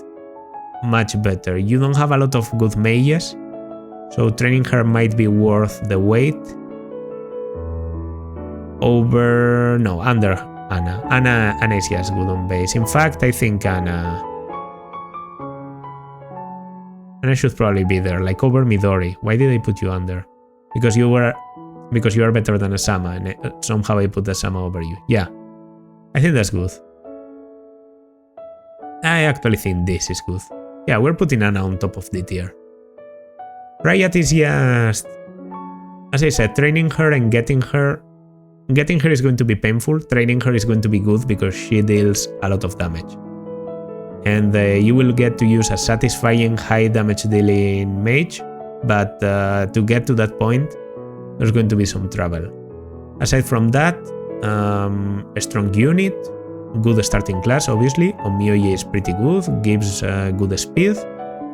much better. You don't have a lot of good mages, so training her might be worth the wait. Under Hana. Hana is just good on base. In fact, I think Hana should probably be there, like over Midori. Why did I put you under? Because you are better than Azama, and somehow I put Azama over you. Yeah, I think that's good. I actually think this is good. Yeah, we're putting Hana on top of the tier. Rhajat is just, as I said, training her and getting her is going to be painful. Training her is going to be good because she deals a lot of damage. And you will get to use a satisfying high damage dealing mage, but to get to that point, there's going to be some trouble. Aside from that, a strong unit, good starting class, obviously. Omyoji is pretty good, gives good speed.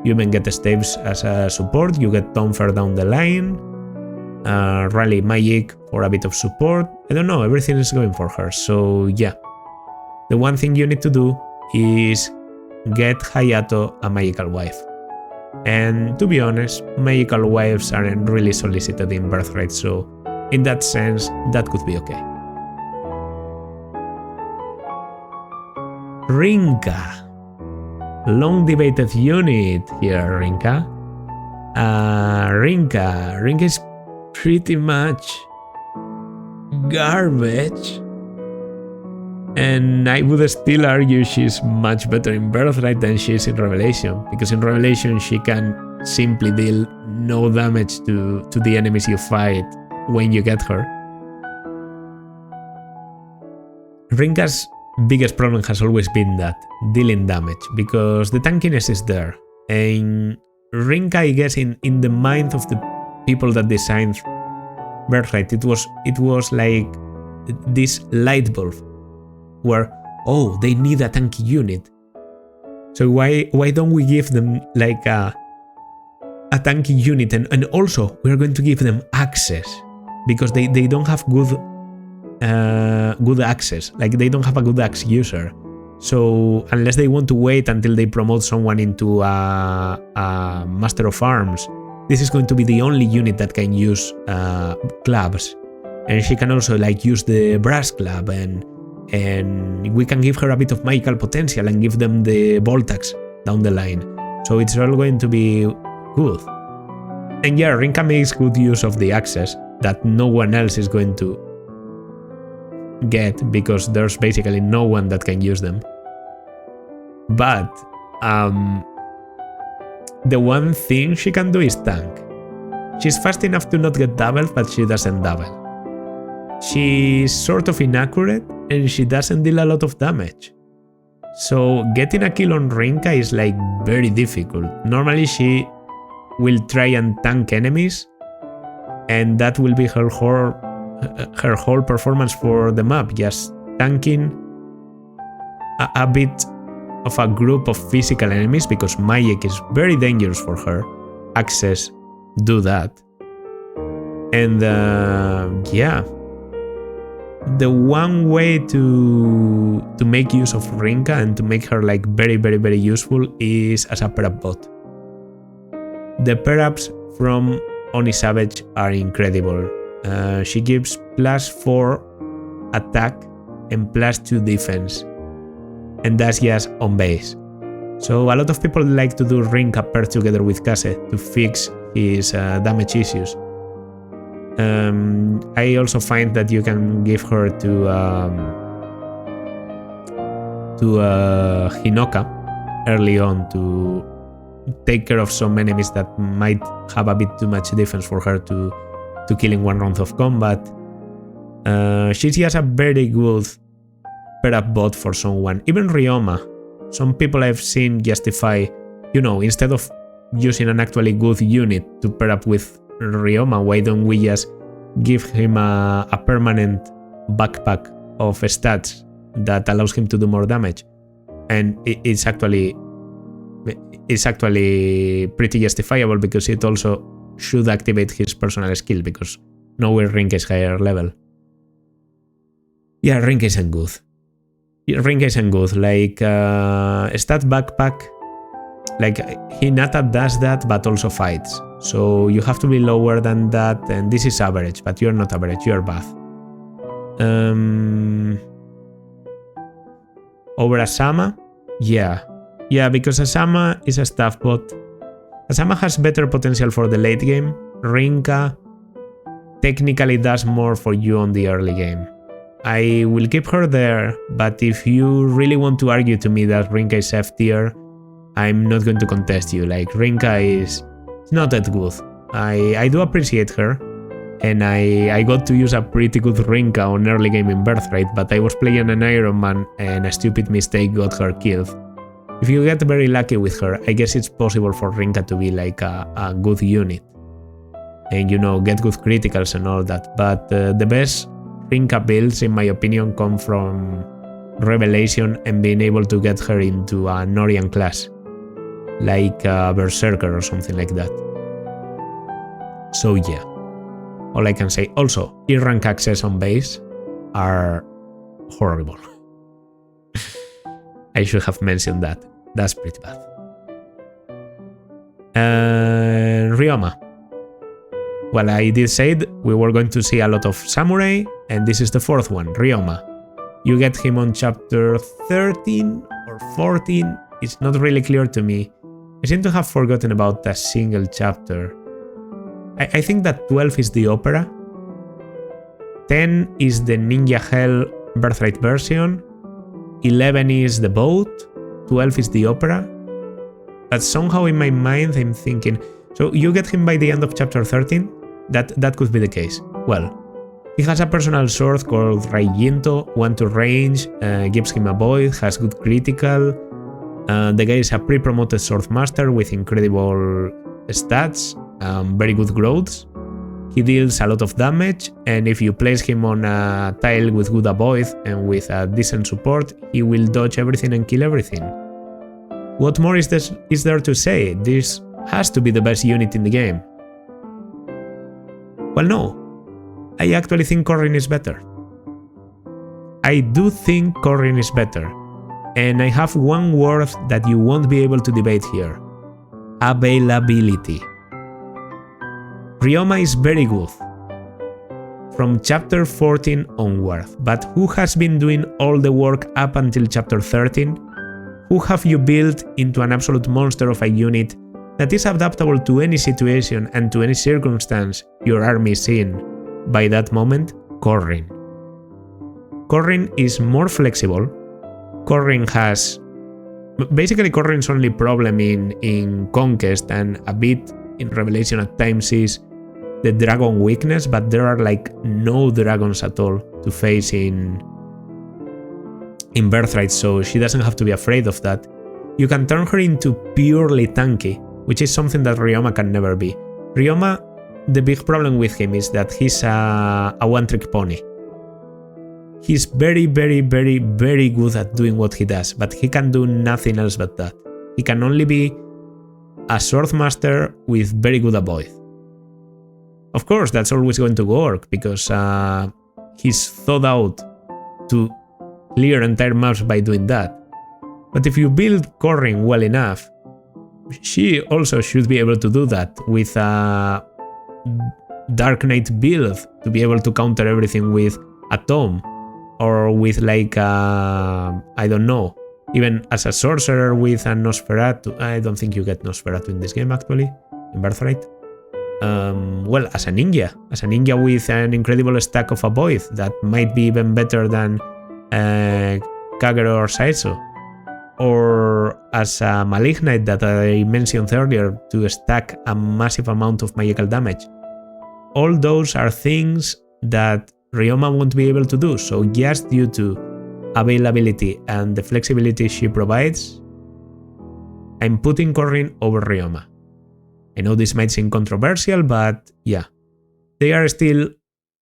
You even get staves as a support, you get Tomfer down the line, Rally Magic for a bit of support. I don't know, everything is going for her, so yeah. The one thing you need to do is get Hayato a magical wife. And to be honest, magical wives aren't really solicited in Birthright, so in that sense, that could be okay. Rinkah. Long debated unit here, Rinkah. Rinkah is pretty much garbage. And I would still argue she's much better in Birthright than she is in Revelation, because in Revelation she can simply deal no damage to the enemies you fight when you get her. Rinkah's biggest problem has always been that, dealing damage, because the tankiness is there. And Rinkah, I guess, in the mind of the people that designed Birthright, it was like this light bulb where, oh, they need a tanky unit, so why don't we give them like a tanky unit, and also we're going to give them access, because they don't have good access, like they don't have a good axe user. So unless they want to wait until they promote someone into a Master of Arms, this is going to be the only unit that can use clubs, and she can also like use the brass club, and we can give her a bit of magical potential and give them the Voltax down the line. So it's all going to be good. And yeah, Rinkah makes good use of the access that no one else is going to get, because there's basically no one that can use them. But the one thing she can do is tank. She's fast enough to not get doubled, but she doesn't double. She's sort of inaccurate, and she doesn't deal a lot of damage. So getting a kill on Rinkah is like very difficult. Normally she will try and tank enemies, and that will be her whole performance for the map, just tanking a bit of a group of physical enemies, because magic is very dangerous for her. Access do that. And yeah, the one way to make use of Rinkah and to make her like very, very, very useful is as a pair-up bot. The pair-ups from Oni Savage are incredible. She gives +4 attack and +2 defense, and that's just on base. So a lot of people like to do Rinkah paired together with Kaze to fix his damage issues. I also find that you can give her to Hinoka early on to take care of some enemies that might have a bit too much defense for her to kill in one round of combat. She's just a very good pair-up bot for someone. Even Ryoma. Some people I've seen justify, instead of using an actually good unit to pair up with Ryoma, why don't we just give him a permanent backpack of stats that allows him to do more damage? And it's actually pretty justifiable because it also should activate his personal skill, because nowhere Rinkah is higher level. Yeah, Rinkah isn't good. Like, stat backpack, like Hinata does that but also fights. So you have to be lower than that, and this is average, but you're not average, you're bad. Over Azama? Yeah, because Azama is a staff bot. Azama has better potential for the late game. Rinkah technically does more for you on the early game. I will keep her there, but if you really want to argue to me that Rinkah is F tier, I'm not going to contest you. Like, Rinkah is not that good. I do appreciate her, and I got to use a pretty good Rinkah on early game in Birthright, but I was playing an Iron Man and a stupid mistake got her killed. If you get very lucky with her, I guess it's possible for Rinkah to be like a good unit and, get good criticals and all that, but the best Rinkah builds, in my opinion, come from Revelation and being able to get her into a Norian class, like a Berserker or something like that. So yeah, all I can say. Also, E-rank access on base are horrible. I should have mentioned that. That's pretty bad. Ryoma. Well, I did say we were going to see a lot of samurai, and this is the fourth one, Ryoma. You get him on chapter 13 or 14. It's not really clear to me. I seem to have forgotten about a single chapter. I think that 12 is the opera. 10 is the Ninja Hell Birthright version. 11 is the boat. 12 is the opera. But somehow in my mind I'm thinking, so you get him by the end of chapter 13? That could be the case. Well, he has a personal sword called Rhajat, 1-2 range, gives him a void, has good critical. The guy is a pre-promoted sword master with incredible stats, very good growths. He deals a lot of damage, and if you place him on a tile with good avoid and with a decent support, he will dodge everything and kill everything. What more is there to say? This has to be the best unit in the game. Well, no. I actually think Corrin is better. I do think Corrin is better. And I have one word that you won't be able to debate here. Availability. Ryoma is very good from chapter 14 onward, but who has been doing all the work up until chapter 13? Who have you built into an absolute monster of a unit that is adaptable to any situation and to any circumstance your army is in by that moment? Corrin. Corrin is more flexible. Corrin has... Basically, Corrin's only problem in Conquest and a bit in Revelation at times is the dragon weakness, but there are like no dragons at all to face in Birthright, so she doesn't have to be afraid of that. You can turn her into purely tanky, which is something that Ryoma can never be. Ryoma, the big problem with him is that he's a one-trick pony. He's very, very, very, very good at doing what he does, but he can do nothing else but that. He can only be a swordmaster with very good avoid. Of course, that's always going to work, because he's thought out to clear entire maps by doing that. But if you build Corrin well enough, she also should be able to do that with a Dark Knight build to be able to counter everything with a tome, or with like I don't know, even as a sorcerer with a Nosferatu. I don't think you get Nosferatu in this game actually, in Birthright. well, as a ninja with an incredible stack of avoid that might be even better than Kagero or Saizo, or as a malignite that I mentioned earlier to stack a massive amount of magical damage. All those are things that Ryoma won't be able to do, so just due to availability and the flexibility she provides, I'm putting Corrin over Ryoma. I know this might seem controversial, but yeah, they are still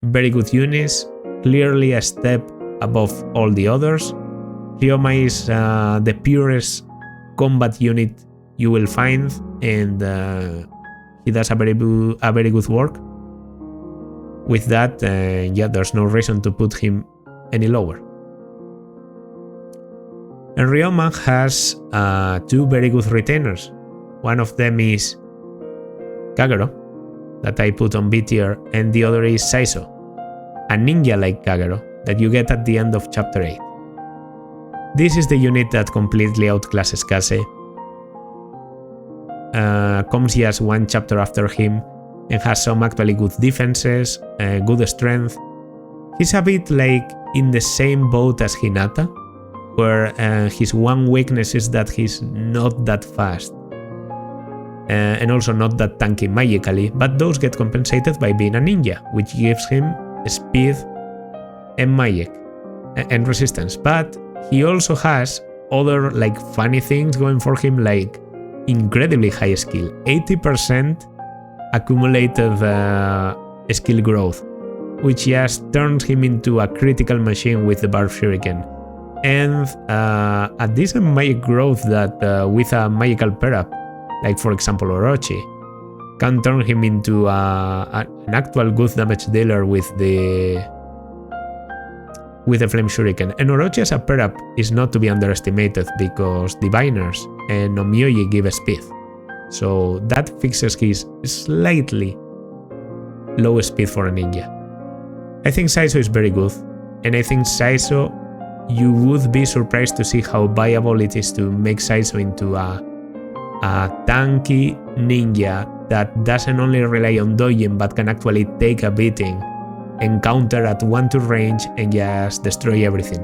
very good units, clearly a step above all the others. Ryoma is the purest combat unit you will find, and he does a very good work. With that, yeah, there's no reason to put him any lower. And Ryoma has two very good retainers. One of them is Kagero, that I put on B tier, and the other is Saizo, a ninja like Kagero that you get at the end of chapter 8. This is the unit that completely outclasses Kaze, comes just one chapter after him, and has some actually good defenses, good strength. He's a bit like in the same boat as Hinata, where his one weakness is that he's not that fast, and also not that tanky magically, but those get compensated by being a ninja, which gives him speed and magic and resistance. But he also has other like funny things going for him, like incredibly high skill, 80% accumulated skill growth, which just turns him into a critical machine with the Barb Shuriken, and a decent magic growth that with a magical pair-up, like for example Orochi, can turn him into an actual good damage dealer with the Flame Shuriken. And Orochi as a pair-up is not to be underestimated, because Diviners and Nomyoji give speed, so that fixes his slightly low speed for a ninja. I think Saizo is very good, and I think Saizo, you would be surprised to see how viable it is to make Saizo into a tanky ninja that doesn't only rely on dodging but can actually take a beating and counter at 1-2 range and just destroy everything.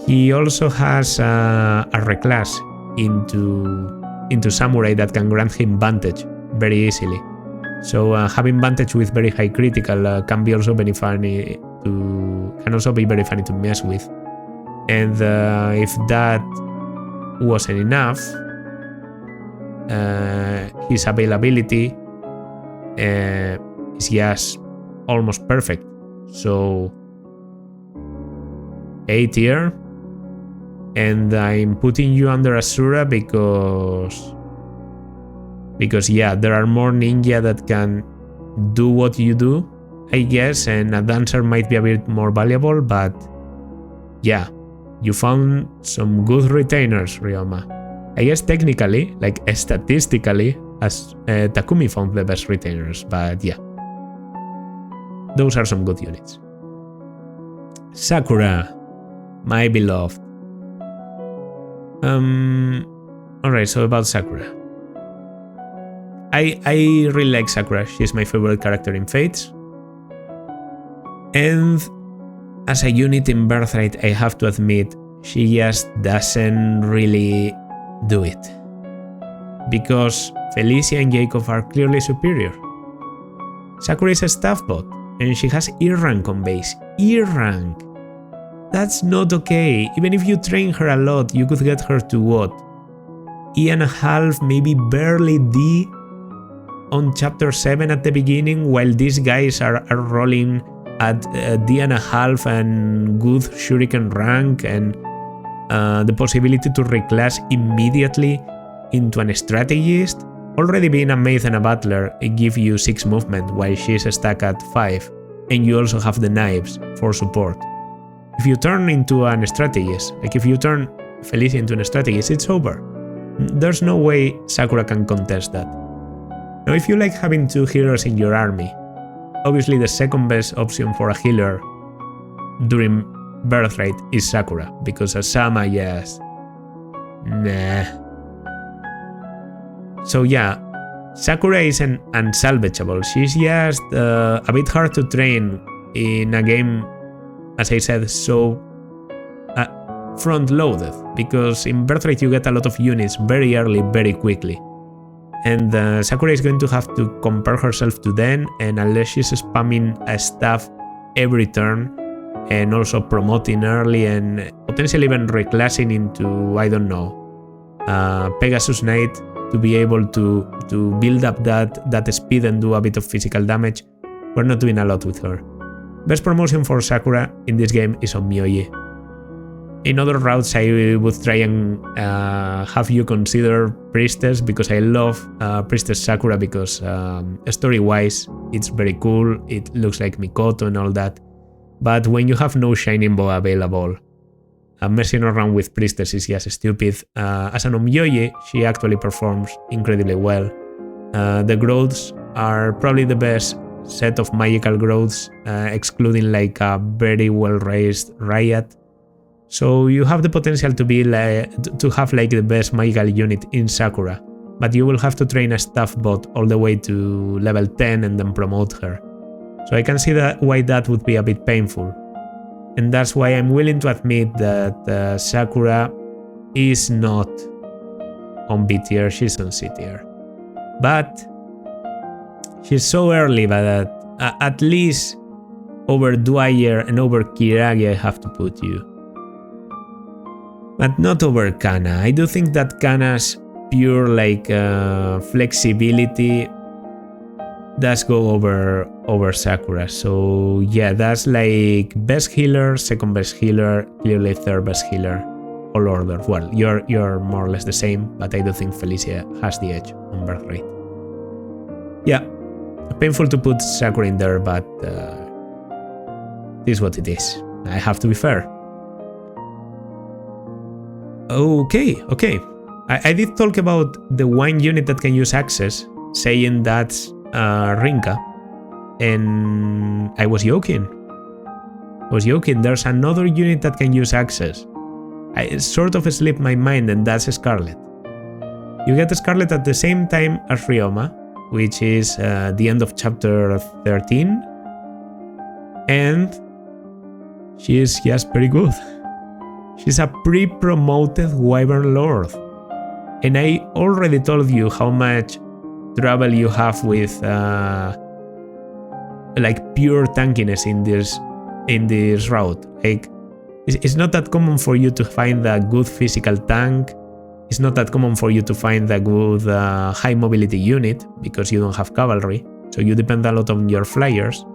He also has a reclass into Samurai that can grant him Vantage very easily. So having Vantage with very high critical can also be very funny to mess with. And if that wasn't enough, his availability is just almost perfect. So A tier, and I'm putting you under Azura because yeah, there are more ninja that can do what you do, I guess, and a dancer might be a bit more valuable, but yeah, you found some good retainers, Ryoma. I guess technically, like statistically, as Takumi found the best retainers, but yeah, those are some good units. Sakura, my beloved. Alright, so about Sakura. I really like Sakura. She's my favorite character in Fates. And as a unit in Birthright, I have to admit, she just doesn't really do it. Because Felicia and Jakob are clearly superior. Sakura is a staff bot, and she has E rank on base. E rank! That's not okay. Even if you train her a lot, you could get her to what? E.5, maybe barely D on chapter 7 at the beginning, while these guys are rolling at D.5 and good Shuriken rank, and the possibility to reclass immediately into an strategist. Already being a maid and a butler, it gives you 6 movement, while she's stuck at 5, and you also have the knives for support. If you turn into an strategist, like if you turn Felicia into a strategist, it's over. There's no way Sakura can contest that. Now, if you like having 2 healers in your army, obviously the second best option for a healer during Birthright is Sakura, because Azama, yes, nah. So yeah, Sakura isn't unsalvageable. She's just a bit hard to train in a game, as I said, so front-loaded, because in Birthright you get a lot of units very early, very quickly. And Sakura is going to have to compare herself to them, and unless she's spamming a staff every turn, and also promoting early and potentially even reclassing into, I don't know, Pegasus Knight to be able to build up that speed and do a bit of physical damage, we're not doing a lot with her. Best promotion for Sakura in this game is on Myoji. In other routes I would try and have you consider Priestess, because I love Priestess Sakura, because story-wise it's very cool, it looks like Mikoto and all that. But when you have no Shining Bow available, messing around with Priestess is just stupid. As an Omyoji, she actually performs incredibly well. The growths are probably the best set of magical growths, excluding like a very well-raised Rhajat. So you have the potential to be to have like the best magical unit in Sakura, but you will have to train a staff bot all the way to level 10 and then promote her. So I can see why that would be a bit painful. And that's why I'm willing to admit that Sakura is not on B tier, she's on C tier. But she's so early that at least over Dwyer and over Kiragi I have to put you. But not over Kanna. I do think that Kanna's pure like flexibility does go over Sakura. So yeah, that's like best healer, second best healer, clearly third best healer, all order. Well, you're more or less the same, but I do think Felicia has the edge on Birthright. Yeah, painful to put Sakura in there, but this is what it is. I have to be fair. Okay. I did talk about the one unit that can use access, saying that's Rinkah, and I was joking. There's another unit that can use access. I sort of slipped my mind, and that's Scarlet. You get Scarlet at the same time as Ryoma, which is the end of chapter 13, and she is just very good. She's a pre-promoted Wyvern Lord, and I already told you how much trouble you have with like pure tankiness in this route. Like it's not that common for you to find a good physical tank. It's not that common for you to find a good high mobility unit, because you don't have cavalry, so you depend a lot on your flyers.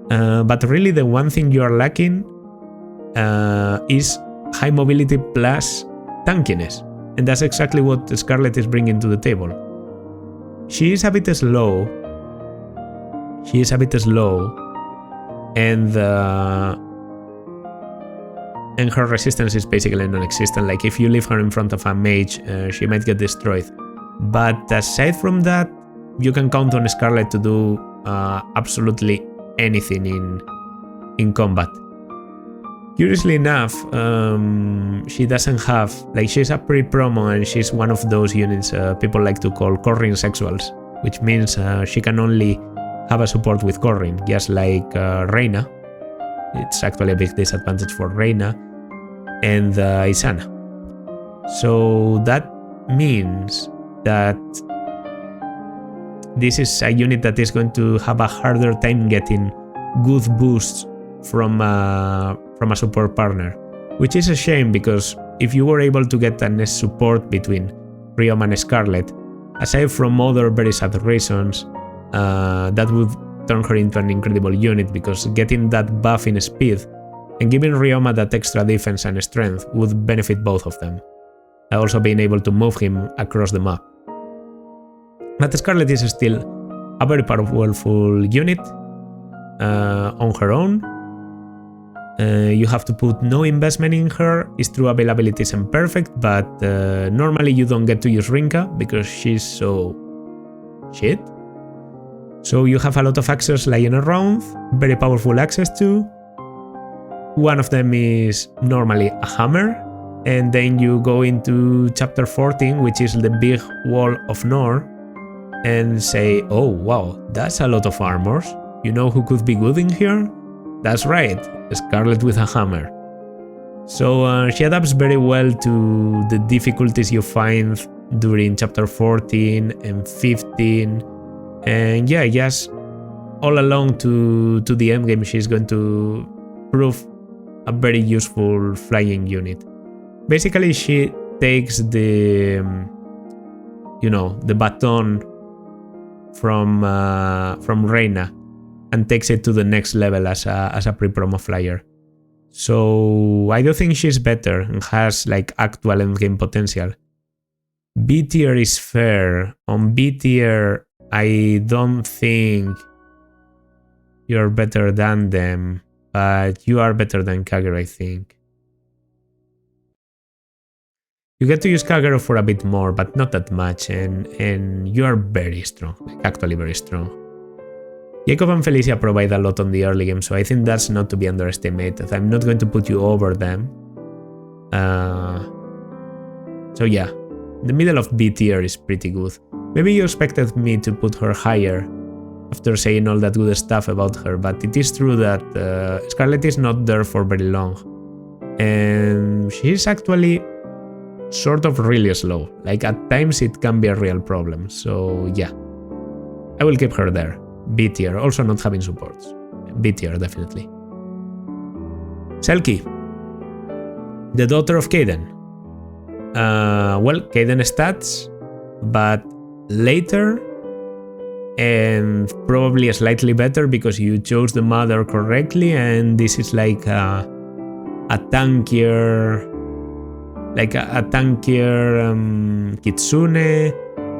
But really the one thing you are lacking is high mobility plus tankiness, and that's exactly what Scarlet is bringing to the table. She is a bit slow, and her resistance is basically non-existent. Like if you leave her in front of a mage, she might get destroyed. But aside from that, you can count on Scarlet to do absolutely anything in combat. Curiously enough, she doesn't have, like, she's a pre-promo, and she's one of those units people like to call Corrin sexuals, which means she can only have a support with Corrin, just like Reina. It's actually a big disadvantage for Reina and Izana. So that means that this is a unit that is going to have a harder time getting good boosts from a support partner, which is a shame, because if you were able to get a support between Ryoma and Scarlet, aside from other very sad reasons, that would turn her into an incredible unit, because getting that buff in speed and giving Ryoma that extra defense and strength would benefit both of them, also being able to move him across the map. But Scarlet is still a very powerful unit on her own. You have to put no investment in her. Its true availability isn't perfect, but normally you don't get to use Rinkah because she's so shit. So you have a lot of access lying around, very powerful access too. One of them is normally a hammer, and then you go into chapter 14, which is the big wall of Nor, and say, oh wow, that's a lot of armors. You know who could be good in here? That's right, Scarlet with a hammer. So she adapts very well to the difficulties you find during chapter 14 and 15. And yeah, yes, all along to the endgame, she's going to prove a very useful flying unit. Basically, she takes the, the baton from Reina and takes it to the next level as a pre-promo flyer. So I do think she's better and has like actual endgame potential. B tier is fair. On B tier, I don't think you're better than them, but you are better than Kagero, I think. You get to use Kagero for a bit more, but not that much, and you are very strong, like actually very strong. Jakob and Felicia provide a lot on the early game, so I think that's not to be underestimated. I'm not going to put you over them. So yeah, the middle of B tier is pretty good. Maybe you expected me to put her higher after saying all that good stuff about her, but it is true that Scarlet is not there for very long. And she's actually sort of really slow. Like at times it can be a real problem. So yeah, I will keep her there. B tier, also not having supports. B tier, definitely. Selkie, the daughter of Kaden. Well, Kaden stats, but later and probably slightly better because you chose the mother correctly, and this is like a tankier, Kitsune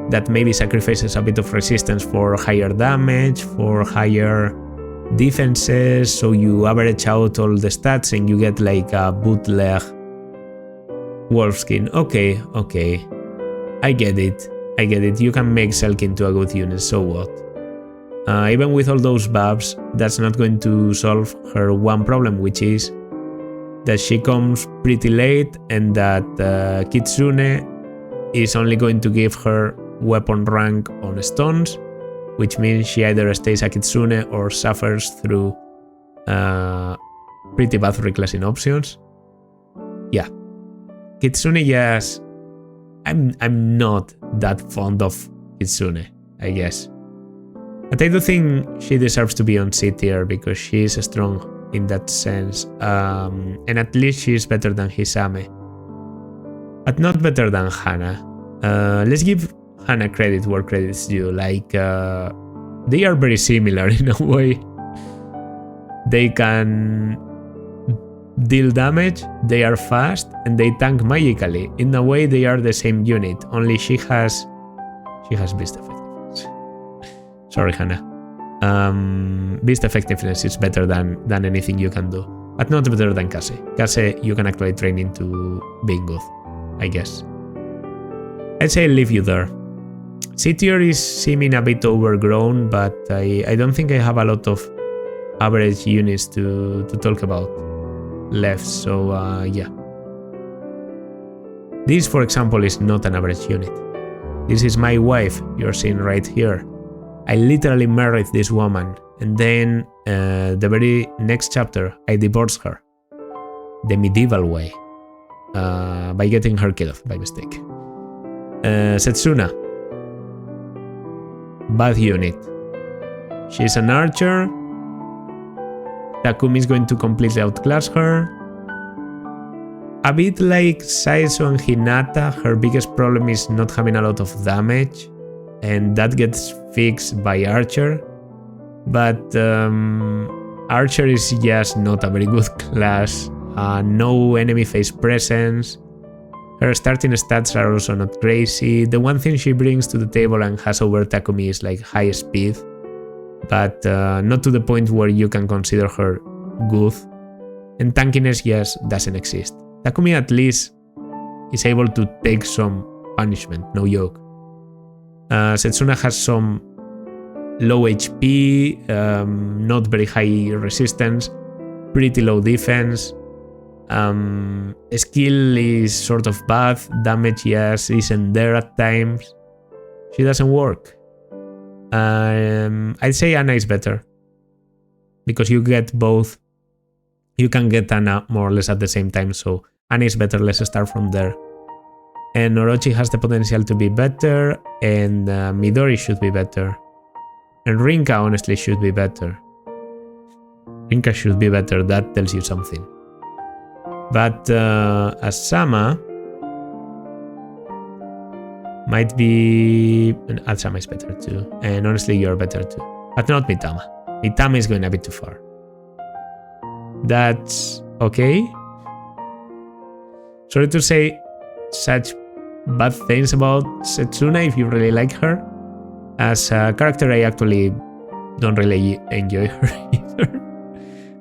that maybe sacrifices a bit of resistance for higher damage, for higher defenses, so you average out all the stats and you get like a bootleg Wolfskin. Okay, I get it. You can make Selkie into a good unit, so what? Even with all those buffs, that's not going to solve her one problem, which is that she comes pretty late and that Kitsune is only going to give her weapon rank on stones, which means she either stays a Kitsune or suffers through pretty bad reclassing options. Yeah, Kitsune, yes. I'm not that fond of Kitsune, I guess. But I do think she deserves to be on C tier because she is strong in that sense. And at least she is better than Hisame. But not better than Hana. Let's give Hana credit where credit's due. Like, they are very similar in a way. They can deal damage, they are fast, and they tank magically. In a way, they are the same unit, only she has beast effectiveness. Sorry, Hana. Beast effectiveness is better than anything you can do, but not better than Kaze. Kaze you can actually train into being good, I guess. I'd say leave you there. C tier is seeming a bit overgrown, but I don't think I have a lot of average units to talk about left, so yeah. This, for example, is not an average unit. This is my wife, you're seeing right here. I literally married this woman, and then the very next chapter, I divorced her. The medieval way. By getting her killed by mistake. Setsuna. Bad unit. She's an archer. Takumi is going to completely outclass her. A bit like Saizo and Hinata, her biggest problem is not having a lot of damage, and that gets fixed by Archer. But Archer is just not a very good class. No enemy face presence. Her starting stats are also not crazy. The one thing she brings to the table and has over Takumi is like high speed, but not to the point where you can consider her good. And tankiness just doesn't exist. Takumi at least is able to take some punishment, no joke. Setsuna has some low HP, not very high resistance, pretty low defense. Skill is sort of bad, damage yes isn't there at times. She doesn't work. I'd say Hana is better. Because you get both. You can get Hana more or less at the same time, so Hana is better, let's start from there. And Orochi has the potential to be better, and Midori should be better. And Rinkah honestly should be better. Rinkah should be better, that tells you something. But Azama might be... Azama is better too, and honestly you're better too. But not Mitama. Mitama is going a bit too far. That's okay. Sorry to say such bad things about Setsuna if you really like her. As a character, I actually don't really enjoy her either.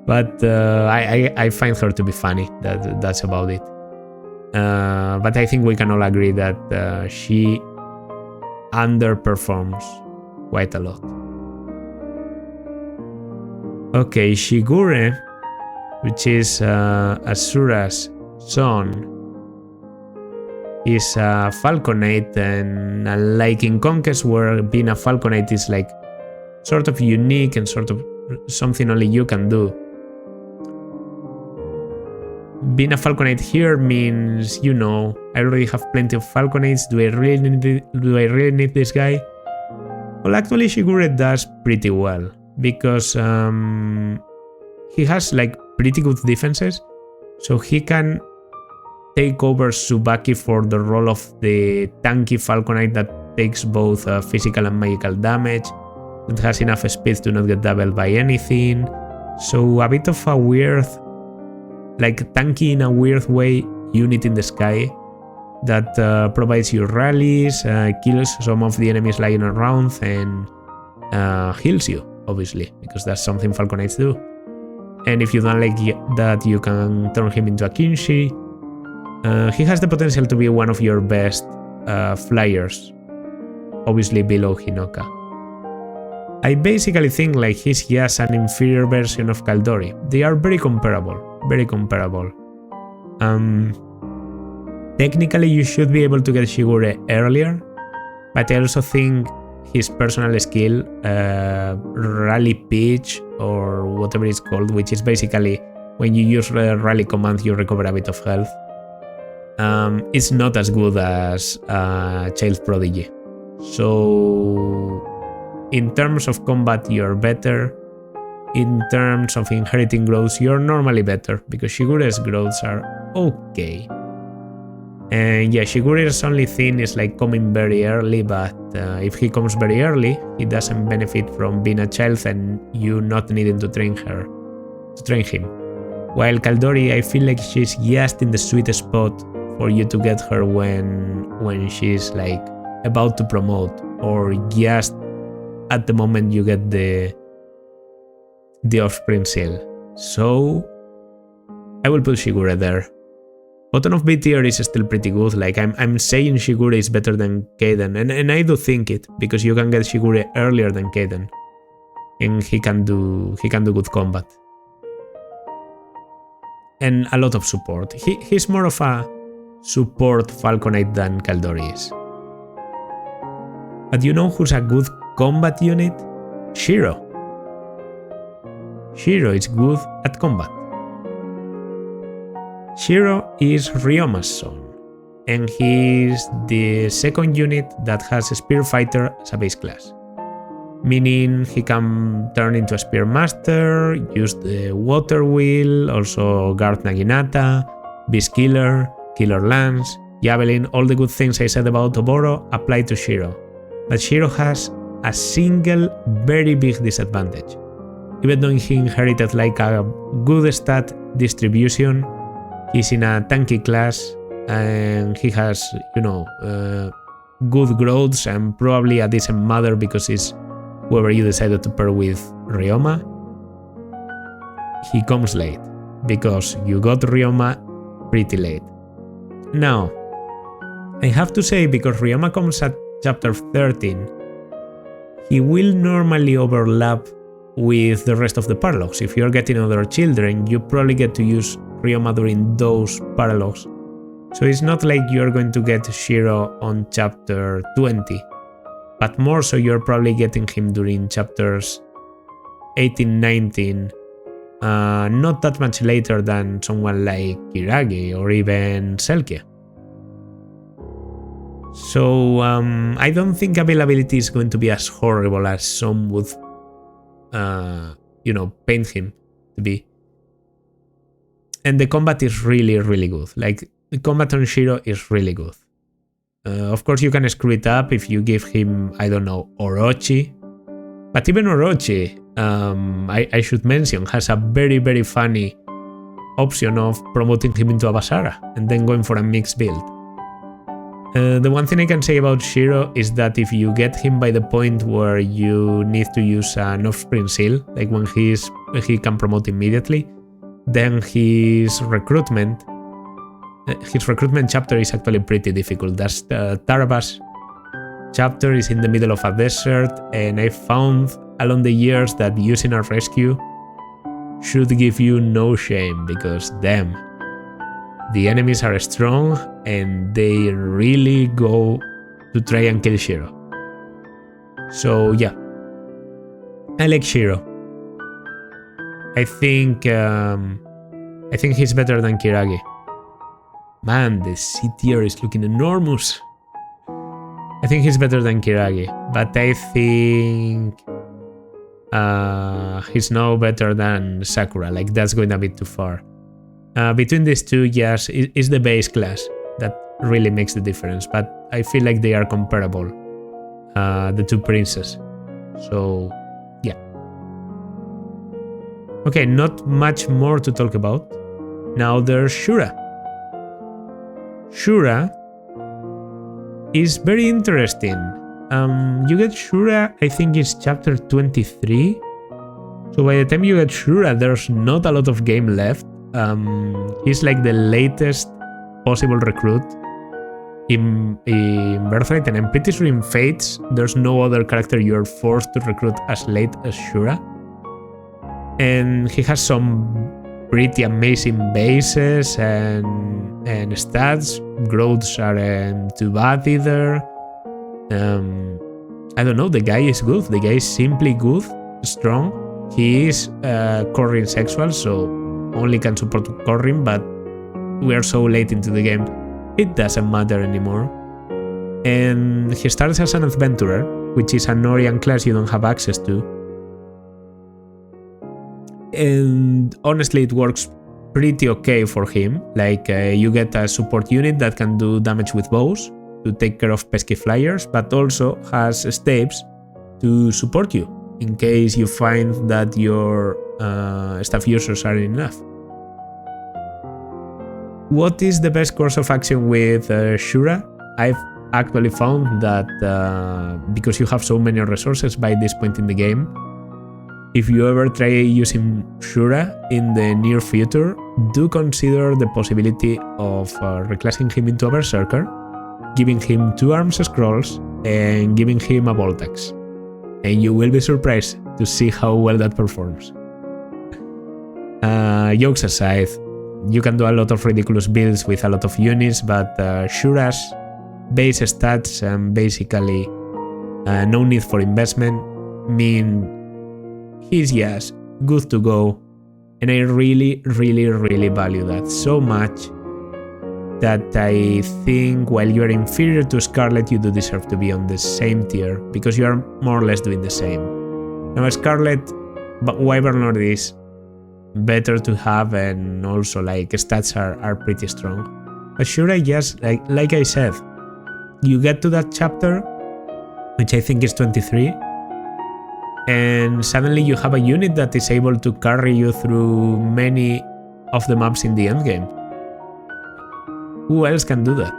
But I find her to be funny. That's about it. But I think we can all agree that she underperforms quite a lot. Okay, Shigure, which is Azura's son, is a Falconate, and like in Conquest, where being a Falconate is like sort of unique and sort of something only you can do. Being a Falconate here means, you know, I already have plenty of Falconates. Do I really need this guy? Well, actually, Shigure does pretty well because he has like pretty good defenses, so he can take over Tsubaki for the role of the tanky Falconite that takes both physical and magical damage, that has enough speed to not get doubled by anything. So a bit of a weird, like tanky in a weird way, unit in the sky that provides you rallies, kills some of the enemies lying around, and heals you, obviously, because that's something Falconites do. And if you don't like that, you can turn him into a Kinshi. He has the potential to be one of your best flyers, obviously below Hinoka. I basically think like he's just an inferior version of Caeldori. They are very comparable, very comparable. Technically you should be able to get Shigure earlier, but I also think his personal skill, Rally Pitch or whatever it's called, which is basically when you use Rally command you recover a bit of health, it's not as good as Child Prodigy. So in terms of combat you're better. In terms of inheriting growths you're normally better, because Shigure's growths are okay. And yeah, Shigure's only thing is like coming very early, but if he comes very early, he doesn't benefit from being a child and you not needing to train him. While Caeldori, I feel like she's just in the sweet spot for you to get her when she's like about to promote, or just at the moment you get the offspring seal. So I will put Shigure there. Bottom of B tier is still pretty good. Like I'm saying Shigure is better than Kaden, and I do think it, because you can get Shigure earlier than Kaden, and he can do good combat and a lot of support. He's more of a support Falconite than Caeldori is. But you know who's a good combat unit? Shiro. Shiro is good at combat. Shiro is Ryoma's son, and he's the second unit that has a Spear Fighter as a base class, meaning he can turn into a Spear Master, use the Water Wheel, also guard Naginata, Beast Killer, Killer Lance, Javelin. All the good things I said about Oboro apply to Shiro, but Shiro has a single very big disadvantage. Even though he inherited like a good stat distribution, he's in a tanky class and he has, you know, good growths and probably a decent mother because he's whoever you decided to pair with Ryoma. He comes late because you got Ryoma pretty late. Now, I have to say, because Ryoma comes at chapter 13, he will normally overlap with the rest of the paralogs. If you're getting other children, you probably get to use Ryoma during those paralogs. So it's not like you're going to get Shiro on chapter 20. but more so you're probably getting him during chapters 18, 19, not that much later than someone like Kiragi or even Selkie. So I don't think availability is going to be as horrible as some would, paint him to be. And the combat is really, really good. Like, the combat on Shiro is really good. Of course, you can screw it up if you give him, I don't know, Orochi. But even Orochi, I should mention, has a very, very funny option of promoting him into a Basara and then going for a mixed build. The one thing I can say about Shiro is that if you get him by the point where you need to use an off-screen seal, like when he can promote immediately, then his recruitment chapter is actually pretty difficult. That's the Tarabas chapter is in the middle of a desert, and I found along the years that using a rescue should give you no shame, because damn, the enemies are strong and they really go to try and kill Shiro. So yeah, I like Shiro. I think he's better than Kiragi. Man, the C tier is looking enormous. I think he's better than Kiragi, but I think he's no better than Sakura. Like, that's going a bit too far. Between these two, yes, it's the base class that really makes the difference, but I feel like they are comparable, the two princes. So, yeah. Okay, not much more to talk about. Now there's Shura. Shura is very interesting. You get Shura, I think it's chapter 23. So by the time you get Shura, there's not a lot of game left. He's like the latest possible recruit in Birthright, and I'm pretty sure in Fates there's no other character you're forced to recruit as late as Shura. And he has some pretty amazing bases and stats. Growths aren't too bad either. I don't know, the guy is good. The guy is simply good, strong. He is Corrin sexual, so only can support Corrin, but we are so late into the game, it doesn't matter anymore. And he starts as an adventurer, which is an Orion class you don't have access to. And honestly, it works pretty okay for him. Like, you get a support unit that can do damage with bows to take care of pesky flyers, but also has staves to support you in case you find that your staff users aren't enough. What is the best course of action with Shura? I've actually found that because you have so many resources by this point in the game, if you ever try using Shura in the near future, do consider the possibility of reclassing him into a Berserker, giving him 2 arms scrolls, and giving him a Bolt Axe. And you will be surprised to see how well that performs. Jokes aside, you can do a lot of ridiculous builds with a lot of units, but Shura's base stats and basically no need for investment mean he's just good to go, and I really, really, really value that so much that I think while you are inferior to Scarlet, you do deserve to be on the same tier, because you are more or less doing the same. Now Scarlet, but Wyvern Lord is better to have, and also like stats are pretty strong. But sure, I guess, like I said, you get to that chapter, which I think is 23, and suddenly you have a unit that is able to carry you through many of the maps in the endgame. Who else can do that?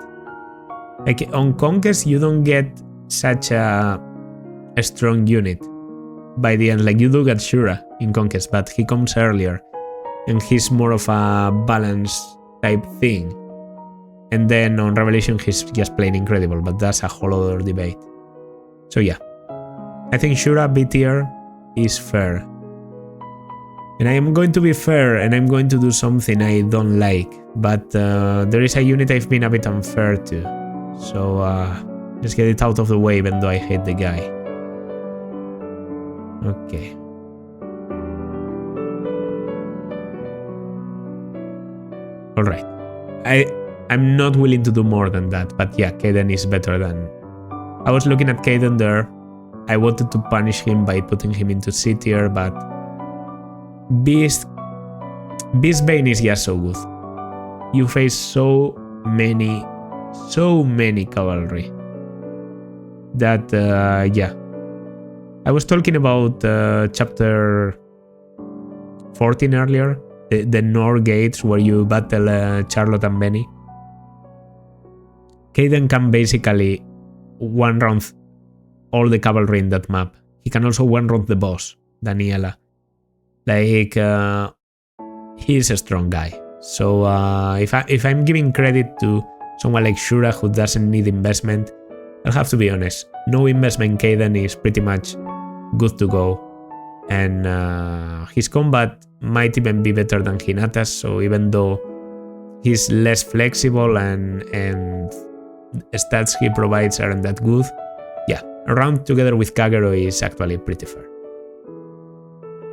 Like, on Conquest, you don't get such a strong unit by the end. Like, you do get Shura in Conquest, but he comes earlier, and he's more of a balance type thing. And then on Revelation, he's just plain incredible, but that's a whole other debate. So yeah, I think Shura B tier is fair. And I am going to be fair, and I'm going to do something I don't like, but there is a unit I've been a bit unfair to. So Let's get it out of the way, even though I hate the guy. Okay. Alright. I'm not willing to do more than that, but yeah, Kaden is better than... I was looking at Kaden there. I wanted to punish him by putting him into C tier, but... Beast Bane is just so good. You face so many cavalry. That, yeah. I was talking about chapter 14 earlier. The North Gates where you battle Charlotte and Benny. Kaden can basically one-round all the cavalry in that map. He can also one-round the boss, Daniela. Like, he's a strong guy. So if I'm giving credit to someone like Shura who doesn't need investment, I'll have to be honest. No investment Kaden is pretty much good to go. And his combat might even be better than Hinata's, so even though he's less flexible and stats he provides aren't that good, yeah, a round together with Kagero is actually pretty fair.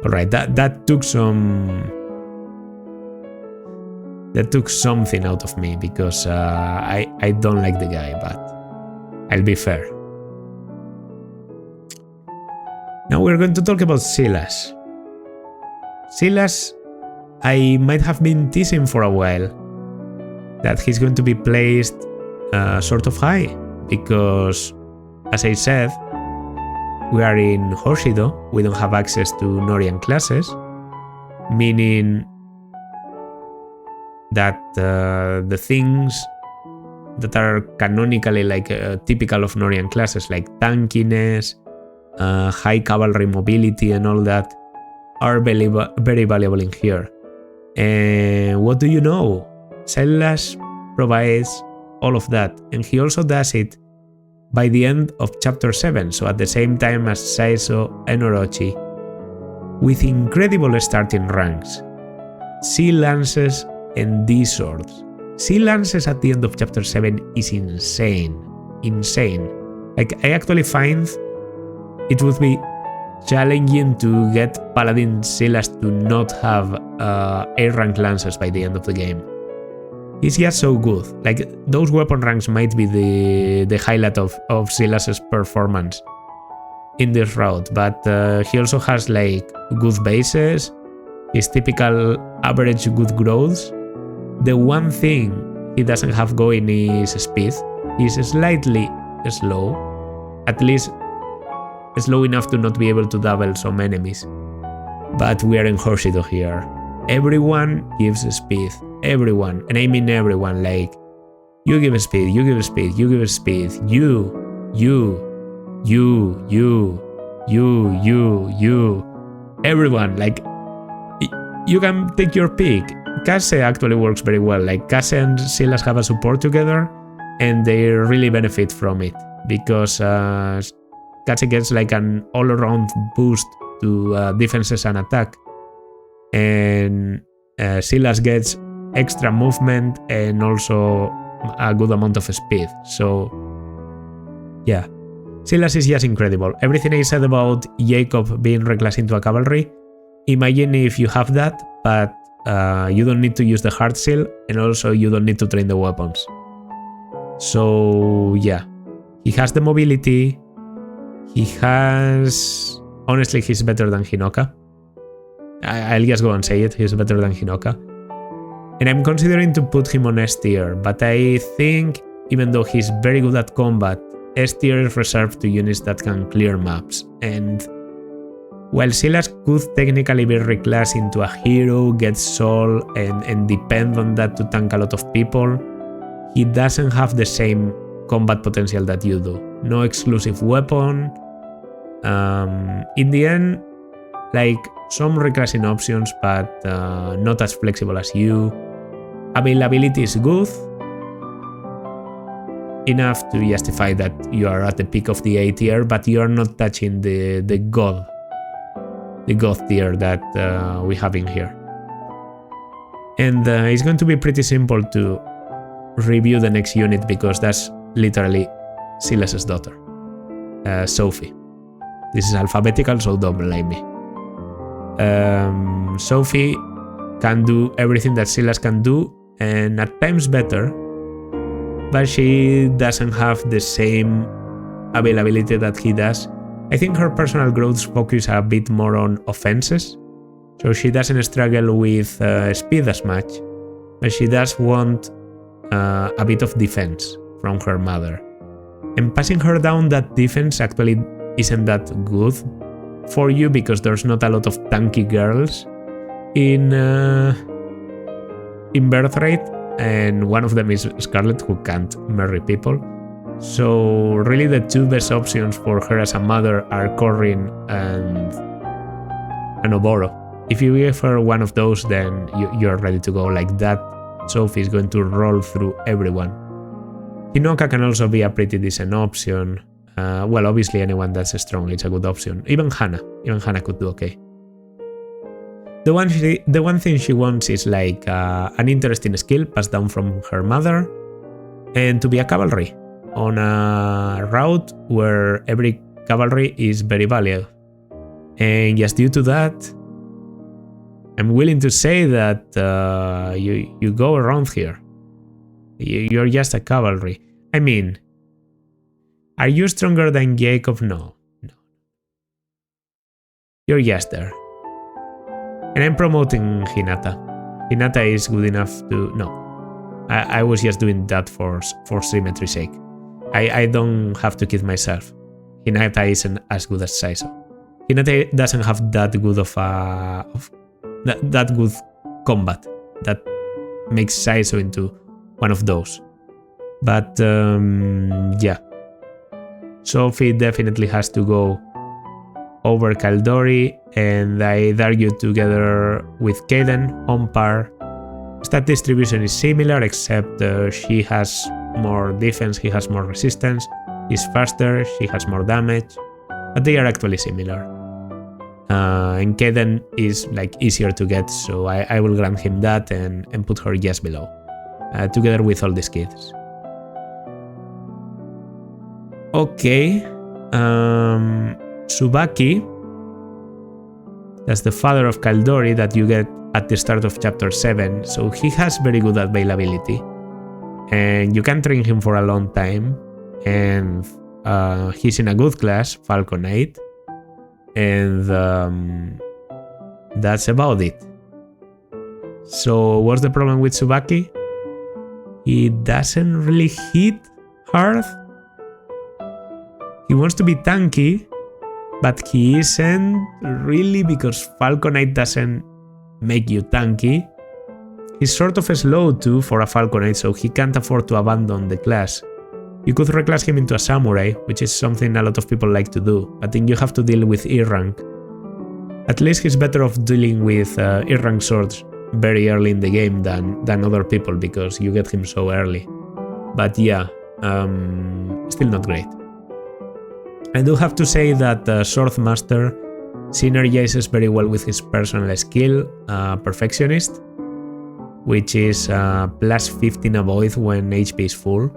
Alright, that took something out of me because I don't like the guy, but I'll be fair. Now we're going to talk about Silas. Silas, I might have been teasing for a while that he's going to be placed sort of high because, as I said, we are in Hoshido, we don't have access to Norian classes, meaning that the things that are canonically like typical of Norian classes, like tankiness, high cavalry mobility and all that, are very valuable in here. And what do you know? Silas provides all of that, and he also does it by the end of chapter 7, so at the same time as Saizo and Orochi, with incredible starting ranks. Sea Lances and D-Swords. Sea Lances at the end of chapter 7 is insane. Insane. Like, I actually find it would be challenging to get Paladin Silas to not have 8 rank lances by the end of the game. He's just so good. Like, those weapon ranks might be the highlight of Silas's performance in this route, but he also has like good bases, his typical average good growths. The one thing he doesn't have going is speed. He's slightly slow, at least slow enough to not be able to double some enemies. But we are in Hoshido here. Everyone gives speed. Everyone. And I mean everyone. Like, you give speed, you give speed, you give speed. You. Everyone. Like, you can take your pick. Kaze actually works very well. Like, Kaze and Silas have a support together and they really benefit from it because Kaze gets like an all-around boost to defenses and attack, and Silas gets extra movement and also a good amount of speed. So yeah, Silas is just incredible. Everything I said about Jakob being reclassed into a cavalry, imagine if you have that, but you don't need to use the hard seal, and also you don't need to train the weapons. So yeah, he has the mobility. He has... Honestly, he's better than Hinoka. I'll just go and say it, he's better than Hinoka. And I'm considering to put him on S tier, but I think even though he's very good at combat, S tier is reserved to units that can clear maps. And while Silas could technically be reclassed into a hero, get soul, and depend on that to tank a lot of people, he doesn't have the same combat potential that you do. No exclusive weapon. In the end, like, some reclassing options, but not as flexible as you. Availability is good enough to justify that you are at the peak of the A tier, but you are not touching the god tier that we have in here. And it's going to be pretty simple to review the next unit because that's literally Silas's daughter, Sophie. This is alphabetical, so don't blame me. Sophie can do everything that Silas can do, and at times better, but she doesn't have the same availability that he does. I think her personal growth focuses a bit more on offenses, so she doesn't struggle with speed as much, but she does want a bit of defense from her mother. And passing her down that defense actually isn't that good for you because there's not a lot of tanky girls in Birthright, and one of them is Scarlet, who can't marry people. So really the two best options for her as a mother are Corrin and Oboro. If you give her one of those, then you're ready to go. Like that, Sophie is going to roll through everyone. Hinoka can also be a pretty decent option. Well, obviously anyone that's strong is a good option. Even Hana could do okay. The one thing she wants is like an interesting skill passed down from her mother, and to be a cavalry on a route where every cavalry is very valuable. And just due to that, I'm willing to say that you go around here. You're just a cavalry. I mean, are you stronger than Jakob? No. You're just there. And I'm promoting Hinata. Hinata is good enough to... No. I was just doing that for symmetry's sake. I don't have to kid myself. Hinata isn't as good as Saizo. Hinata doesn't have that good that good combat that makes Saizo into one of those. But yeah. Sophie definitely has to go over Caeldori, and I'd argue together with Kaden on par. Stat distribution is similar, except she has more defense, he has more resistance, he's faster, she has more damage, but they are actually similar. And Kaden is like easier to get, so I will grant him that and put her just below, together with all these kids. Okay, Tsubaki, that's the father of Caeldori that you get at the start of chapter 7, so he has very good availability, and you can train him for a long time, and he's in a good class, Falcon 8, and that's about it. So what's the problem with Tsubaki? He doesn't really hit hard. He wants to be tanky, but he isn't really, because Falconite doesn't make you tanky. He's sort of slow too for a Falconite, so he can't afford to abandon the class. You could reclass him into a samurai, which is something a lot of people like to do, but then you have to deal with E rank. At least he's better off dealing with E rank swords very early in the game than other people, because you get him so early. But yeah, still not great. I do have to say that Swordmaster synergizes very well with his personal skill, Perfectionist, which is plus 15 avoid when HP is full.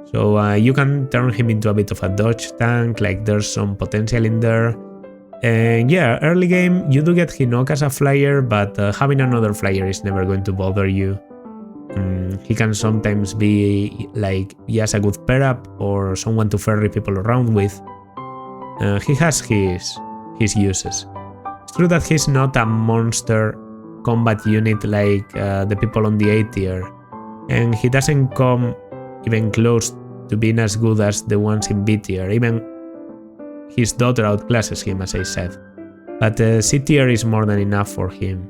So you can turn him into a bit of a dodge tank, like there's some potential in there. And yeah, early game you do get Hinoka as a flyer, but having another flyer is never going to bother you. He can sometimes be like just a good pair up or someone to ferry people around with. He has his uses. It's true that he's not a monster combat unit like the people on the A tier, and he doesn't come even close to being as good as the ones in B tier. Even his daughter outclasses him, as I said. But C tier is more than enough for him.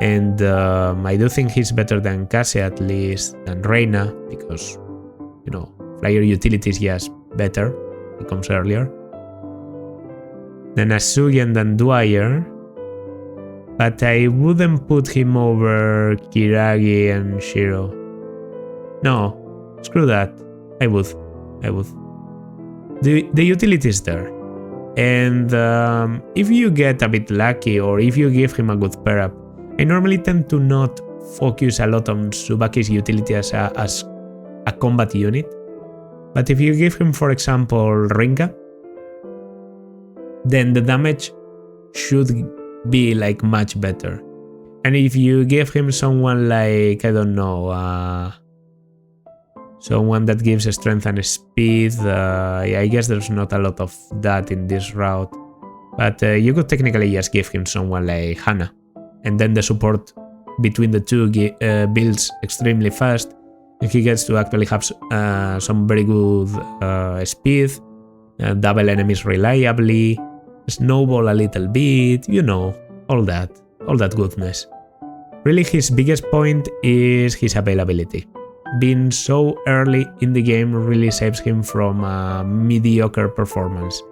And I do think he's better than Kaze, at least, than Reina, because, you know, flyer utility is just better. He comes earlier. Then Asugi and then Dwyer. But I wouldn't put him over Kiragi and Shiro. No, screw that. I would. The utility is there. And if you get a bit lucky, or if you give him a good pair up, I normally tend to not focus a lot on Tsubaki's utility as a combat unit. But if you give him, for example, Rinkah, then the damage should be like much better. And if you give him someone like, I don't know, someone that gives strength and speed, yeah, I guess there's not a lot of that in this route. But you could technically just give him someone like Hana. And then the support between the two builds extremely fast. And he gets to actually have some very good speed, double enemies reliably, snowball a little bit, you know, all that goodness. Really, his biggest point is his availability. Being so early in the game really saves him from a mediocre performance.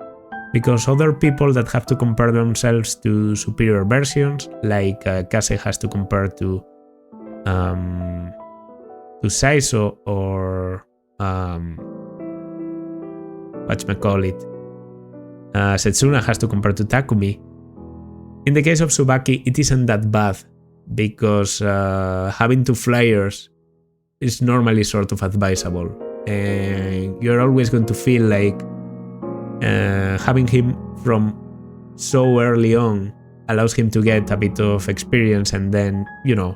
Because other people that have to compare themselves to superior versions, like Kaze has to compare to Saizo or whatchamacallit, Setsuna has to compare to Takumi. In the case of Tsubaki, it isn't that bad because having two flyers is normally sort of advisable, and you're always going to feel like having him from so early on allows him to get a bit of experience, and then, you know,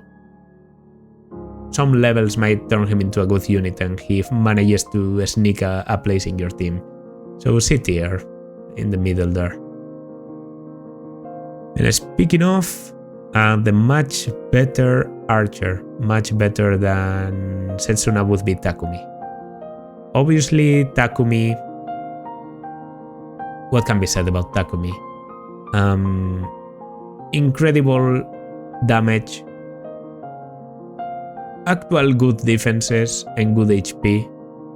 some levels might turn him into a good unit and he manages to sneak a place in your team. So C tier in the middle there. And speaking of, the much better archer, much better than Setsuna, would be Takumi. Obviously, Takumi, what can be said about Takumi? Incredible damage, actual good defenses and good HP,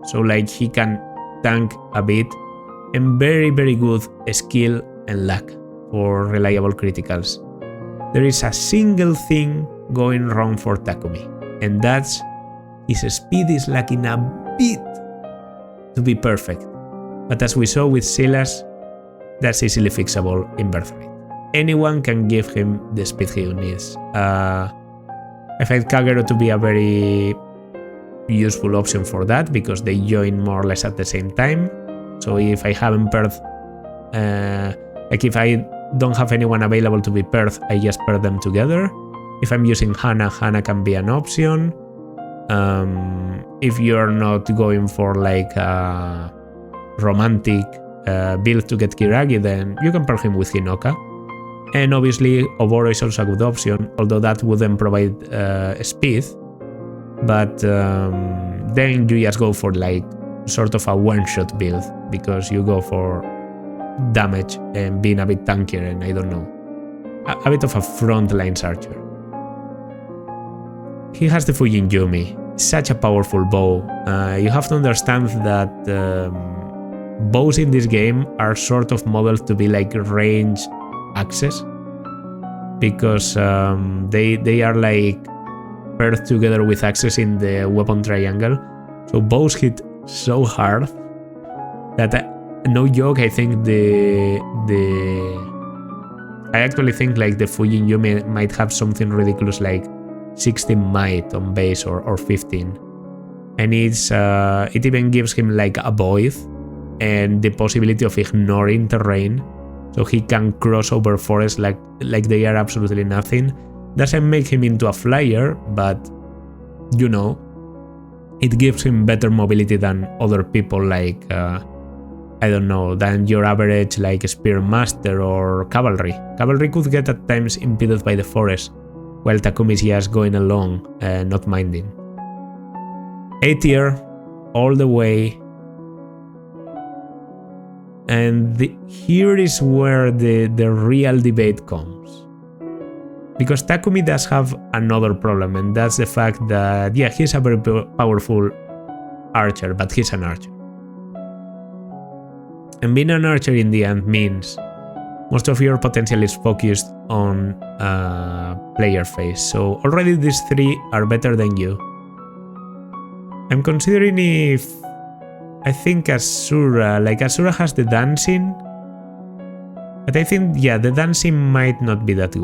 so like he can tank a bit, and very good skill and luck for reliable criticals. There is a single thing going wrong for Takumi, and that's his speed is lacking a bit to be perfect. But as we saw with Silas, that's easily fixable in Birthright. Anyone can give him the speed he needs. I find Kagero to be a very useful option for that because they join more or less at the same time. So if I haven't paired, like if I don't have anyone available to be paired, I just pair them together. If I'm using Hana, Hana can be an option. If you're not going for like a romantic build to get Kiragi, then you can pair him with Hinoka. And obviously Oboro is also a good option, although that wouldn't provide speed. But then you just go for like sort of a one-shot build, because you go for damage and being a bit tankier and I don't know, a bit of a frontline archer. He has the Fujin Yumi, such a powerful bow. You have to understand that bows in this game are sort of modeled to be like range axes, because they are like paired together with axes in the weapon triangle. So bows hit so hard that no joke, I think I actually think like the Fujin Yumi might have something ridiculous like 16 might on base or 15, and it even gives him like a void and the possibility of ignoring terrain, so he can cross over forests like they are absolutely nothing. Doesn't make him into a flyer, but you know, it gives him better mobility than other people, like I don't know, than your average like spear master or cavalry. Cavalry could get at times impeded by the forest, while Takumi is just going along, not minding. A tier all the way. And here is where the real debate comes. Because Takumi does have another problem, and that's the fact that, yeah, he's a very powerful archer, but he's an archer. And being an archer in the end means most of your potential is focused on player phase, so already these three are better than you. I'm considering if I think Azura has the dancing, but I think, yeah, the dancing might not be that good.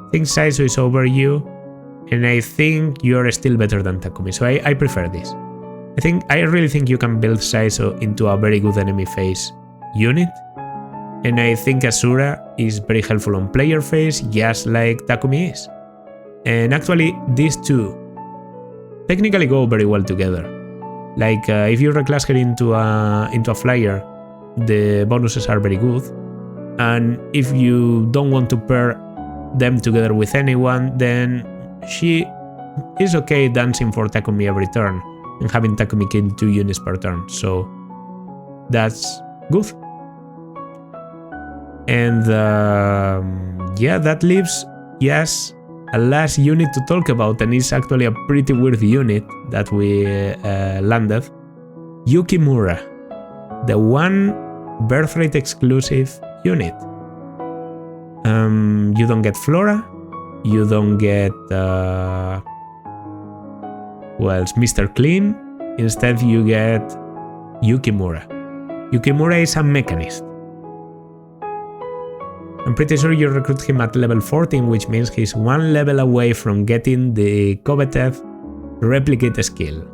I think Saizo is over you, and I think you're still better than Takumi, so I prefer this. I really think you can build Saizo into a very good enemy phase unit. And I think Azura is very helpful on player phase, just like Takumi is. And actually, these two technically go very well together. Like, if you reclass her into a flyer, the bonuses are very good. And if you don't want to pair them together with anyone, then she is okay dancing for Takumi every turn and having Takumi kill 2 units per turn. So that's good. And yeah, that leaves a last unit to talk about, and it's actually a pretty weird unit that we landed. Yukimura, the one Birthright exclusive unit. You don't get Flora, you don't get Mr. Clean. Instead you get Yukimura. Yukimura is a mechanist. I'm pretty sure you recruit him at level 14, which means he's 1 level away from getting the coveted replicate skill.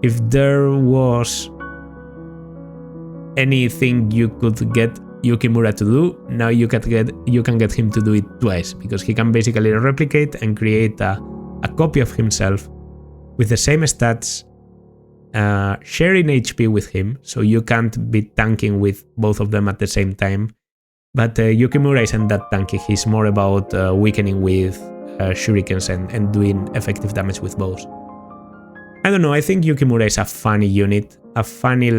If there was anything you could get Yukimura to do, now you can get him to do it twice, because he can basically replicate and create a copy of himself with the same stats, sharing HP with him, so you can't be tanking with both of them at the same time. But Yukimura isn't that tanky, he's more about weakening with shurikens and doing effective damage with bows. I don't know, I think Yukimura is a funny unit, a funny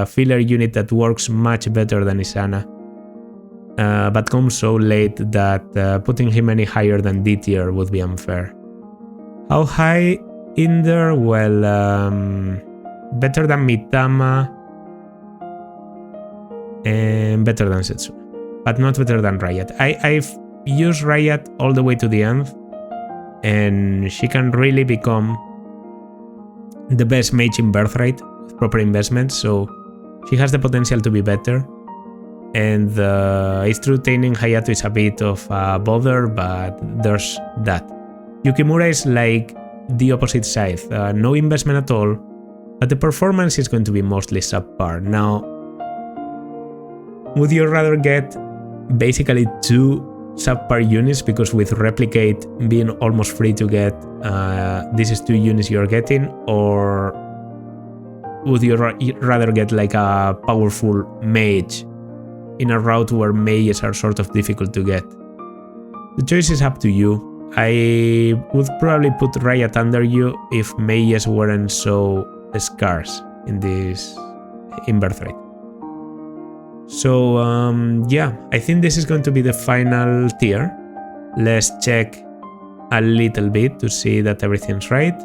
filler unit that works much better than Izana, but comes so late that putting him any higher than D tier would be unfair. How high in there? Well, better than Mitama and better than Setsuna, but not better than Rhajat. I've used Rhajat all the way to the end, and she can really become the best mage in Birthright with proper investment, so she has the potential to be better. And it's true, taming Hayato is a bit of a bother, but there's that. Yukimura is like the opposite side, no investment at all, but the performance is going to be mostly subpar. Now, would you rather get basically 2 subpar units, because with replicate being almost free to get, this is 2 units you're getting, or would you rather get like a powerful mage in a route where mages are sort of difficult to get? The choice is up to you. I would probably put Rhajat under you if mages weren't so scarce in Birthright. So yeah, I think this is going to be the final tier. Let's check a little bit to see that everything's right.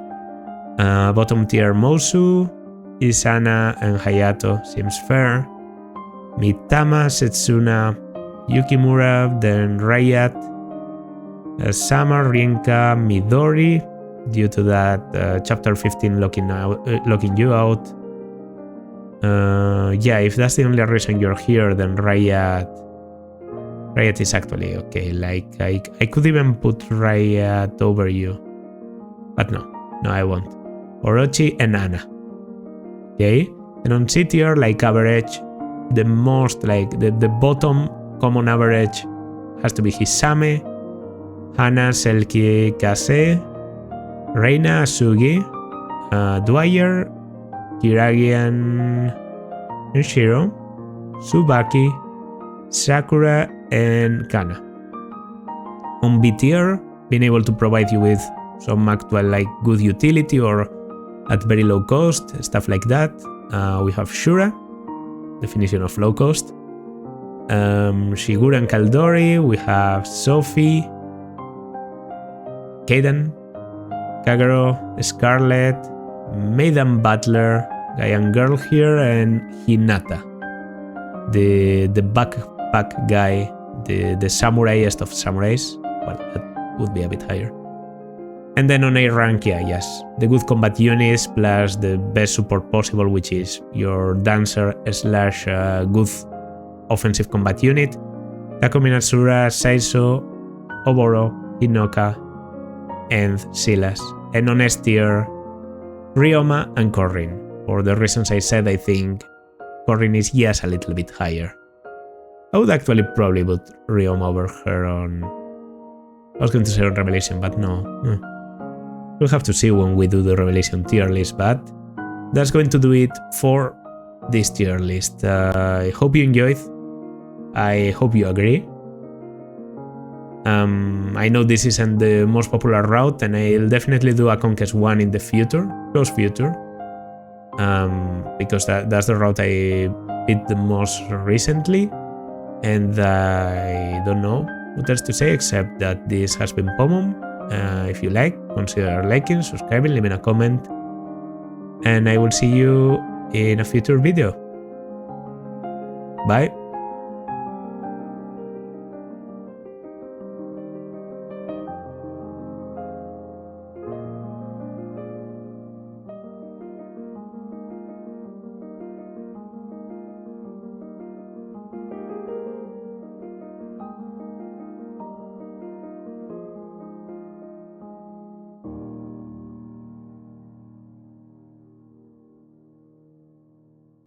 Bottom tier Mozu, Izana and Hayato seems fair. Mitama, Setsuna, Yukimura, then Rhajat, Azama, Rinkah, Midori, due to that chapter 15 locking you out. Yeah, if that's the only reason you're here, then Rhajat is actually okay. Like, I could even put Rhajat over you, but no, I won't. Orochi and Hana. Okay, and on C tier, like average, the most, like the bottom common average has to be Hisame, Hana, Selkie, Kaze, Reina, Asugi, Dwyer, Kiragi and Shiro, Tsubaki, Sakura, and Kanna. On B tier, being able to provide you with some actual like good utility or at very low cost, stuff like that. We have Shura, definition of low cost. Shigura and Caeldori, we have Sophie, Kaden, Kagero, Scarlet, Maiden Butler, guy and girl here, and Hinata, the backpack guy, the samuraiest of samurais. Well, that would be a bit higher. And then on A rank, yeah, yes, the good combat units plus the best support possible, which is your dancer slash good offensive combat unit. Takumi, Azura, Saizo, Oboro, Hinoka, and Silas. And on S tier, Ryoma and Corrin. For the reasons I said, I think Corrin is just a little bit higher. I would actually probably put Ryoma over her on... I was going to say on Revelation, but no. We'll have to see when we do the Revelation tier list, but that's going to do it for this tier list. I hope you enjoyed. I hope you agree. I know this isn't the most popular route, and I'll definitely do a Conquest 1 in the future, close future, because that's the route I beat the most recently, and I don't know what else to say except that this has been Pomum. If you like, consider liking, subscribing, leaving a comment, and I will see you in a future video. Bye!